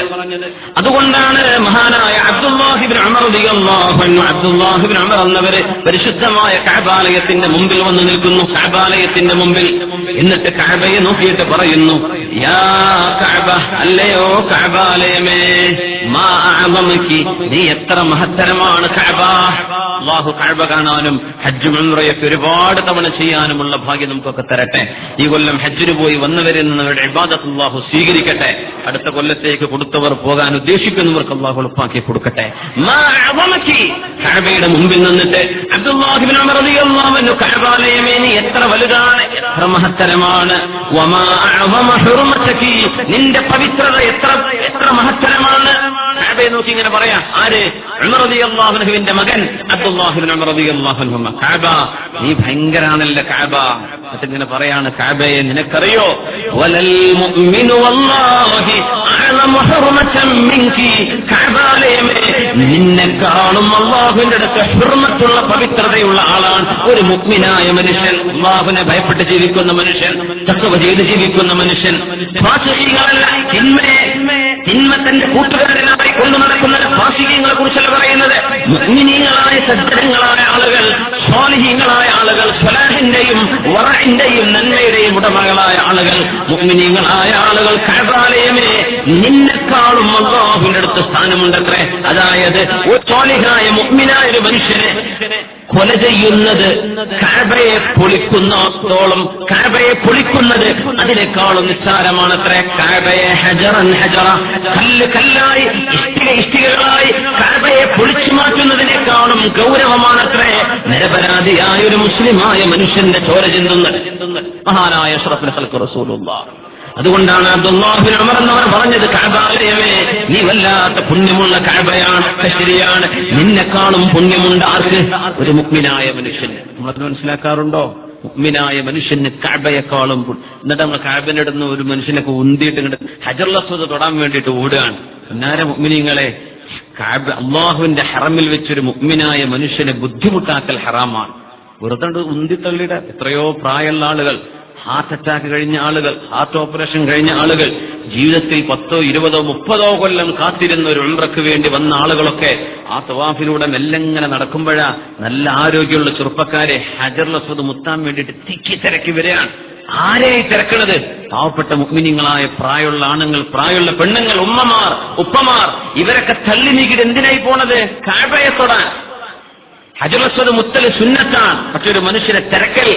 അതുകൊണ്ടാണ് മഹാനായ അബ്ദുല്ലാഹി ഇബ്നു ഉമർ റളിയല്ലാഹു അൻഹു, അബ്ദുല്ലാഹി ഇബ്നു ഉമർ എന്നവര് പരിശുദ്ധമായ കഅബാലയത്തിന്റെ മുമ്പിൽ വന്നു നിൽക്കുന്നു. കഅബാലയത്തിന്റെ മുമ്പിൽ. എന്നിട്ട് കഅബയെ നോക്കിയിട്ട് പറയുന്നു, യാ കഅബ, അല്ലയോ കഅബാലയമേ, മാ അഅളമകി, നീ എത്ര മഹത്തരമാണ് കഅബ. അല്ലാഹു കഅബ കാണാനും ഹജ്ജും ഉംറയൊക്കെ ഒരുപാട് തവണ ചെയ്യാനുമുള്ള ഭാഗ്യം നമുക്കൊക്കെ തരട്ടെ. ഈ കൊല്ലം ഹജ്ജിന് പോയി വന്നവരിൽ നിന്നവരുടെ ഇബാദത്ത് അല്ലാഹു സ്വീകരിക്കട്ടെ. അടുത്ത കൊല്ലത്തേക്ക് കൊടുത്തവർ പോകാൻ ഉദ്ദേശിക്കുന്നവർക്ക് അല്ലാഹു എളുപ്പാക്കി കൊടുക്കട്ടെ. മാ അഅളമകി, കഅബയുടെ മുമ്പിൽ നിന്നിട്ട് അബ്ദുല്ലാഹി ഇബ്നു ഉമർ റളിയല്ലാഹു അൻഹു, കഅബാലയമേ നീ എത്ര വലുതാണ്, എത്ര മഹത്തരമാണ്. വമാ അഅളമ ഹുർമതകി, നിന്റെ പവിത്രത എത്ര മഹത്തരമാണ്. കഅബയെ നോക്കി ഇങ്ങനെ പറയാ. ആര്? ഉമർ റളിയല്ലാഹു അൻഹുവിന്റെ മകൻ അബ്ദുല്ലാഹി ഇബ്നു ഉമർ റളിയല്ലാഹു അൻഹു. കഅബ നീ ഭയങ്കരാണല്ലോ കഅബ. എന്നിങ്ങനെ പറയാണ്, കഅബയെ നിനക്കറിയോ, വലൽ മുഅ്മിനു വല്ലാഹി അഅലമു ഹുർമതൻ മിൻകി, കഅബാലയമേ നിന്നെക്കാളും അല്ലാഹുവിന്റെ അടുത്ത് ഹുർമത്തുള്ള പവിത്രതയുള്ള ആളാണ് ഒരു മുഅ്മിനായ മനുഷ്യൻ, അല്ലാഹുവിനെ ഭയപ്പെട്ട് ജീവിക്കുന്ന മനുഷ്യൻ, തഖ്വ ചെയ്ത് ജീവിക്കുന്ന മനുഷ്യൻ. ഫാസിഖീങ്ങളല്ല, തിന്മ തന്റെ കൂട്ടുകാരനായി കൊണ്ടു നടക്കുന്ന ഫാസിഖീങ്ങളെ കുറിച്ചല്ല പറയുന്നത്. മുഅ്മിനീങ്ങളായ സജ്ജനങ്ങളായ ആളുകൾ, സ്വാലിഹീങ്ങളായ ആളുകൾ, സ്വലാഹിന്റെയും വറഇന്റെയും നന്മയുടെയും ഉടമകളായ ആളുകൾ, മുഅ്മിനീങ്ങളായ ആളുകൾ, കഅബാലയമേ നിന്നെക്കാളും അല്ലാഹുവിന്റെ അടുത്ത് സ്ഥാനമുണ്ടത്രേ. അതായത് ഒരു സ്വാലിഹായ മുഅ്മിനായ ഒരു മനുഷ്യനെ കൊല ചെയ്യുന്നത് കഅബയെ പൊളിക്കുന്നോളം, കഅബയെ പൊളിക്കുന്നത് അതിനേക്കാളും നിസ്സാരമാണത്രേ. കഅബയെ ഹജറൻ ഹജറ, കല്ല് കല്ലായി, ഇഷ്ടികകളായി കഅബയെ പൊളിച്ചു മാറ്റുന്നതിനേക്കാളും ഗൗരവമാണത്രേ നിരപരാധിയായ ഒരു മുസ്ലിമായ മനുഷ്യന്റെ ചോര ചിന്തുന്നത്. മഹാനായ അഷ്റഫുൽ ഖൽഖ് റസൂലുള്ളാഹ് അതുകൊണ്ടാണ് അബ്ദുല്ലാഹ് ബിൻ ഉമർ എന്നവർ പറഞ്ഞത്, കഅബാലയമേ നീ വല്ലാത്ത പുണ്യമുള്ള കഅബയാണ്, ശരിയാണ്, നിന്നെക്കാളും പുണ്യമുണ്ട് ആർക്ക്? ഒരു മുഅ്മിനായ മനുഷ്യന്. നമ്മളത് മനസ്സിലാക്കാറുണ്ടോ? മുഅ്മിനായ മനുഷ്യന് കഅബയെക്കാളും. എന്നിട്ട് നമ്മൾ കഅബന്റെ അടുത്ത് ഒരു മനുഷ്യനൊക്കെ ഉന്തിയിട്ട് ഇങ്ങോട്ട് ഹജറുൽ അസ്വദ് തൊടാൻ വേണ്ടിയിട്ട് ഓടുകയാണ്. എന്നാര മുഅ്മിനീങ്ങളെ, കഅബ അല്ലാഹുവിന്റെ ഹറമിൽ വെച്ചൊരു മുഅ്മിനായ മനുഷ്യനെ ബുദ്ധിമുട്ടാക്കൽ ഹറാമാണ്. വെറുതെ ഉന്തിത്തള്ളിയുടെ എത്രയോ പ്രായമുള്ള ആളുകൾ, ഹാർട്ട് അറ്റാക്ക് കഴിഞ്ഞ ആളുകൾ, ഹാർട്ട് ഓപ്പറേഷൻ കഴിഞ്ഞ ആളുകൾ, ജീവിതത്തിൽ 10, 20, 30 കൊല്ലം കാത്തിരുന്ന ഒരു ഉംറയ്ക്ക് വേണ്ടി വന്ന ആളുകളൊക്കെ ആ തവാഫിലൂടെ മെല്ലെങ്ങനെ നടക്കുമ്പോഴാ നല്ല ആരോഗ്യമുള്ള ചെറുപ്പക്കാരെ ഹജറുൽ അസ്വദ് മുത്താൻ വേണ്ടിയിട്ട് തിക്കി തിരക്കി വരികയാണ്. ആരെയായി തിരക്കണത്? പാവപ്പെട്ട മുഅ്മിനീങ്ങളായ പ്രായമുള്ള ആണുങ്ങൾ, പ്രായമുള്ള പെണ്ണുങ്ങൾ, ഉമ്മമാർ, ഉപ്പമാർ, ഇവരൊക്കെ തള്ളി നീക്കിയിട്ട് എന്തിനായി പോണത്? കഅബയെ തൊടാൻ. ഹജറുൽ അസ്വദ് മുത്തൽ സുന്നത്താണ്. പക്ഷെ ഒരു മനുഷ്യനെ തിരക്കൽ,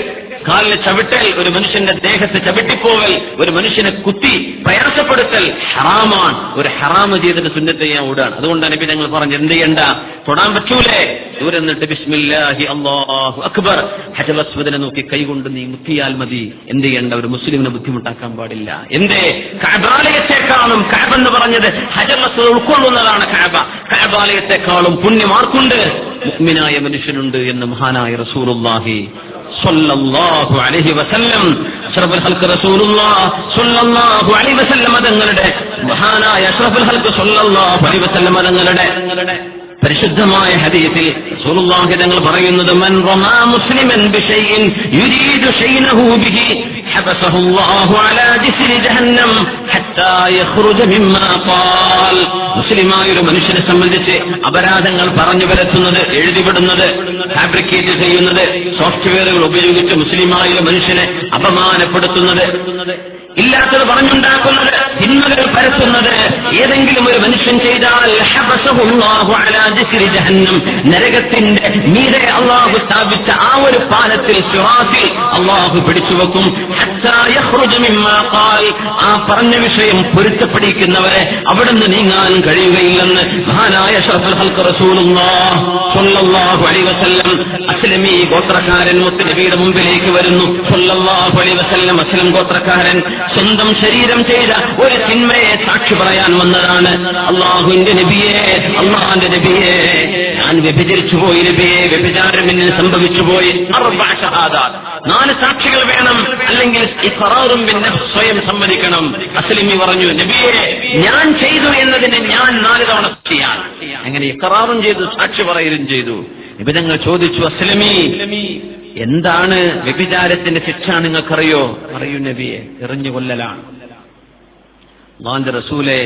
കാലിൽ ചവിട്ടൽ, ഒരു മനുഷ്യന്റെ ദേഹത്ത് ചവിട്ടിപ്പോവൽ, ഒരു മനുഷ്യനെ കുത്തി പ്രയാസപ്പെടുത്തൽ ഹറാമാണ്. ഒരു ഹറാമ് ചെയ്തിട്ട് സുന്നത്ത് ചെയ്യാൻ ഓടാണ്. അതുകൊണ്ടാണ് നബി ഞങ്ങൾ പറഞ്ഞു, എന്ത് ചെയ്യണ്ട, തൊടാൻ പറ്റൂലേ, ദൂരെ നിന്നിട്ട് ബിസ്മില്ലാഹി അല്ലാഹു അക്ബർ, ഹജറുൽ അസ്വദിനെ നോക്കി കൈകൊണ്ട് നീ മുത്തിയാൽ മതി. എന്ത് ചെയ്യണ്ട, ഒരു മുസ്ലിമിനെ ബുദ്ധിമുട്ടാക്കാൻ പാടില്ല. എന്തേ? കഅബാലയത്തെക്കാളും, കഅബ എന്ന് പറഞ്ഞത് ഹജറുൽ അസ്വദ് ഉൾക്കൊള്ളുന്നതാണ്. കഅബാലയത്തെക്കാളും പുണ്യമാർക്കുണ്ട്? മുഅ്മിനായ മനുഷ്യനുണ്ട് എന്ന് മഹാനായ റസൂലുള്ളാഹി സ്വല്ലല്ലാഹു അലൈഹി വസല്ലം, അഷ്റഫുൽ ഖൽഖ് റസൂലുള്ളാഹി സ്വല്ലല്ലാഹു അലൈഹി വസല്ലം തങ്ങളുടെ, മഹാനായ അഷ്റഫുൽ ഖൽഖ് സ്വല്ലല്ലാഹു അലൈഹി വസല്ലം തങ്ങളുടെ പരിശുദ്ധമായ ഹദീസിൽ റസൂലുള്ളാഹി തങ്ങൾ പറയുന്നത്, മൻ റമാ മുസ്ലിമൻ ബിശൈഇൻ യുരീദു ശൈനഹു ബിഹി ഹബസഹു അല്ലാഹു അലാ ജിസ്രി ജഹന്നം ഹത്താ യഖ്റുജ മിമ്മാ ഖാൽ. മുസ്ലിമായ ഒരു മനുഷ്യനെ സംബന്ധിച്ച് അപരാധങ്ങൾ പറഞ്ഞു വരുത്തുന്നത്, എഴുതിവിടുന്നത്, ഫാബ്രിക്കേറ്റ് ചെയ്യുന്നത്, സോഫ്റ്റ്വെയറുകൾ ഉപയോഗിച്ച് മുസ്ലിമായ ഒരു മനുഷ്യനെ അപമാനപ്പെടുത്തുന്നത്, ഇല്ലാത്തത് പറഞ്ഞുണ്ടാക്കുന്നത്, തിന്മകൾ പരത്തുന്നത് ഏതെങ്കിലും ഒരു മനുഷ്യൻ ചെയ്താൽ ഹബസഹുല്ലാഹു അലാ ജിസ്രി ജഹന്നം, നരകത്തിന്റെ മീതെ അല്ലാഹു സ്ഥാപിച്ച ആ ഒരു പാലത്തിൽ, സിറാത്തിൽ അല്ലാഹു പിടിച്ചുവെക്കും. ഹത്താ യഖ്റുജ മിമ്മാ ഖാൽ, ആ പറഞ്ഞ വിഷയം പൊരുത്തപ്പെടിക്കുന്നവരെ അവിടുന്ന് നീങ്ങാൻ കഴിയുകയില്ലെന്ന് മഹാനായ അഷ്റഫുൽ ഖൽഖ് റസൂലുള്ളാഹി സ്വല്ലല്ലാഹു അലൈഹി വസല്ലം. അസ്ലമി ഗോത്രക്കാരൻ മുത്തുനബിയുടെ മുമ്പിലേക്ക് വരുന്നു. സ്വല്ലല്ലാഹു അലൈഹി വസല്ലം അസ്ലം ഗോത്രക്കാരൻ സ്വന്തം ശരീരം ചെയ്ത ഒരു തിന്മയെ സാക്ഷി പറയാൻ വന്നതാണ്. അള്ളാഹുവിന്റെ നബിയെ, അള്ളാഹുന്റെ നബിയെ, ഞാൻ വ്യഭിചരിച്ചു പോയി നബിയെ, വ്യഭിചാരം എന്നിൽ സംഭവിച്ചു പോയി. 4 സാക്ഷികൾ വേണം, അല്ലെങ്കിൽ ഇഖ്റാറും ബിന്നഫ്സ്, സ്വയം സമ്മതിക്കണം. അസ്ലമി പറഞ്ഞു, നബിയെ ഞാൻ ചെയ്തു എന്നതിന് ഞാൻ 4 തവണ ചെയ്യാൻ. അങ്ങനെ ഇഖ്റാറും ചെയ്തു, സാക്ഷി പറയലും ചെയ്തു. നബി തങ്ങൾ ചോദിച്ചു, അസ്ലമി എന്താണ് വ്യഭിചാരത്തിന്റെ ശിക്ഷ നിങ്ങൾക്കറിയോ? പറയൂ നബിയെ. എറിഞ്ഞു കൊല്ലലാണ്. അല്ലാഹുവിന്റെ റസൂലേ,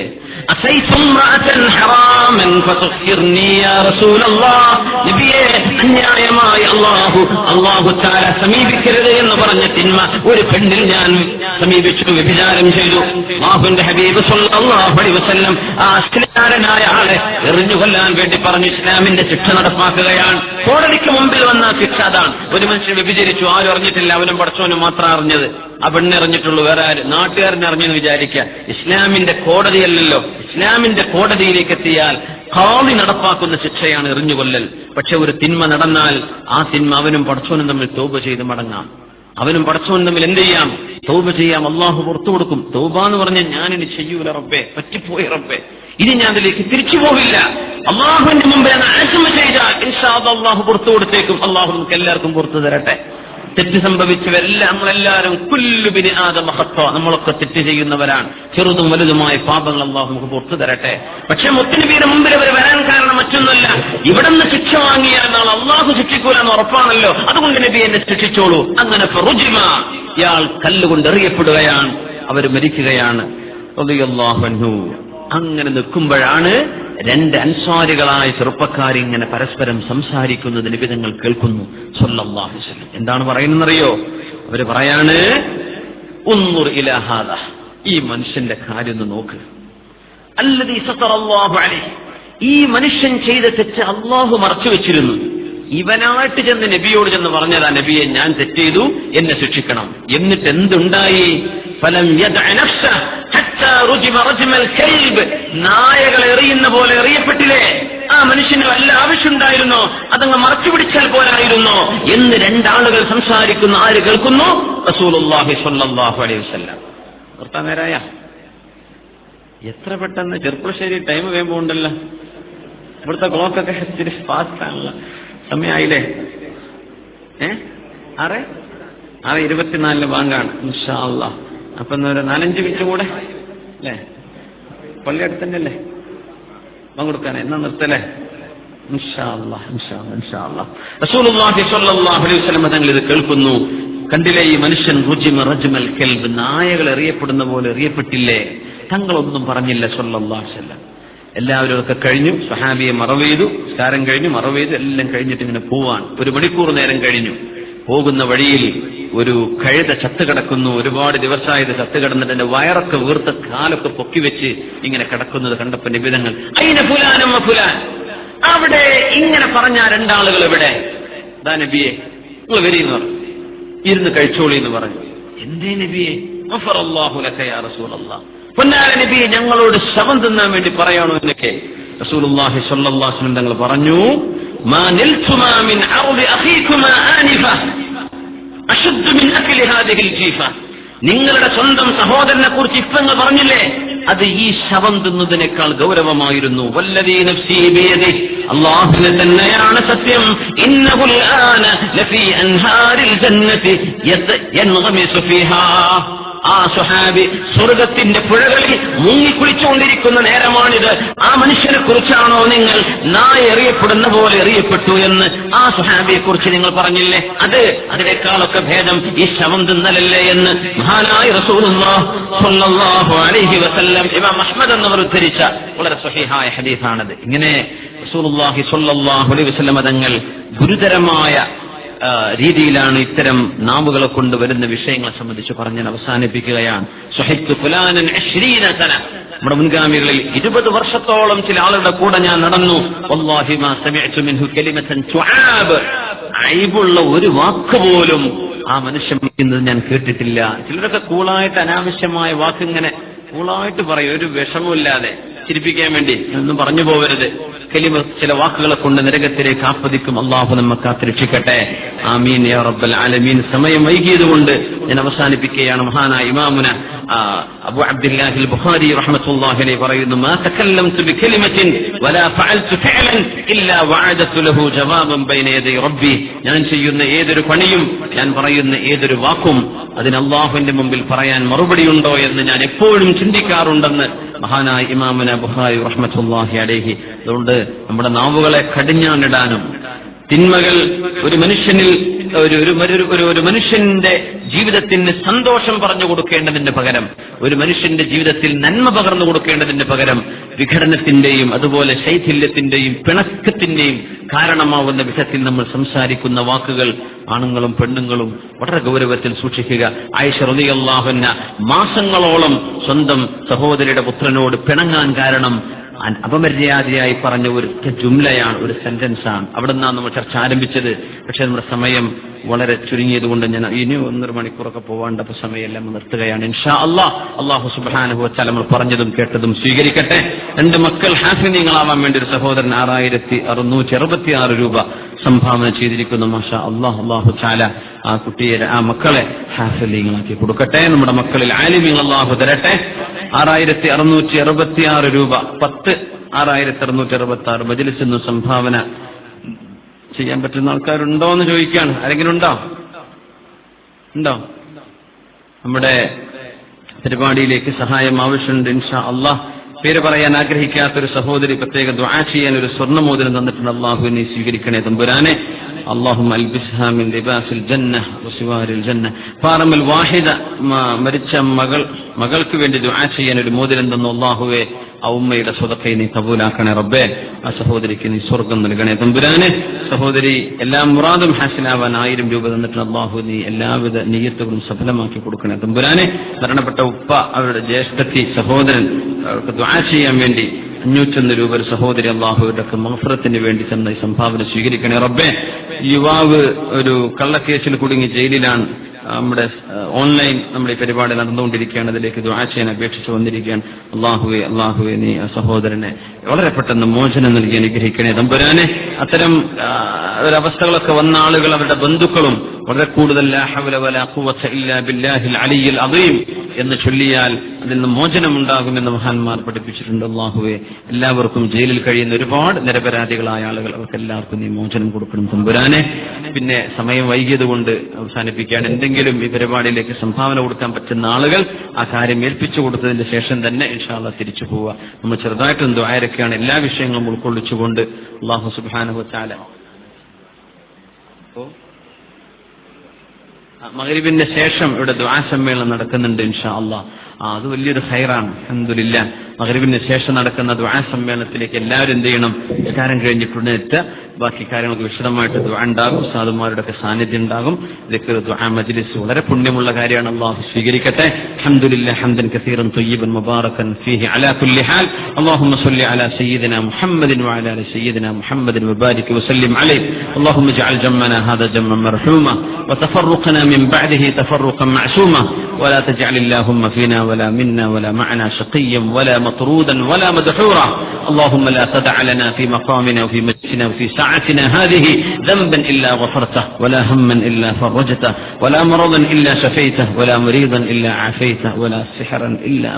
അസൈതും റഅതൻ ഹറാമൻ ഫതുഖിർനി യാ റസൂലല്ലാഹ്, നബിയെ അന്യായമായി അല്ലാഹു തആല സമീപിക്കരുത് എന്ന് പറഞ്ഞ തിന്മ ഒരു പെണ്ണിൽ ഞാൻ സമീപിച്ചു, വ്യഭിചാരം ചെയ്തു. അല്ലാഹുവിന്റെ ഹബീബ് സ്വല്ലല്ലാഹു അലൈഹി വസല്ലം ആ അസ്ലീകാരനായ ആളെ എറിഞ്ഞു കൊല്ലാൻ വേണ്ടി പറഞ്ഞു ഇസ്ലാമിന്റെ ശിക്ഷ നടപ്പാക്കുകയാണ്. കോടതിക്ക് മുമ്പിൽ വന്ന ശിക്ഷ അതാണ്. ഒരു മനുഷ്യൻ വ്യഭിചരിച്ചു, ആരും അറിഞ്ഞിട്ടില്ല, അവനും പടച്ചവനും മാത്രം അറിഞ്ഞത്. ആ പെണ്ണിറങ്ങിയിട്ടുള്ളൂ, വേറെ ആര്? നാട്ടുകാരനെ അറിഞ്ഞെന്ന് വിചാരിക്കുക. ഇസ്ലാമിന്റെ കോടതിയല്ലല്ലോ. ഇസ്ലാമിന്റെ കോടതിയിലേക്ക് എത്തിയാൽ ഖാദി നടപ്പാക്കുന്ന ശിക്ഷയാണ് എറിഞ്ഞുകൊല്ലൽ. പക്ഷെ ഒരു തിന്മ നടന്നാൽ ആ തിന്മ അവനും പടച്ചവനും തമ്മിൽ തൗബ ചെയ്ത് മടങ്ങാം. അവനും പടച്ചവനും തമ്മിൽ എന്ത് ചെയ്യാം? തൗബ ചെയ്യാം. അള്ളാഹു പുറത്തു കൊടുക്കും. തൗബ എന്ന് പറഞ്ഞാൽ ഞാനിനി ചെയ്യൂല റബ്ബേ, പറ്റിപ്പോയി റബ്ബേ, ഇനി ഞാൻ അതിലേക്ക് തിരിച്ചു പോവില്ല, അള്ളാഹുവിന്റെ മുമ്പ് ഞാൻ ആശം ചെയ്താൽ ഇൻഷാ അല്ലാഹ് അള്ളാഹു പുറത്തു കൊടുത്തേക്കും. അള്ളാഹു നമുക്ക് എല്ലാവർക്കും പുറത്തു തരട്ടെ. തെറ്റ് സംഭവിച്ചവരെല്ലാം, നമ്മളെല്ലാവരും കുല്ലു ബിനി ആദമ ഖത്താ, നമ്മളൊക്കെ തെറ്റ് ചെയ്യുന്നവരാണ്. ചെറുതും വലുതുമായ പാപങ്ങൾ അല്ലാഹു നമുക്ക് പുറത്തു തരട്ടെ. പക്ഷെ മുത്തുനബിയുടെ മുമ്പിൽ അവർ വരാൻ കാരണം മറ്റൊന്നല്ല, ഇവിടെ നിന്ന് ശിക്ഷ വാങ്ങിയാൽ നാളെ അള്ളാഹു ശിക്ഷിക്കൂലെന്ന് ഉറപ്പാണല്ലോ. അതുകൊണ്ട് നബി എന്നെ ശിക്ഷിച്ചോളൂ. അങ്ങനെ ഫറുജിമ, ഇയാൾ കല്ലുകൊണ്ട് എറിയപ്പെടുകയാണ്, അവർ മരിക്കുകയാണ് റളിയല്ലാഹു അൻഹു. അങ്ങനെ നിൽക്കുമ്പോഴാണ് 2 അൻസാരികളായ ചെറുപ്പക്കാരിങ്ങനെ പരസ്പരം സംസാരിക്കുന്നത് നബി തങ്ങൾ കേൾക്കുന്നു സ്വല്ലല്ലാഹു അലൈഹി വസല്ലം. എന്താണ് പറയുന്നറിയോ? അവര് പറയാണ്, ഉൻദുർ ഇലാ ഹാദാ, ഈ മനുഷ്യന്റെ കാര്യം ഒന്ന് നോക്ക്. അല്ലദീ സതറല്ലാഹു അലൈഹി, ഈ മനുഷ്യൻ ചെയ്ത തെറ്റ് അല്ലാഹു മറച്ചു വെച്ചിരുന്നു. ഇവനായിട്ട് ചെന്ന് നബിയോട് ചെന്ന് പറഞ്ഞതാ, നബിയെ ഞാൻ തെറ്റ് ചെയ്തു, എന്നെ ശിക്ഷിക്കണം. എന്നിട്ട് എന്തുണ്ടായി? ഫലം യദ്അ നഫ്സഹു ഹത്താ റുജിമ റജ്മൽ കൽബ്, നായകൾ എറിയുന്ന പോലെ എറിയപ്പെട്ടില്ലേ? ആ മനുഷ്യന് വല്ല ആവശ്യമുണ്ടായിരുന്നോ? അതങ്ങ് മറച്ചു പിടിച്ചാൽ പോലായിരുന്നോ എന്ന് 2 ആളുകൾ സംസാരിക്കുന്ന ആര് കേൾക്കുന്നു? റസൂലുള്ളാഹി സ്വല്ലല്ലാഹു അലൈഹി വസല്ലം. നിർത്താൻ നേരായ എത്ര പെട്ടെന്ന് ചെറുപ്പശ്ശേരി ടൈം വേമ്പോ ഉണ്ടല്ലോ. ഇവിടുത്തെ ക്ലോക്കൊക്കെ ഇച്ചിരി ഫാസ്റ്റ് ആണല്ലോ. സമയമായില്ലേ? 6:24 ബാങ്കാണ്. ഇൻഷാ അല്ലാഹ്. അപ്പൊ ഒരു 4-5 മിനിറ്റ് കൂടെ അല്ലേ? പള്ളി അടുത്ത് തന്നെയല്ലേ ബാങ്ക് കൊടുക്കാനേ? എന്നാ നിർത്തല്ലേ? ഇൻഷാ അല്ലാഹ്, ഇൻഷാ അല്ലാഹ്, ഇൻഷാ അല്ലാഹ്. റസൂലുള്ളാഹി സ്വല്ലല്ലാഹു അലൈഹി വസല്ലം തങ്ങൾ ഇത് കേൾക്കുന്നു. കണ്ടില്ലേ ഈ മനുഷ്യൻ റുജിമ റജ്മൽ കൽബ്, നായകൾ എറിയപ്പെടുന്ന പോലെ എറിയപ്പെട്ടില്ലേ? തങ്ങളൊന്നും പറഞ്ഞില്ല സ്വല്ലല്ലാഹു അലൈഹി വസല്ലം. എല്ലാവരും ഒക്കെ കഴിഞ്ഞു. സഹാബിയെ മറവ് ചെയ്തു, സ്കാരം കഴിഞ്ഞു, മറവ് ചെയ്തു, എല്ലാം കഴിഞ്ഞിട്ട് ഇങ്ങനെ പോവാൻ 1 മണിക്കൂർ നേരം കഴിഞ്ഞു. പോകുന്ന വഴിയിൽ ഒരു കഴുത ചത്തുകിടക്കുന്നു. ഒരുപാട് ദിവസമായത് ചത്തുകിടന്നിട്ട് എന്റെ വയറൊക്കെ വീർത്ത കാലൊക്കെ പൊക്കിവെച്ച് ഇങ്ങനെ കിടക്കുന്നത് കണ്ടപ്പോ നിബിധങ്ങൾ അയിന ഫുലാനും ഫുലാൻ, അവിടെ ഇങ്ങനെ പറഞ്ഞ 2 ആളുകൾ എവിടെ? ദാ നബിയെ നിങ്ങൾ വരീന്ന് പറഞ്ഞു, ഇരുന്ന് കഴിച്ചോളി എന്ന് പറഞ്ഞു. എന്തേ നബിയെ? ഗഫറല്ലാഹു ലക യാ റസൂലല്ലാഹ്, പൊന്നാര നബിയെ ഞങ്ങളോട് ശവം തിന്നാൻ വേണ്ടി പറയണോ എന്നൊക്കെ റസൂലുള്ളാഹി സ്വല്ലല്ലാഹു അലൈഹി വസല്ലം തങ്ങൾ പറഞ്ഞു. മാ നിൽതുമാ മിൻ അർളി അഖീകുമാ ആനിഫ അശദ്ദു മിൻ അക്ലി ഹാദിഹിൽ ജീഫ, നിങ്ങളുടെ സ്വന്തം സഹോദരനെ കുറിച്ച് ഇപ്പങ്ങൾ പറഞ്ഞില്ലേ, അത് ഈ ശവം തിന്നതിനേക്കാൾ ഗൗരവമായിരുന്നു. വല്ലദീ നഫ്സീ ബിയദിഹി, അല്ലാഹുവിനെ തന്നെയാണ് സത്യം. ഇന്നഹുൽ ആന ലഫീ അൻഹാരിൽ ജന്നതി യൻഗമിസു ഫീഹാ, ആ സുഹാബി സ്വർഗത്തിന്റെ പുഴകളിൽ മുങ്ങിക്കുളിച്ചുകൊണ്ടിരിക്കുന്ന നേരമാണിത്. ആ മനുഷ്യനെ കുറിച്ചാണോ നിങ്ങൾ നായ എറിയപ്പെടുന്ന പോലെ എറിയപ്പെട്ടു എന്ന് ആ സുഹാബിയെ കുറിച്ച് നിങ്ങൾ പറഞ്ഞില്ലേ? അതിനേക്കാളൊക്കെ ഭേദം ഈ ശവം തിന്നലല്ലേ എന്ന് മഹാനായ റസൂലുള്ളാഹി സ്വല്ലല്ലാഹു അലൈഹി വസല്ലം ഇമാം അഹ്മദ് എന്നവർ ഉദ്ധരിച്ച വളരെ സ്വഹീഹായ ഹദീസാണത്. ഇങ്ങനെ റസൂലുള്ളാഹി സ്വല്ലല്ലാഹു അലൈഹി വസല്ലം തങ്ങൾ ഗുരുതരമായ രീതിയിലാണ് ഇത്തരം നാവുകളെ കൊണ്ട് വരുന്ന വിഷയങ്ങളെ സംബന്ധിച്ച് പറഞ്ഞ് അവസാനിപ്പിക്കുകയാണ്. സുഹൈത്തു ഫുലാനൻ 20 സന, നമ്മുടെ മുൻഗാമികളിൽ 20 വർഷത്തോളം ചില ആളുകളുടെ കൂടെ ഞാൻ നടന്നു. വല്ലാഹി മാ സമിഅ്തു മിൻഹു കലിമതൻ തുആബ്, ഐബുള്ള ഒരു വാക്ക് പോലും ആ മനുഷ്യൻ പറയുന്നത് ഞാൻ കേട്ടിട്ടില്ല. ചിലരൊക്കെ കൂളായിട്ട് അനാവശ്യമായ വാക്കിങ്ങനെ കൂളായിട്ട് പറയും, ഒരു വിഷമമില്ലാതെ ചിരിപ്പിക്കാൻ വേണ്ടി. ഒന്നും പറഞ്ഞു പോകരുത്. കലിമ ചില വാക്കുകളെ കൊണ്ട് നരകത്തിലേക്ക് ആപ്പതിക്കും. അള്ളാഹു നമ്മെ കാത്തുരക്ഷിക്കട്ടെ. ആമീൻ യാ റബ്ബൽ ആലമീൻ. സമയം വൈകിയതുകൊണ്ട് ഞാൻ അവസാനിപ്പിക്കുകയാണ്. മഹാനായ ഇമാമുന അബൂ അബ്ദുല്ലാഹിൽ ബുഖാരി റഹ്മത്തുള്ളാഹി അലൈഹി പറയുന്നു, മാ തകല്ലംതു ബികലിമത്തിൻ വലാ ഫഅൽതു ഫഅലൻ ഇല്ലാ വഅദതു ലഹു ജവാബൻ ബൈന യദൈ റബ്ബി, ഞാൻ ചെയ്യുന്ന ഏതൊരു പണിയും ഞാൻ പറയുന്ന ഏതൊരു വാക്കും അതിന് അള്ളാഹുവിന്റെ മുമ്പിൽ പറയാൻ മറുപടിയുണ്ടോ എന്ന് ഞാൻ എപ്പോഴും ചിന്തിക്കാറുണ്ടെന്ന് മഹാനായ ഇമാമുന ബുഖാരി റഹ്മത്തുള്ളാഹി അലൈഹി. അതുകൊണ്ട് നമ്മുടെ നാവുകളെ കടിഞ്ഞാണിടാനും തിന്മകൾ ഒരു മനുഷ്യനിൽ ഒരു മനുഷ്യന്റെ ജീവിതത്തിന് സന്തോഷം പറഞ്ഞു കൊടുക്കേണ്ടതിന്റെ പകരം, ഒരു മനുഷ്യന്റെ ജീവിതത്തിൽ നന്മ പകർന്നു കൊടുക്കേണ്ടതിന്റെ പകരം വിഘടനത്തിന്റെയും അതുപോലെ ശൈഥില്യത്തിന്റെയും പിണക്കത്തിന്റെയും കാരണമാവുന്ന വിധത്തിൽ നമ്മൾ സംസാരിക്കുന്ന വാക്കുകൾ ആണുങ്ങളും പെണ്ണുങ്ങളും വളരെ ഗൗരവത്തിൽ സൂക്ഷിക്കുക. ആയിഷ റളിയല്ലാഹു അൻഹ മാസങ്ങളോളം സ്വന്തം സഹോദരിയുടെ പുത്രനോട് പിണങ്ങാൻ കാരണം അപമര്യാദയായി പറഞ്ഞ ഒരു ജുംലയാണ്, ഒരു സെന്റൻസാണ്. അവിടെ നിന്നാണ് നമ്മൾ ചർച്ച ആരംഭിച്ചത്. പക്ഷെ നമ്മുടെ സമയം വളരെ ചുരുങ്ങിയതുകൊണ്ട് ഞാൻ ഇനി 1.5 മണിക്കൂറൊക്കെ പോവാണ്ട് അപ്പൊ സമയമെല്ലാം നിർത്തുകയാണ്. ഇൻഷാ അല്ലാഹ്. അല്ലാഹു സുബ്ഹാനഹു വ തആല നമ്മൾ പറഞ്ഞതും കേട്ടതും സ്വീകരിക്കട്ടെ. 2 മക്കൾ ഹാഫിളീങ്ങളാവാൻ വേണ്ടി ഒരു സഹോദരൻ 6666 രൂപ സംഭാവന ചെയ്തിരിക്കുന്നു. മാഷാ അല്ലാഹ്. അല്ലാഹു തആല ആ കുട്ടിയെ, ആ മക്കളെ ഹാഫിളീങ്ങളാക്കി കൊടുക്കട്ടെ. നമ്മുടെ മക്കളിൽ ആലിമീങ്ങൾ അല്ലാഹു തരട്ടെ. 6666 രൂപ 6666 മജ്‌ലിസിൽ നിന്ന് സംഭാവന ചെയ്യാൻ പറ്റുന്ന ആൾക്കാരുണ്ടോ എന്ന് ചോദിക്കുകയാണ്. ആരെങ്കിലും ഉണ്ടോ? നമ്മുടെ പരിപാടിയിലേക്ക് സഹായം ആവശ്യമുണ്ട്. ഇൻഷാ അല്ലാഹ്. പേര് പറയാൻ ആഗ്രഹിക്കാത്തൊരു സഹോദരി പ്രത്യേക ദുആ ചെയ്യാൻ ഒരു സ്വർണ്ണമോതിരം തന്നിട്ടുണ്ട്. അല്ലാഹു നീ സ്വീകരിക്കണേ തമ്പുരാനെ. اللهم البسها من لباس الجنة وسوار الجنة. ഫാറമൽ വാഹിദ മരിച്ച മകൾക്ക് വേണ്ടി ദുആ ചെയ്യാൻ ഒരു മോതിരം തന്നു. അല്ലാഹുവേ ആ ഉമ്മയുടെ സ്വതക്കയെ നീ കബൂലാക്കണേ റബ്ബേ. ആ സഹോദരിക്ക് നീ സ്വർഗം നൽകണേ തമ്പുരാനെ. സഹോദരി എല്ലാ മുറാദും ഹാസിലാവാൻ 1000 രൂപ തന്നിട്ടുണ്ട്. അല്ലാഹു നീ എല്ലാവിധ നിയ്യത്തുകളും സഫലമാക്കി കൊടുക്കണേ തമ്പുരാനെ. മരണപ്പെട്ട ഉപ്പ, അവരുടെ ജ്യേഷ്ഠത്തി, സഹോദരൻ, അവർക്ക് ദുആ ചെയ്യാൻ വേണ്ടി 501 രൂപ ഒരു സഹോദരി അള്ളാഹുവിന്റെ മഗ്ഫിറത്തിന് വേണ്ടി തന്ന ഈ സംഭാവന സ്വീകരിക്കണേ റബ്ബേ. യുവാവ് ഒരു കള്ളക്കേസിൽ കുടുങ്ങി ജയിലിലാണ്. നമ്മുടെ ഓൺലൈൻ നമ്മുടെ ഈ പരിപാടി നടന്നുകൊണ്ടിരിക്കുകയാണ്. അതിലേക്ക് ദുആ ചെയ്യാൻ അപേക്ഷിച്ച് വന്നിരിക്കുകയാണ്. അള്ളാഹുവെ നീ ആ സഹോദരനെ വളരെ പെട്ടെന്ന് മോചനം നൽകി അനുഗ്രഹിക്കണേ തമ്പുരാനെ. അത്തരം ഒരവസ്ഥകളൊക്കെ വന്ന ആളുകൾ, അവരുടെ ബന്ധുക്കളും വളരെ കൂടുതൽ ലാ ഹൗല വലാ ഖുവത ഇല്ലാ ബില്ലാഹിൽ അലിയിൽ അദീം എന്ന് ചൊല്ലിയാൽ അതിൽ നിന്ന് മോചനമുണ്ടാകുമെന്ന് മഹാന്മാർ പഠിപ്പിച്ചിട്ടുണ്ട്. അല്ലാഹുവേ, എല്ലാവർക്കും ജയിലിൽ കഴിയുന്ന ഒരുപാട് നിരപരാധികളായ ആളുകൾ, അവർക്ക് എല്ലാവർക്കും നീ മോചനം കൊടുക്കണം തമ്പുരാനെ. പിന്നെ സമയം വൈകിയത് കൊണ്ട് അവസാനിപ്പിക്കാൻ, എന്തെങ്കിലും ഈ പരിപാടിയിലേക്ക് സംഭാവന കൊടുക്കാൻ പറ്റുന്ന ആളുകൾ ആ കാര്യം ഏൽപ്പിച്ചു കൊടുത്തതിന് ശേഷം തന്നെ ഇൻഷാ അല്ലാഹ് തിരിച്ചു പോവുക. നമ്മൾ ചെറുതായിട്ടും ദുആരൊക്കെയാണ് എല്ലാ വിഷയങ്ങളും ഉൾക്കൊള്ളിച്ചുകൊണ്ട് അല്ലാഹു സുബ്ഹാനഹു വ തആല. മഗ്രിബിന്റെ ശേഷം ഇവിടെ ദുആ സമ്മേളനം നടക്കുന്നുണ്ട് ഇൻഷാ അല്ലാഹ്. അത് വലിയൊരു ഖൈറാണ്. അൽഹംദുലില്ലാഹ്. മഗ്രിബിന് ശേഷം നടക്കുന്ന ദുആ സമ്മേളനത്തിലേക്ക് എല്ലാവരും എന്ത് ചെയ്യണം? നിസ്കാരം കഴിഞ്ഞിട്ടുണ്ട് എത്തുക. ബാക്കി കാര്യങ്ങൾക്ക് വിശദമായിട്ട് ദുആ ഉണ്ടാകും, ഉസ്താദുമാരുടെ ഒക്കെ സാന്നിധ്യം ഉണ്ടാകും. ദിക്ർ, ദുആ മജ്ലിസ് വളരെ പുണ്യമുള്ള കാര്യമാണ്. അല്ലാഹു സ്വീകരിക്കട്ടെ. അൽഹംദുലില്ലാഹ് ഹംദൻ കസീറൻ തയ്യിബൻ മുബാറകൻ ഫീഹി അലാ കുല്ലി ഹാൽ. اللهم صل على سيدنا محمد وعلى ال سيدنا محمد وبارك وسلم عليه. اللهم اجعل جمعنا هذا جمعا مرحوما وتفرقنا من بعده تفرقا معصوما ولا تجعل اللهم فينا ولا منا ولا معنا شقيا ولا مطرودا ولا مدحورا. اللهم لا تدع لنا في مقامنا وفي مجلسنا وفي ساعتنا هذه ذنبا إلا غفرته ولا هما إلا فرجته ولا مرضا إلا شفيته ولا مريضا إلا عافيته ولا سحرا إلا